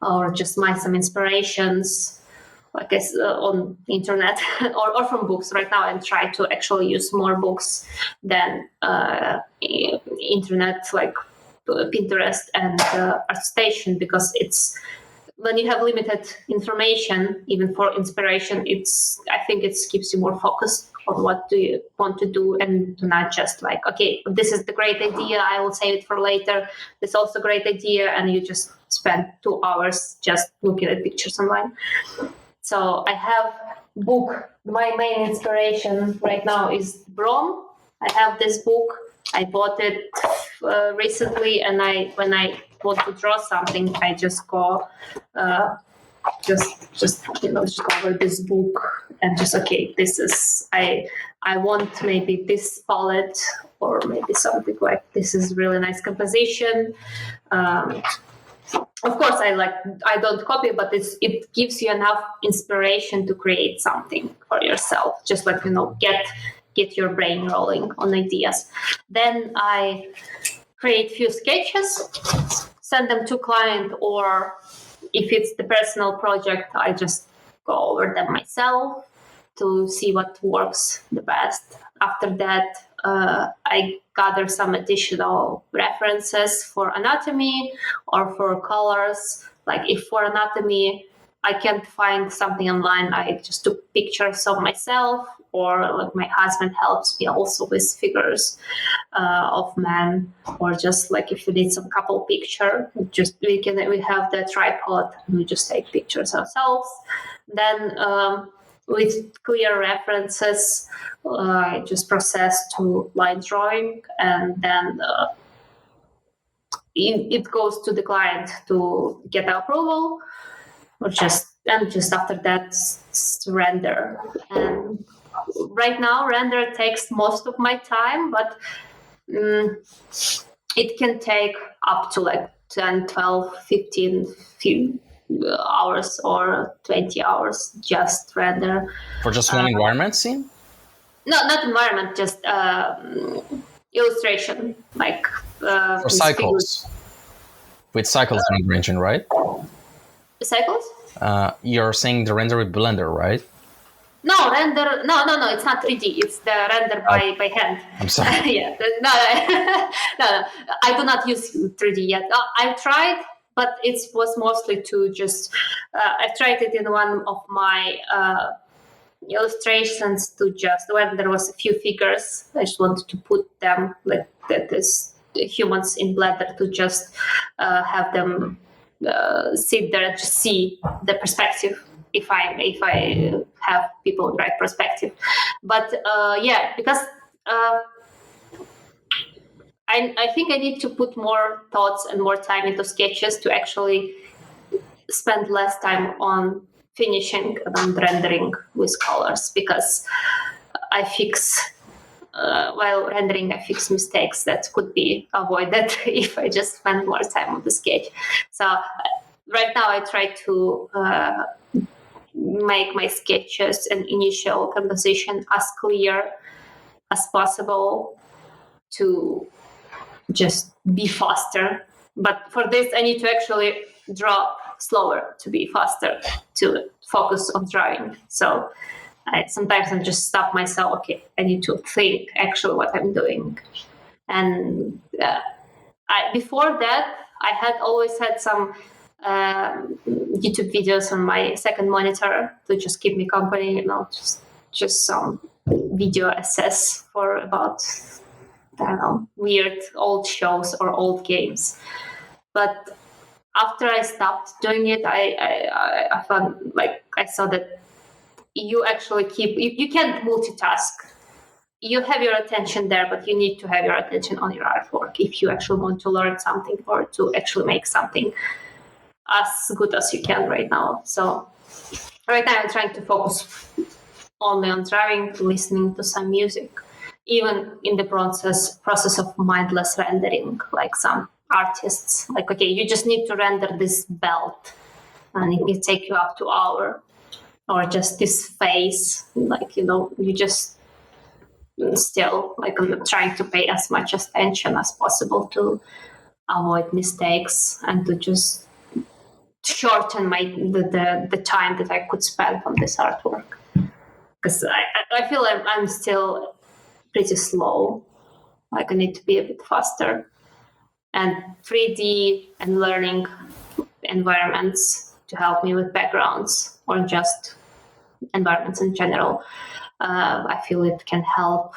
or just some inspirations, I guess, on the internet or from books. Right now, I'm trying to actually use more books than internet, like Pinterest and ArtStation, because it's when you have limited information, even for inspiration, I think it keeps you more focused on what do you want to do, and not just like, okay, this is the great idea, I will save it for later. This is also a great idea, and you just spend 2 hours just looking at pictures online. So I have book. My main inspiration right now is Brom. I have this book. I bought it recently, and when I want to draw something, I just go just go over this book and just, okay, this is I want maybe this palette, or maybe something like this is really nice composition. Of course, I don't copy, but it gives you enough inspiration to create something for yourself. Just like, get your brain rolling on ideas. Then I create few sketches, send them to client, or if it's the personal project, I just go over them myself. to see what works the best. After that, I gather some additional references for anatomy or for colors. Like if for anatomy, I can't find something online, I just took pictures of myself, or like my husband helps me also with figures of men, or just like if we need some couple picture, we have the tripod and we just take pictures ourselves. Then with clear references, I just process to line drawing, and then it goes to the client to get approval, or just after that render. And right now render takes most of my time, but it can take up to like 10, 12, 15 hours or 20 hours just render. For just one environment scene? No, not environment, just illustration, like for cycles. With cycles engine, right? Cycles? You're saying the render with Blender, right? No, render. No. It's not 3D. It's the render by hand. I'm sorry. Yeah. No. I do not use 3D yet. I tried, but it was mostly to just. I tried it in one of my illustrations to just when there was a few figures. I just wanted to put them like that is humans in Blender to just have them. Sit there and just see the perspective if I have people in right perspective. But because I think I need to put more thoughts and more time into sketches to actually spend less time on finishing and rendering with colors, because I fix while rendering, I fix mistakes that could be avoided if I just spend more time on the sketch. So right now I try to make my sketches and initial composition as clear as possible to just be faster. But for this, I need to actually draw slower to be faster, to focus on drawing. So sometimes I just stop myself. Okay, I need to think actually what I'm doing. And before that, I had always had some YouTube videos on my second monitor to just keep me company. Just some video essays for about weird old shows or old games. But after I stopped doing it, I found I saw that you actually you can't multitask. You have your attention there, but you need to have your attention on your artwork if you actually want to learn something or to actually make something as good as you can right now. So right now I'm trying to focus only on drawing, listening to some music, even in the process of mindless rendering, like some artists. Like, okay, you just need to render this belt and it will take you up to an hour. Or just this face, you just still I'm trying to pay as much attention as possible to avoid mistakes and to just shorten the time that I could spend on this artwork. Because I feel I'm still pretty slow. I need to be a bit faster. And 3D and learning environments to help me with backgrounds or just environments in general. I feel it can help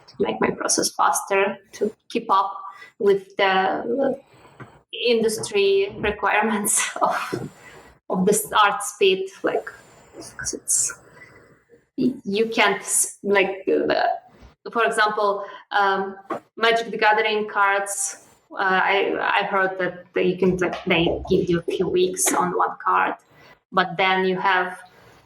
to make my process faster, to keep up with the industry requirements of this art speed. Because it's you can't for example, Magic the Gathering cards. I heard that you can they give you a few weeks on one card, but then you have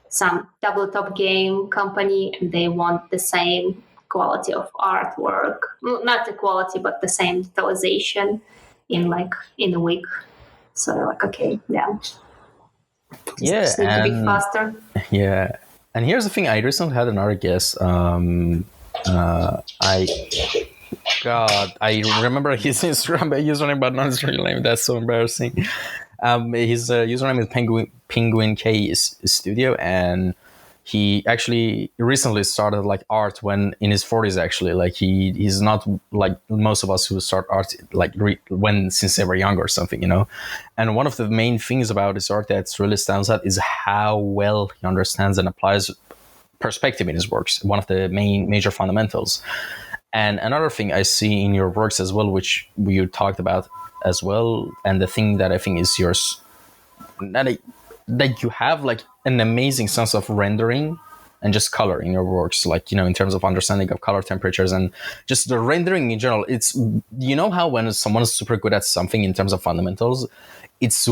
some tabletop game company and they want the same quality of artwork, not the quality but the same utilization in a week. So okay, just need to be faster. Yeah, and here's the thing: I recently had another guest. I remember his Instagram username, but not his real name. That's so embarrassing. His username is Penguin K Studio, and he actually recently started like art when in his 40s. Actually, like he's not like most of us who start art like when since they were young or something, you know. And one of the main things about his art that really stands out is how well he understands and applies perspective in his works. One of the major fundamentals. And another thing I see in your works as well, which you talked about as well, and the thing that I think is yours, that you have like an amazing sense of rendering and just color in your works, like, you know, in terms of understanding of color temperatures and just the rendering in general. It's, you know, how when someone is super good at something in terms of fundamentals, it's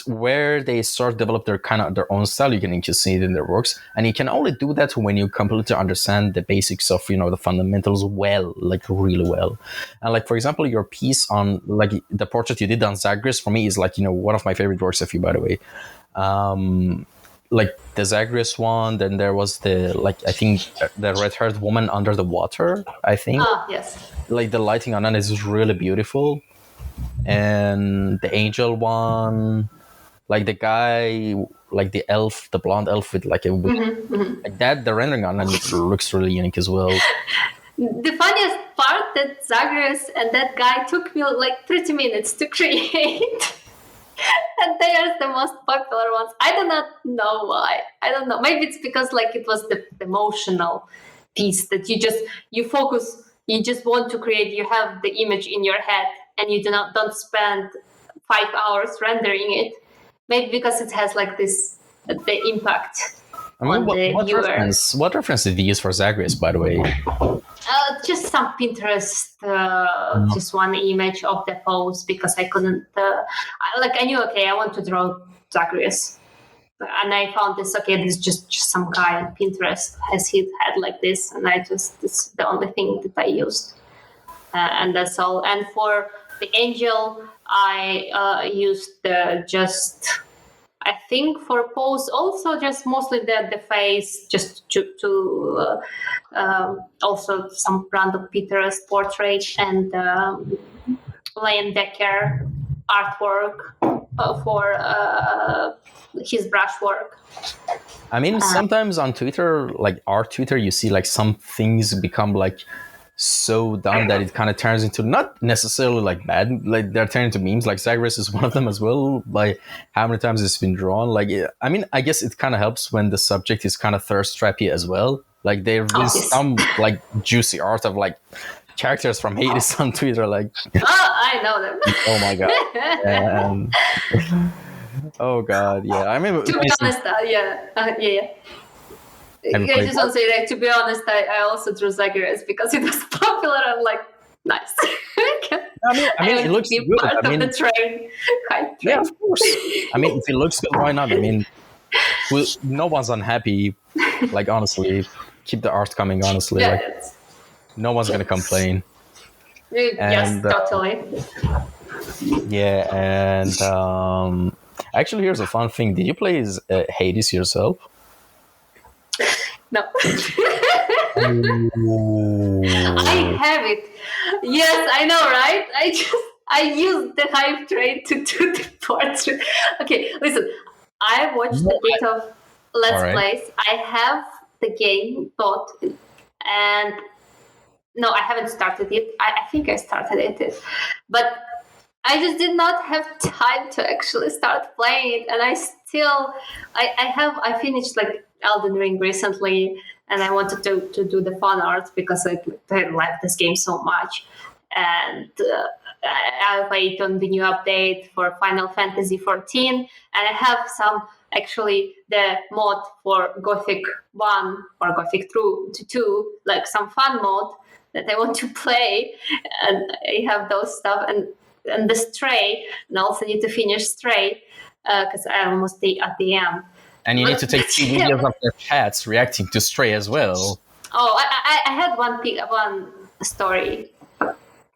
where they start develop their kind of their own style. You can just see it in their works, and you can only do that when you completely understand the basics of, you know, the fundamentals well, like really well. And like, for example, your piece on like the portrait you did on Zagreus, for me is like, you know, one of my favorite works of you, by the way. Like the Zagreus one, then there was the, like, I think the red-haired woman under the water, I think. Yes. Like the lighting on that is really beautiful. And the angel one, like the guy, like the elf, the blonde elf with like a like that, the rendering on it looks really unique as well. The funniest part that Zagreus and that guy took me like 30 minutes to create. And they are the most popular ones. I do not know why. I don't know. Maybe it's because like it was the emotional piece that you focus, you just want to create, you have the image in your head and you don't spend 5 hours rendering it. Maybe because it has like this, the impact. I mean, what reference did you use for Zagreus, by the way? Just some Pinterest, just one image of the pose, because I couldn't, I knew, okay, I want to draw Zagreus. And I found this, okay, this is just some guy on Pinterest has his head like this. And it's the only thing that I used. And that's all. And for the angel, I used I think for pose also just mostly the face, just to also some random Pinterest portrait and Liam Decker artwork for his brushwork. I mean, sometimes on Twitter, like art Twitter, you see like some things become like so done that it kind of turns into not necessarily like bad, like they're turning into memes. Like Zagreus is one of them as well. Like how many times it's been drawn. Like, I mean, I guess it kind of helps when the subject is kind of thirst trappy as well. Like there is some like juicy art of like characters from Hades on Twitter. Like, I know them. Oh my god. Oh god, yeah. I remember. To be honest, yeah. I just want to say that, to be honest, I also drew Zagreus because it was popular and like, nice. I mean it looks good. Part of the train. Yeah, of course. I mean, if it looks good, why not? I mean, no one's unhappy. Like, honestly, keep the art coming, honestly. Yeah, like, no one's going to complain. Yes, totally. Yeah, and actually, here's a fun thing. Did you play Hades yourself? No. I have it. Yes, I know, right? I used the hype train to do the portrait. Okay, listen. I watched a bit of Let's Plays. I have the game bought, and no, I haven't started it. I think I started it, but I just did not have time to actually start playing it. And I finished like Elden Ring recently, and I wanted to do the fan art because I like this game so much. And I wait on the new update for Final Fantasy 14, and I have actually the mod for Gothic 1 or Gothic 2, like some fun mode that I want to play, and I have those stuff and the Stray, and I also need to finish Stray because I almost at the end. And you need to take 3 videos of their chats reacting to Stray as well. Oh, I had one story.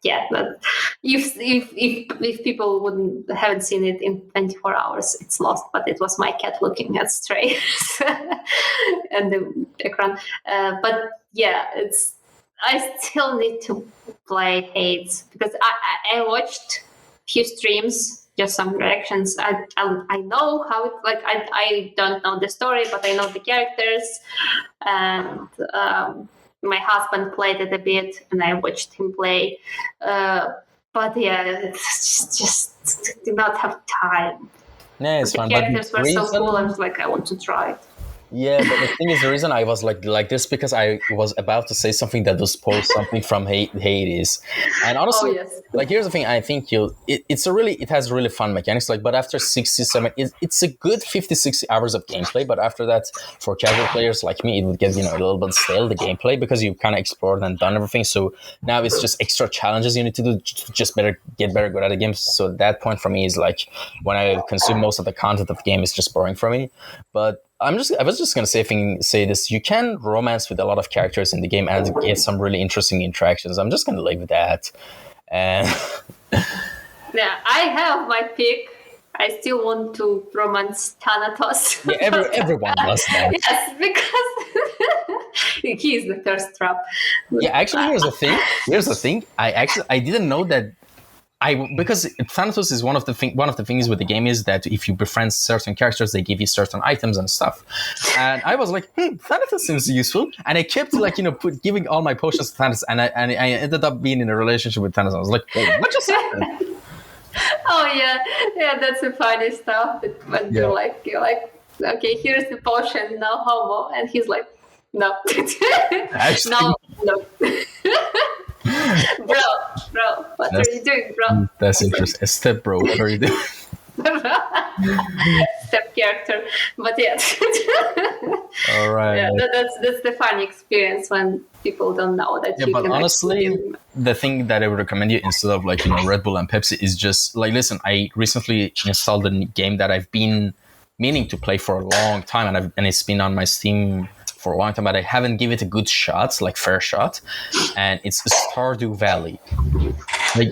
Yeah, but if people haven't seen it in 24 hours, it's lost. But it was my cat looking at Stray and the background. But yeah, I still need to play Hades because I watched few streams just some reactions. I know how it, like, I don't know the story, but I know the characters, and my husband played it a bit, and I watched him play. But yeah, it's just did not have time. Yeah, it's The fun. But the characters were so reason, cool. I was like, I want to try it. yeah, but the thing is, the reason I was like this because I was about to say something that was spoil something from Hades, and honestly, Oh yes. like here's the thing. I think it has really fun mechanics. Like, but after 67, it's a good 50, 60 hours of gameplay. But after that, for casual players like me, it would get a little bit stale, the gameplay, because you kind of explored and done everything. So now it's just extra challenges you need to do to just get better good at the game. So that point for me is like when I consume most of the content of the game, it's just boring for me. But I was just gonna say this. You can romance with a lot of characters in the game and get some really interesting interactions. I'm just gonna leave with that. And Yeah, I have my pick. I still want to romance Thanatos. yeah, everyone does that. Yes, because he is the thirst trap. Yeah, actually, here's the thing. I didn't know that. Because Thanatos is one of the things with the game is that if you befriend certain characters, they give you certain items and stuff. And I was like, Thanatos seems useful, and I kept giving all my potions to Thanatos, and I ended up being in a relationship with Thanatos. I was like, wait, what just happened? Oh yeah, that's the funny stuff. That when you're like, okay, here's the potion, no homo, and he's like, no, Actually, no. Bro, what are you doing, bro? That's interesting. Step bro, what are you doing? Step character, but yeah. All right. Yeah, that's the fun experience when people don't know that. Yeah, you but can honestly, the thing that I would recommend you instead of Red Bull and Pepsi is just like, listen. I recently installed a game that I've been meaning to play for a long time, and it's been on my Steam for a long time, but I haven't given it a good shot, like fair shot, and it's Stardew Valley. Like,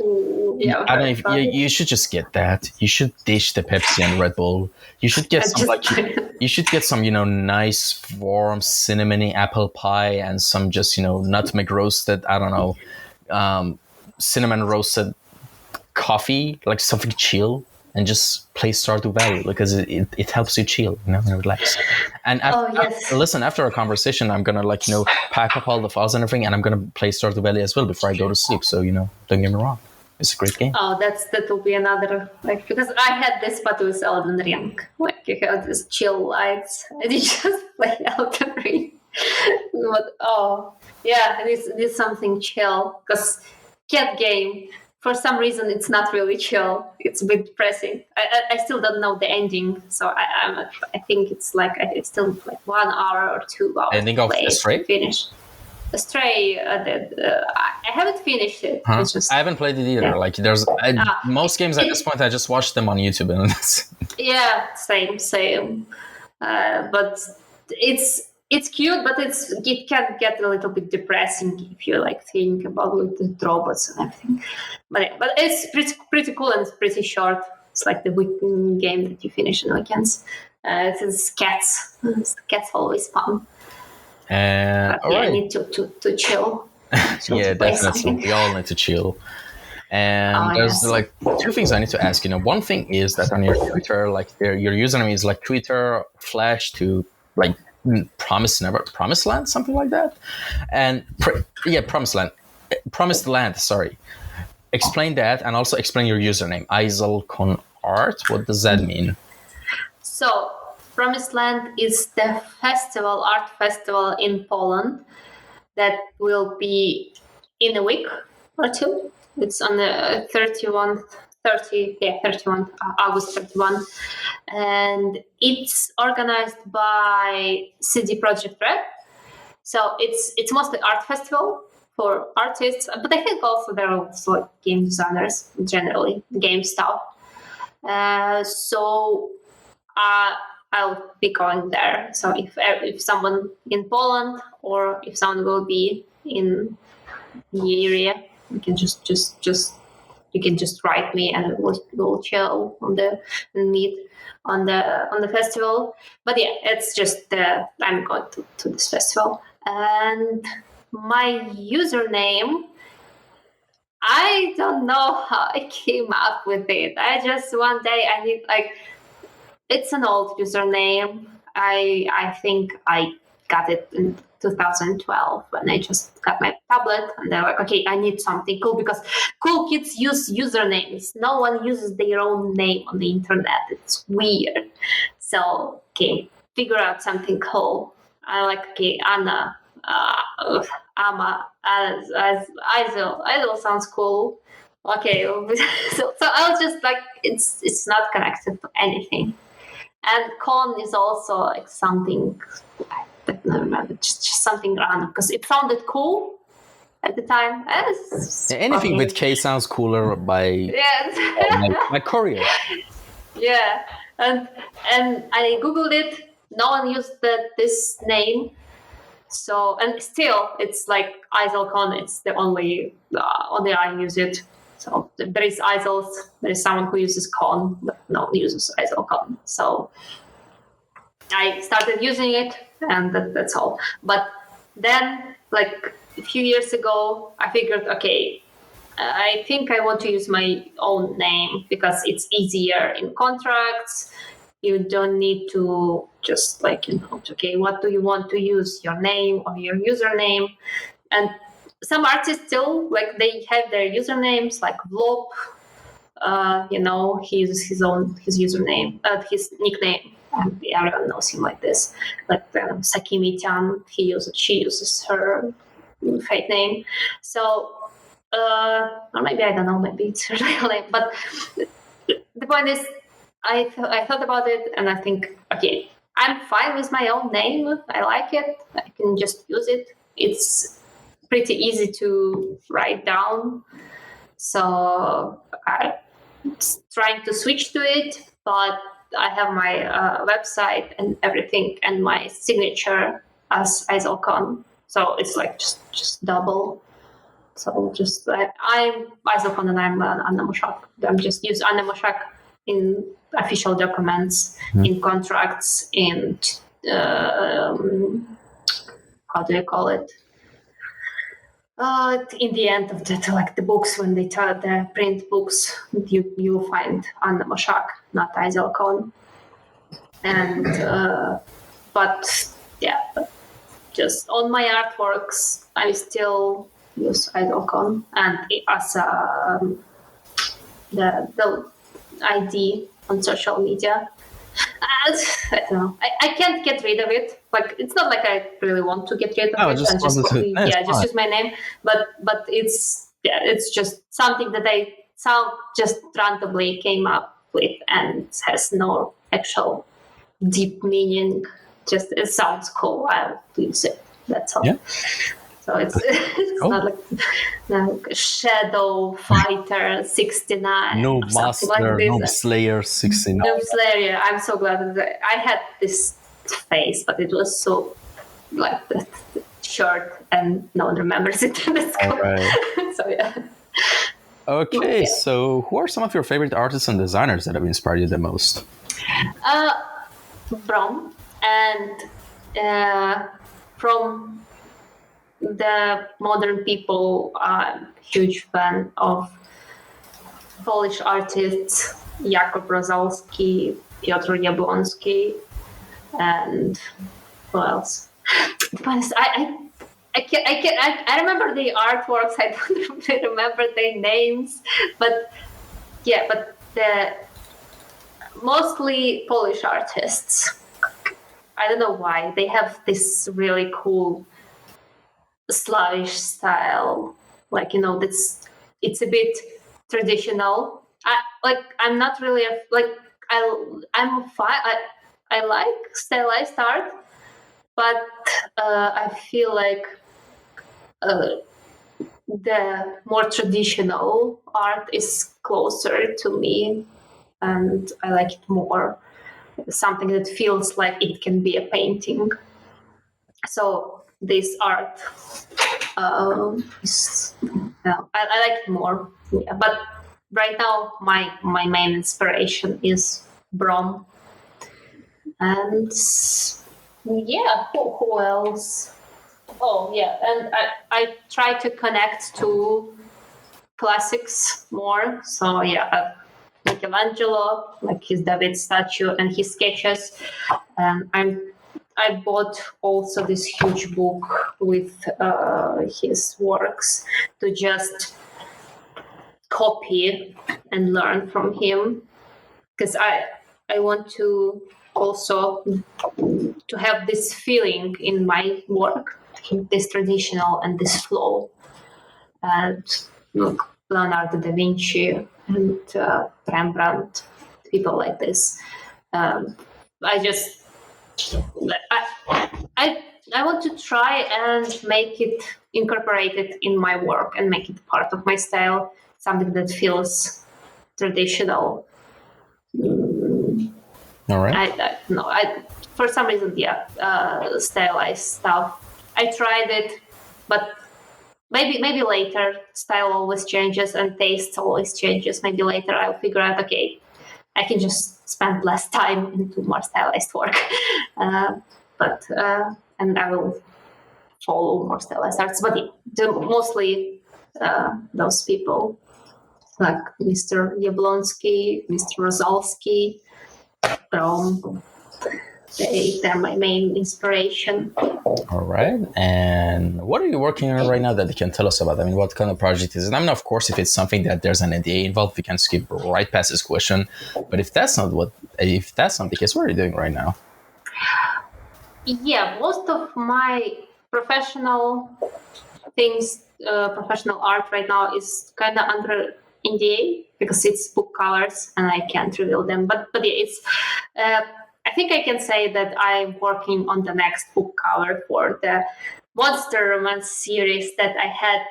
yeah, I don't know if you should just get that. You should ditch the Pepsi and Red Bull. You should get some nice warm cinnamony apple pie and some just nutmeg roasted, I don't know, cinnamon roasted coffee, like something chill, and just play Stardew Valley because it helps you chill, and relax. And after our conversation, I'm gonna pack up all the files and everything, and I'm gonna play Stardew Valley as well before I go to sleep. So don't get me wrong, it's a great game. Oh, that will be another because I had this, but with Elden Ring. Like you have these chill lights, and you just play Elden Ring. But it is something chill because cat game. For some reason, it's not really chill. It's a bit depressing. I still don't know the ending, so I think it's it's still 1 hour or 2 hours. Ending of Stray? Finish. Stray. I haven't finished it. Huh? I haven't played it either. Yeah. Most games at this point, I just watch them on YouTube, and that's. Yeah, same. But it's cute, but it can get a little bit depressing if you think about the robots and everything. But it's pretty cool, and it's pretty short. It's like the weekend game that you finish in weekends. It's cats. Cats always fun. All right. I need to chill. Yeah, definitely. We all need to chill. And there's 2 things I need to ask. One thing is that on your Twitter, your username is Twitter / to Promised Land, something like that. And Promised Land. Sorry. Explain that, and also explain your username, IzelConArt. What does that mean? So, Promised Land is the art festival in Poland that will be in a week or 2. It's on the 31st. August 31, and it's organized by CD Projekt Red. So it's mostly art festival for artists, but I think also there are also game designers, generally game stuff. So I'll be going there. So if someone in Poland or if someone will be in the area, we can just you can just write me, and we'll chill and meet on the festival. But yeah, it's just I'm going to this festival, and my username I don't know how I came up with it. I just one day I need it's an old username. I think I got it in 2012 when I just got my tablet, and they're like, okay, I need something cool because cool kids use usernames. No one uses their own name on the internet. It's weird. So okay, figure out something cool. I like okay, Anna, Ama, as Isol sounds cool. Okay, so I was just like, it's not connected to anything. And con is also like something I don't remember, just something random because it sounded cool at the time. Anything with K sounds cooler by Kouryer. Yeah, and I googled it. No one used this name. So and still, it's like ISILCon. It's the only I use it. So there is ISILs. There is someone who uses con, but no one uses ISILCon. So I started using it, and that's all. But then, like a few years ago, I figured, okay, I think I want to use my own name because it's easier in contracts. You don't need to just okay, what do you want to use, your name or your username? And some artists still they have their usernames like Vlop. He uses his username, his nickname. Everyone knows him like this. Like Sakimi-chan, she uses her fake name. So, or maybe I don't know, maybe it's her real name. But the point is, I thought about it, and I think, okay, I'm fine with my own name. I like it. I can just use it. It's pretty easy to write down. So I'm trying to switch to it, but I have my website and everything and my signature as ISILCon. So it's like just double. So just I'm ISILCon and I'm Anna Moshak. I'm just use Anna Moshak in official documents, in contracts, in how do you call it? In the end of the books, when they tell the print books, you find Anna Moshak, not ISILCon. And but just on my artworks, I still use ISILCon, and as the ID on social media. I don't know. I can't get rid of it. Like it's not like I really want to get rid of it. Just use my name. But it's just something that I just randomly came up with and has no actual deep meaning. Just it sounds cool. I'll use it. That's all. Yeah. So it's not like Shadow Fighter 69. No Master, like no Slayer 69. No Slayer. I'm so glad that I had this face, but it was so like the shirt, and no one remembers it. That's cool. Right. So yeah. Okay, so who are some of your favorite artists and designers that have inspired you the most? Brom, and from the modern people, I'm a huge fan of Polish artists Jakub Rosalski, Piotr Jablonski, and who else? I remember the artworks. I don't really remember their names, but the mostly Polish artists. I don't know why they have this really cool Slavish style, it's a bit traditional. I'm not really I'm fine. I like stylized art, but I feel like the more traditional art is closer to me, and I like it more. Something that feels like it can be a painting. So this art I like it more. Yeah, but right now my main inspiration is Brom. And who else? Oh yeah, and I try to connect to classics more. So yeah, Michelangelo, like his David statue and his sketches. I bought also this huge book with his works to just copy and learn from him, because I want to also to have this feeling in my work, this traditional and this flow. And look, Leonardo da Vinci and Rembrandt, people like this. I just I want to try and make it incorporated in my work and make it part of my style, something that feels traditional. All right. I for some reason, stylized stuff. I tried it, but maybe later. Style always changes and taste always changes. Maybe later I'll figure out, okay, I can just spend less time into more stylized work. And I will follow more stylized arts. But mostly those people like Mr. Jablonski, Mr. Rosalski, they're my main inspiration. All right. And what are you working on right now that you can tell us about? I mean, what kind of project is it? I mean, of course, if it's something that there's an NDA involved, we can skip right past this question. But if that's not the case, what are you doing right now? Yeah, most of my professional things, professional art right now is kind of under NDA because it's book covers and I can't reveal them. But yeah, it's. I think I can say that I'm working on the next book cover for the monster romance series that I had.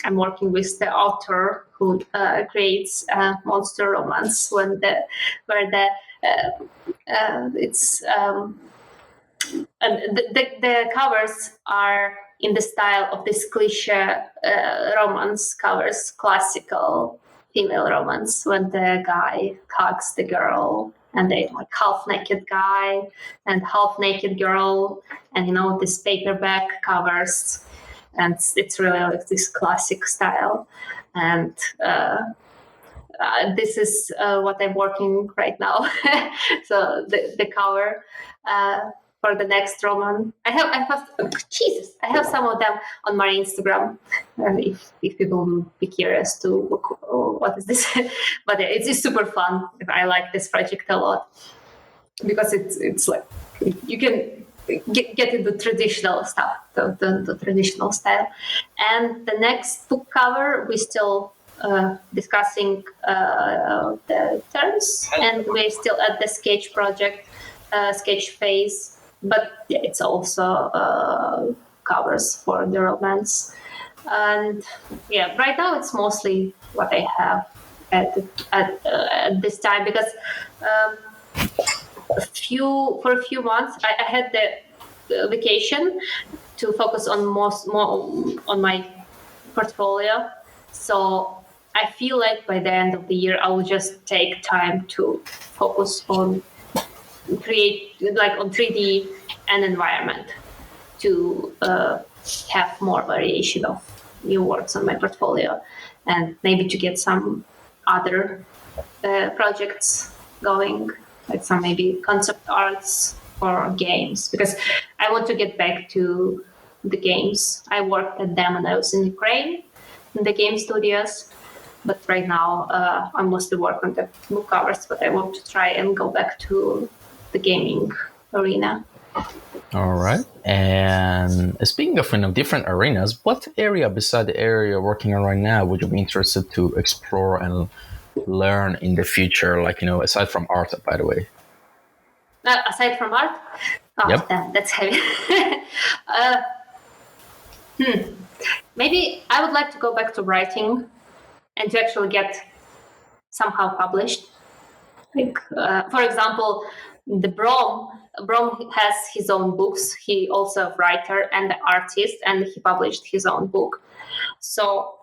I'm working with the author who creates monster romance it's. And the covers are in the style of this cliche romance covers, classical female romance, when the guy hugs the girl and they like half naked guy and half naked girl, and this paperback covers, and it's really like this classic style. And this is what I'm working right now. So the cover. For the next roman, I have some of them on my Instagram. If people will be curious to look, what is this? But yeah, it's super fun. I like this project a lot because it's like you can get into traditional stuff, the traditional style. And the next book cover, we still discussing the terms, and we're still at the sketch project, sketch phase. But yeah, it's also covers for the romance. And yeah, right now it's mostly what I have at this time, because for a few months I had the vacation to focus on more on my portfolio. So I feel like by the end of the year I will just take time to focus on create like on 3D and environment to have more variation of new works on my portfolio, and maybe to get some other projects going, like some maybe concept arts or games, because I want to get back to the games. I worked at them when I was in Ukraine in the game studios, but right now I mostly work on the book covers, but I want to try and go back to the gaming arena. All right. And speaking of different arenas, what area beside the area you're working on right now would you be interested to explore and learn in the future? Like, aside from art, by the way. Aside from art? Oh, yep. That's heavy. Maybe I would like to go back to writing and to actually get somehow published. Like, for example, the Brom has his own books. He also a writer and an artist, and he published his own book. So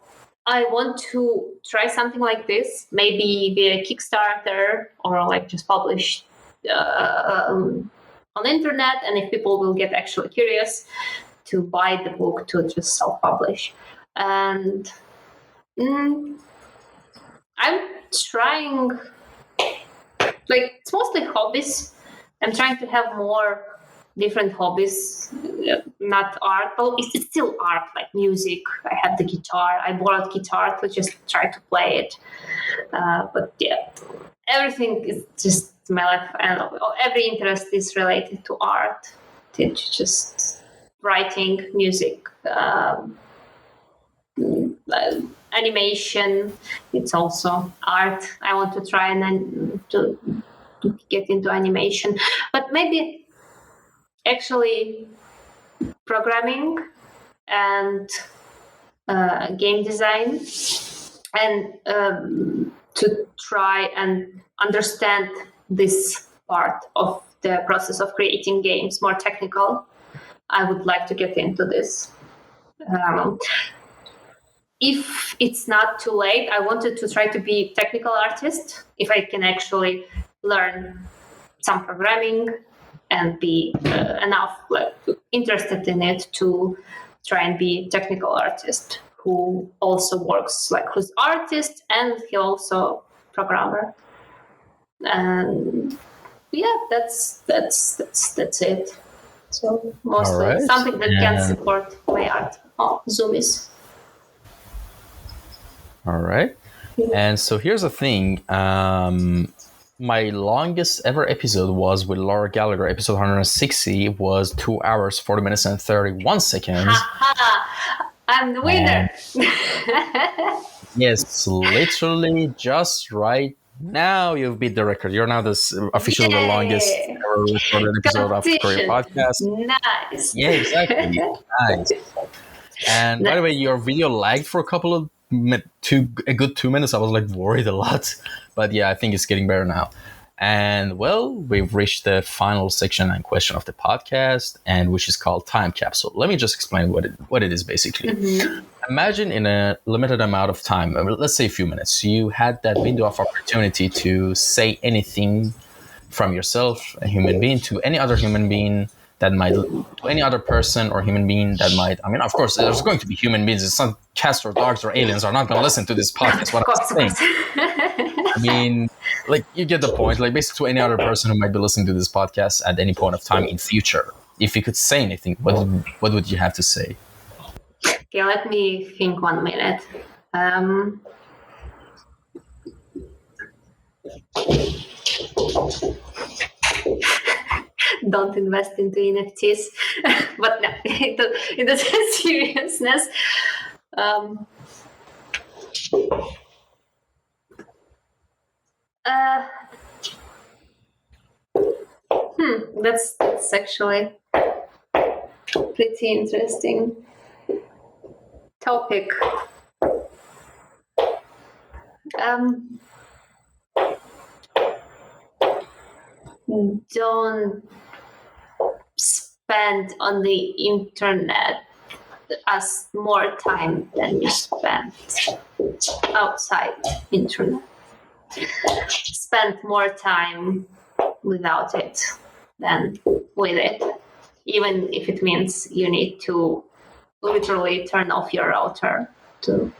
I want to try something like this, maybe be a Kickstarter or like just publish on the internet. And if people will get actually curious, to buy the book to just self-publish. And I'm trying, it's mostly hobbies. I'm trying to have more different hobbies, not art. Well, it's still art, like music. I have the guitar. I borrowed guitar to just try to play it. But yeah, everything is just my life. And every interest is related to art. It's just writing, music, animation. It's also art. I want to try and then to get into animation, but maybe actually programming and game design, and to try and understand this part of the process of creating games more technical. I would like to get into this. If it's not too late, I wanted to try to be technical artist if I can actually learn some programming and be enough interested in it to try and be technical artist who also works who's artist and he also programmer. And yeah, that's it. So mostly something that can support my art. Zoomies. All right. And so here's the thing. My longest ever episode was with Laura Gallagher. Episode 160 was 2 hours, 40 minutes, and 31 seconds. I'm the winner. Yes, literally just right now you've beat the record. You're now officially the longest ever recorded episode of Kouryer Podcast. Nice. Yeah, exactly. Nice. And by the way, your video lagged for a couple of a good 2 minutes. I was worried a lot, but yeah, I think it's getting better now. And well, we've reached the final section and question of the podcast, and which is called time capsule. Let me just explain what it is basically. Mm-hmm. Imagine in a limited amount of time, let's say a few minutes, you had that window of opportunity to say anything from yourself, a human being, to any other human being that might, to any other person or human being that might, of course, there's going to be human beings. It's not cats or dogs or aliens are not going to listen to this podcast. What I'm saying. You get the point. Basically, to any other person who might be listening to this podcast at any point of time in future, if you could say anything, what would you have to say? Okay, let me think 1 minute. Don't invest into NFTs. But no, in the seriousness. That's actually pretty interesting topic. Don't spend on the internet as more time than you spend outside internet. Spend more time without it than with it, even if it means you need to literally turn off your router to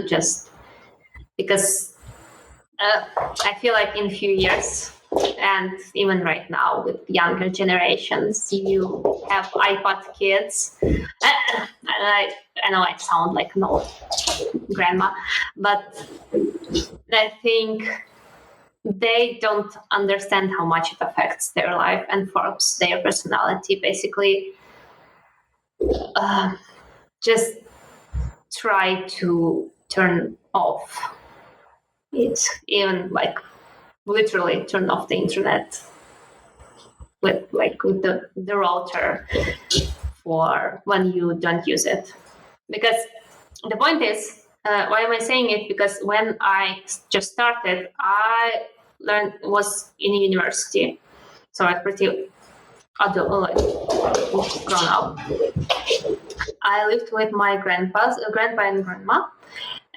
just because I feel like in a few years, and even right now with younger generations, you have iPod kids. I know I sound like an old grandma, but I think they don't understand how much it affects their life and forms their personality. Basically, just try to turn off it, even literally turn off the internet with the router for when you don't use it. Because the point is, why am I saying it? Because when I just started, I was in university, so I was pretty adult, grown up. I lived with my grandpa and grandma,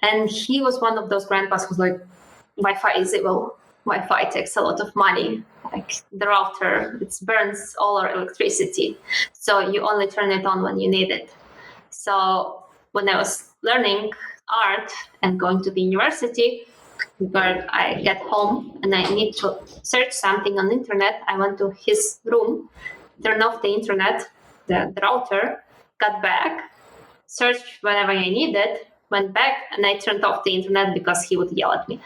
and he was one of those grandpas who's Wi-Fi is evil. Wi-Fi takes a lot of money. The router, it burns all our electricity. So you only turn it on when you need it. So when I was learning art and going to the university, where I get home and I need to search something on the internet, I went to his room, turned off the internet, the router, got back, searched whatever I needed, went back, and I turned off the internet because he would yell at me.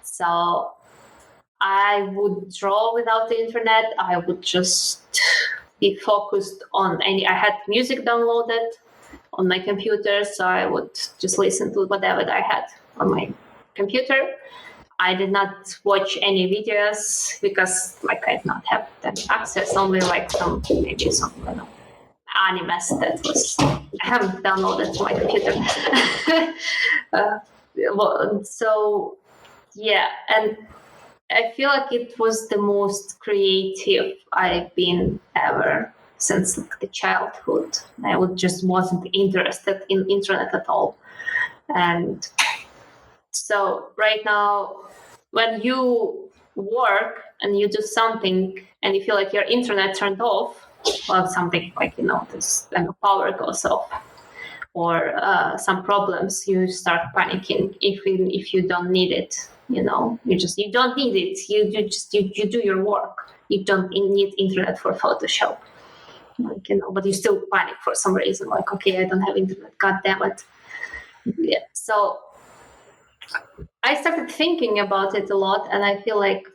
So I would draw without the internet. I would just be focused on I had music downloaded on my computer, so I would just listen to whatever I had on my computer. I did not watch any videos because I did not have that access, only some animes that I haven't downloaded to my computer. So yeah, and I feel like it was the most creative I've been ever since the childhood. I just wasn't interested in internet at all. And so right now, when you work and you do something and you feel like your internet turned off, or something this power goes off, or some problems, you start panicking if you don't need it. You don't need it. You do your work. You don't need internet for Photoshop. But you still panic for some reason. Okay, I don't have internet. God damn it. Yeah. So I started thinking about it a lot, and I feel like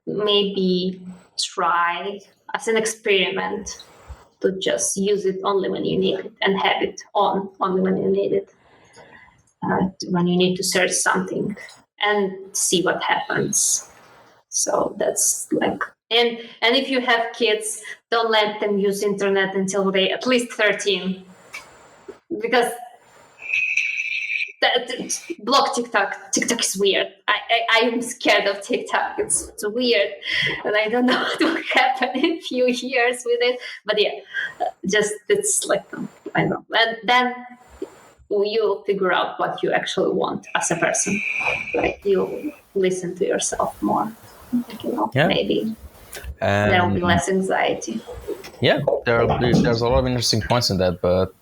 maybe try as an experiment to just use it only when you need it and have it on only when you need it. When you need to search something and see what happens. So that's and if you have kids, don't let them use internet until they're at least 13, because block TikTok. TikTok is weird. I'm scared of TikTok. It's weird, and I don't know what will happen in a few years with it. But yeah, it's I know. And then you'll figure out what you actually want as a person. You listen to yourself more. Maybe there will be less anxiety. Yeah, there's a lot of interesting points in that, but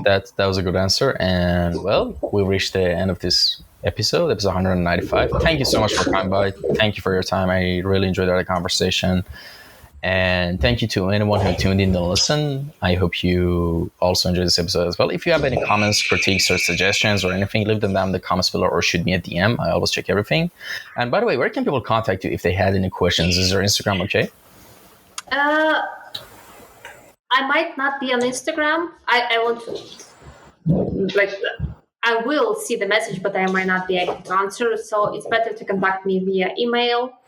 that was a good answer. And well, we reached the end of this episode 195. Thank you so much for coming by. Thank you for your time. I really enjoyed our conversation. And thank you to anyone who tuned in to listen. I hope you also enjoyed this episode as well. If you have any comments, critiques, or suggestions or anything, leave them down in the comments below or shoot me a DM. I always check everything. And by the way, where can people contact you if they had any questions? Is your Instagram okay? I might not be on Instagram. I want to, I will see the message, but I might not be able to answer. So it's better to contact me via email.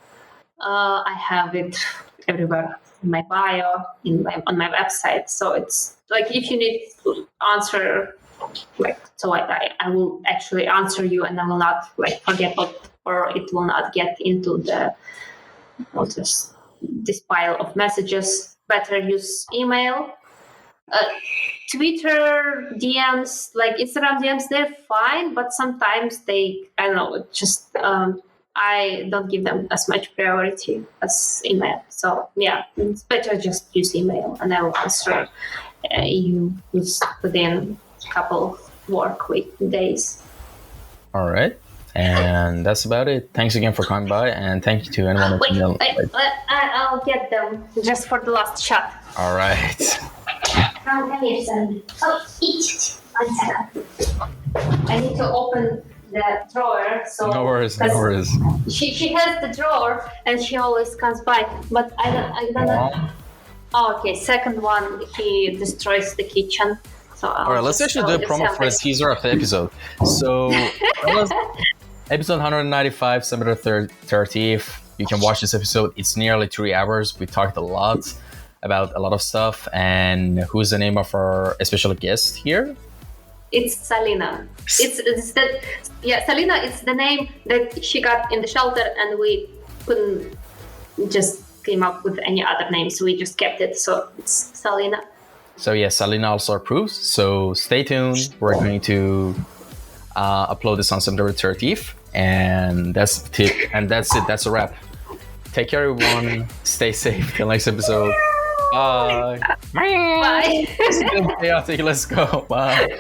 I have it everywhere in my bio, on my website. So it's if you need to answer, I will actually answer you, and I will not forget or it will not get into this pile of messages. Better use email. Twitter DMs, Instagram DMs, they're fine, but sometimes I don't give them as much priority as email. So yeah, it's better just use email, and I will answer you within a couple work week days. All right. And that's about it. Thanks again for coming by, and thank you to anyone who I'll get them just for the last shot. All right. One second. I need to open the drawer. So no worries. She has the drawer, and she always comes by, but I don't know. Oh, okay. Second one, he destroys the kitchen. So all right, let's actually do a promo for the teaser of the episode. So, episode 195, September 30th. You can watch this episode. It's nearly 3 hours. We talked a lot about a lot of stuff. And who's the name of our special guest here? It's Salina. Salina. It's the name that she got in the shelter, and we couldn't just came up with any other name, so we just kept it. So it's Salina. So yeah, Salina also approves. So stay tuned. We're going to upload this on September 30th, and that's it. That's a wrap. Take care, everyone. Stay safe. Till next episode. Bye. Bye. This is chaotic. Let's go. Bye.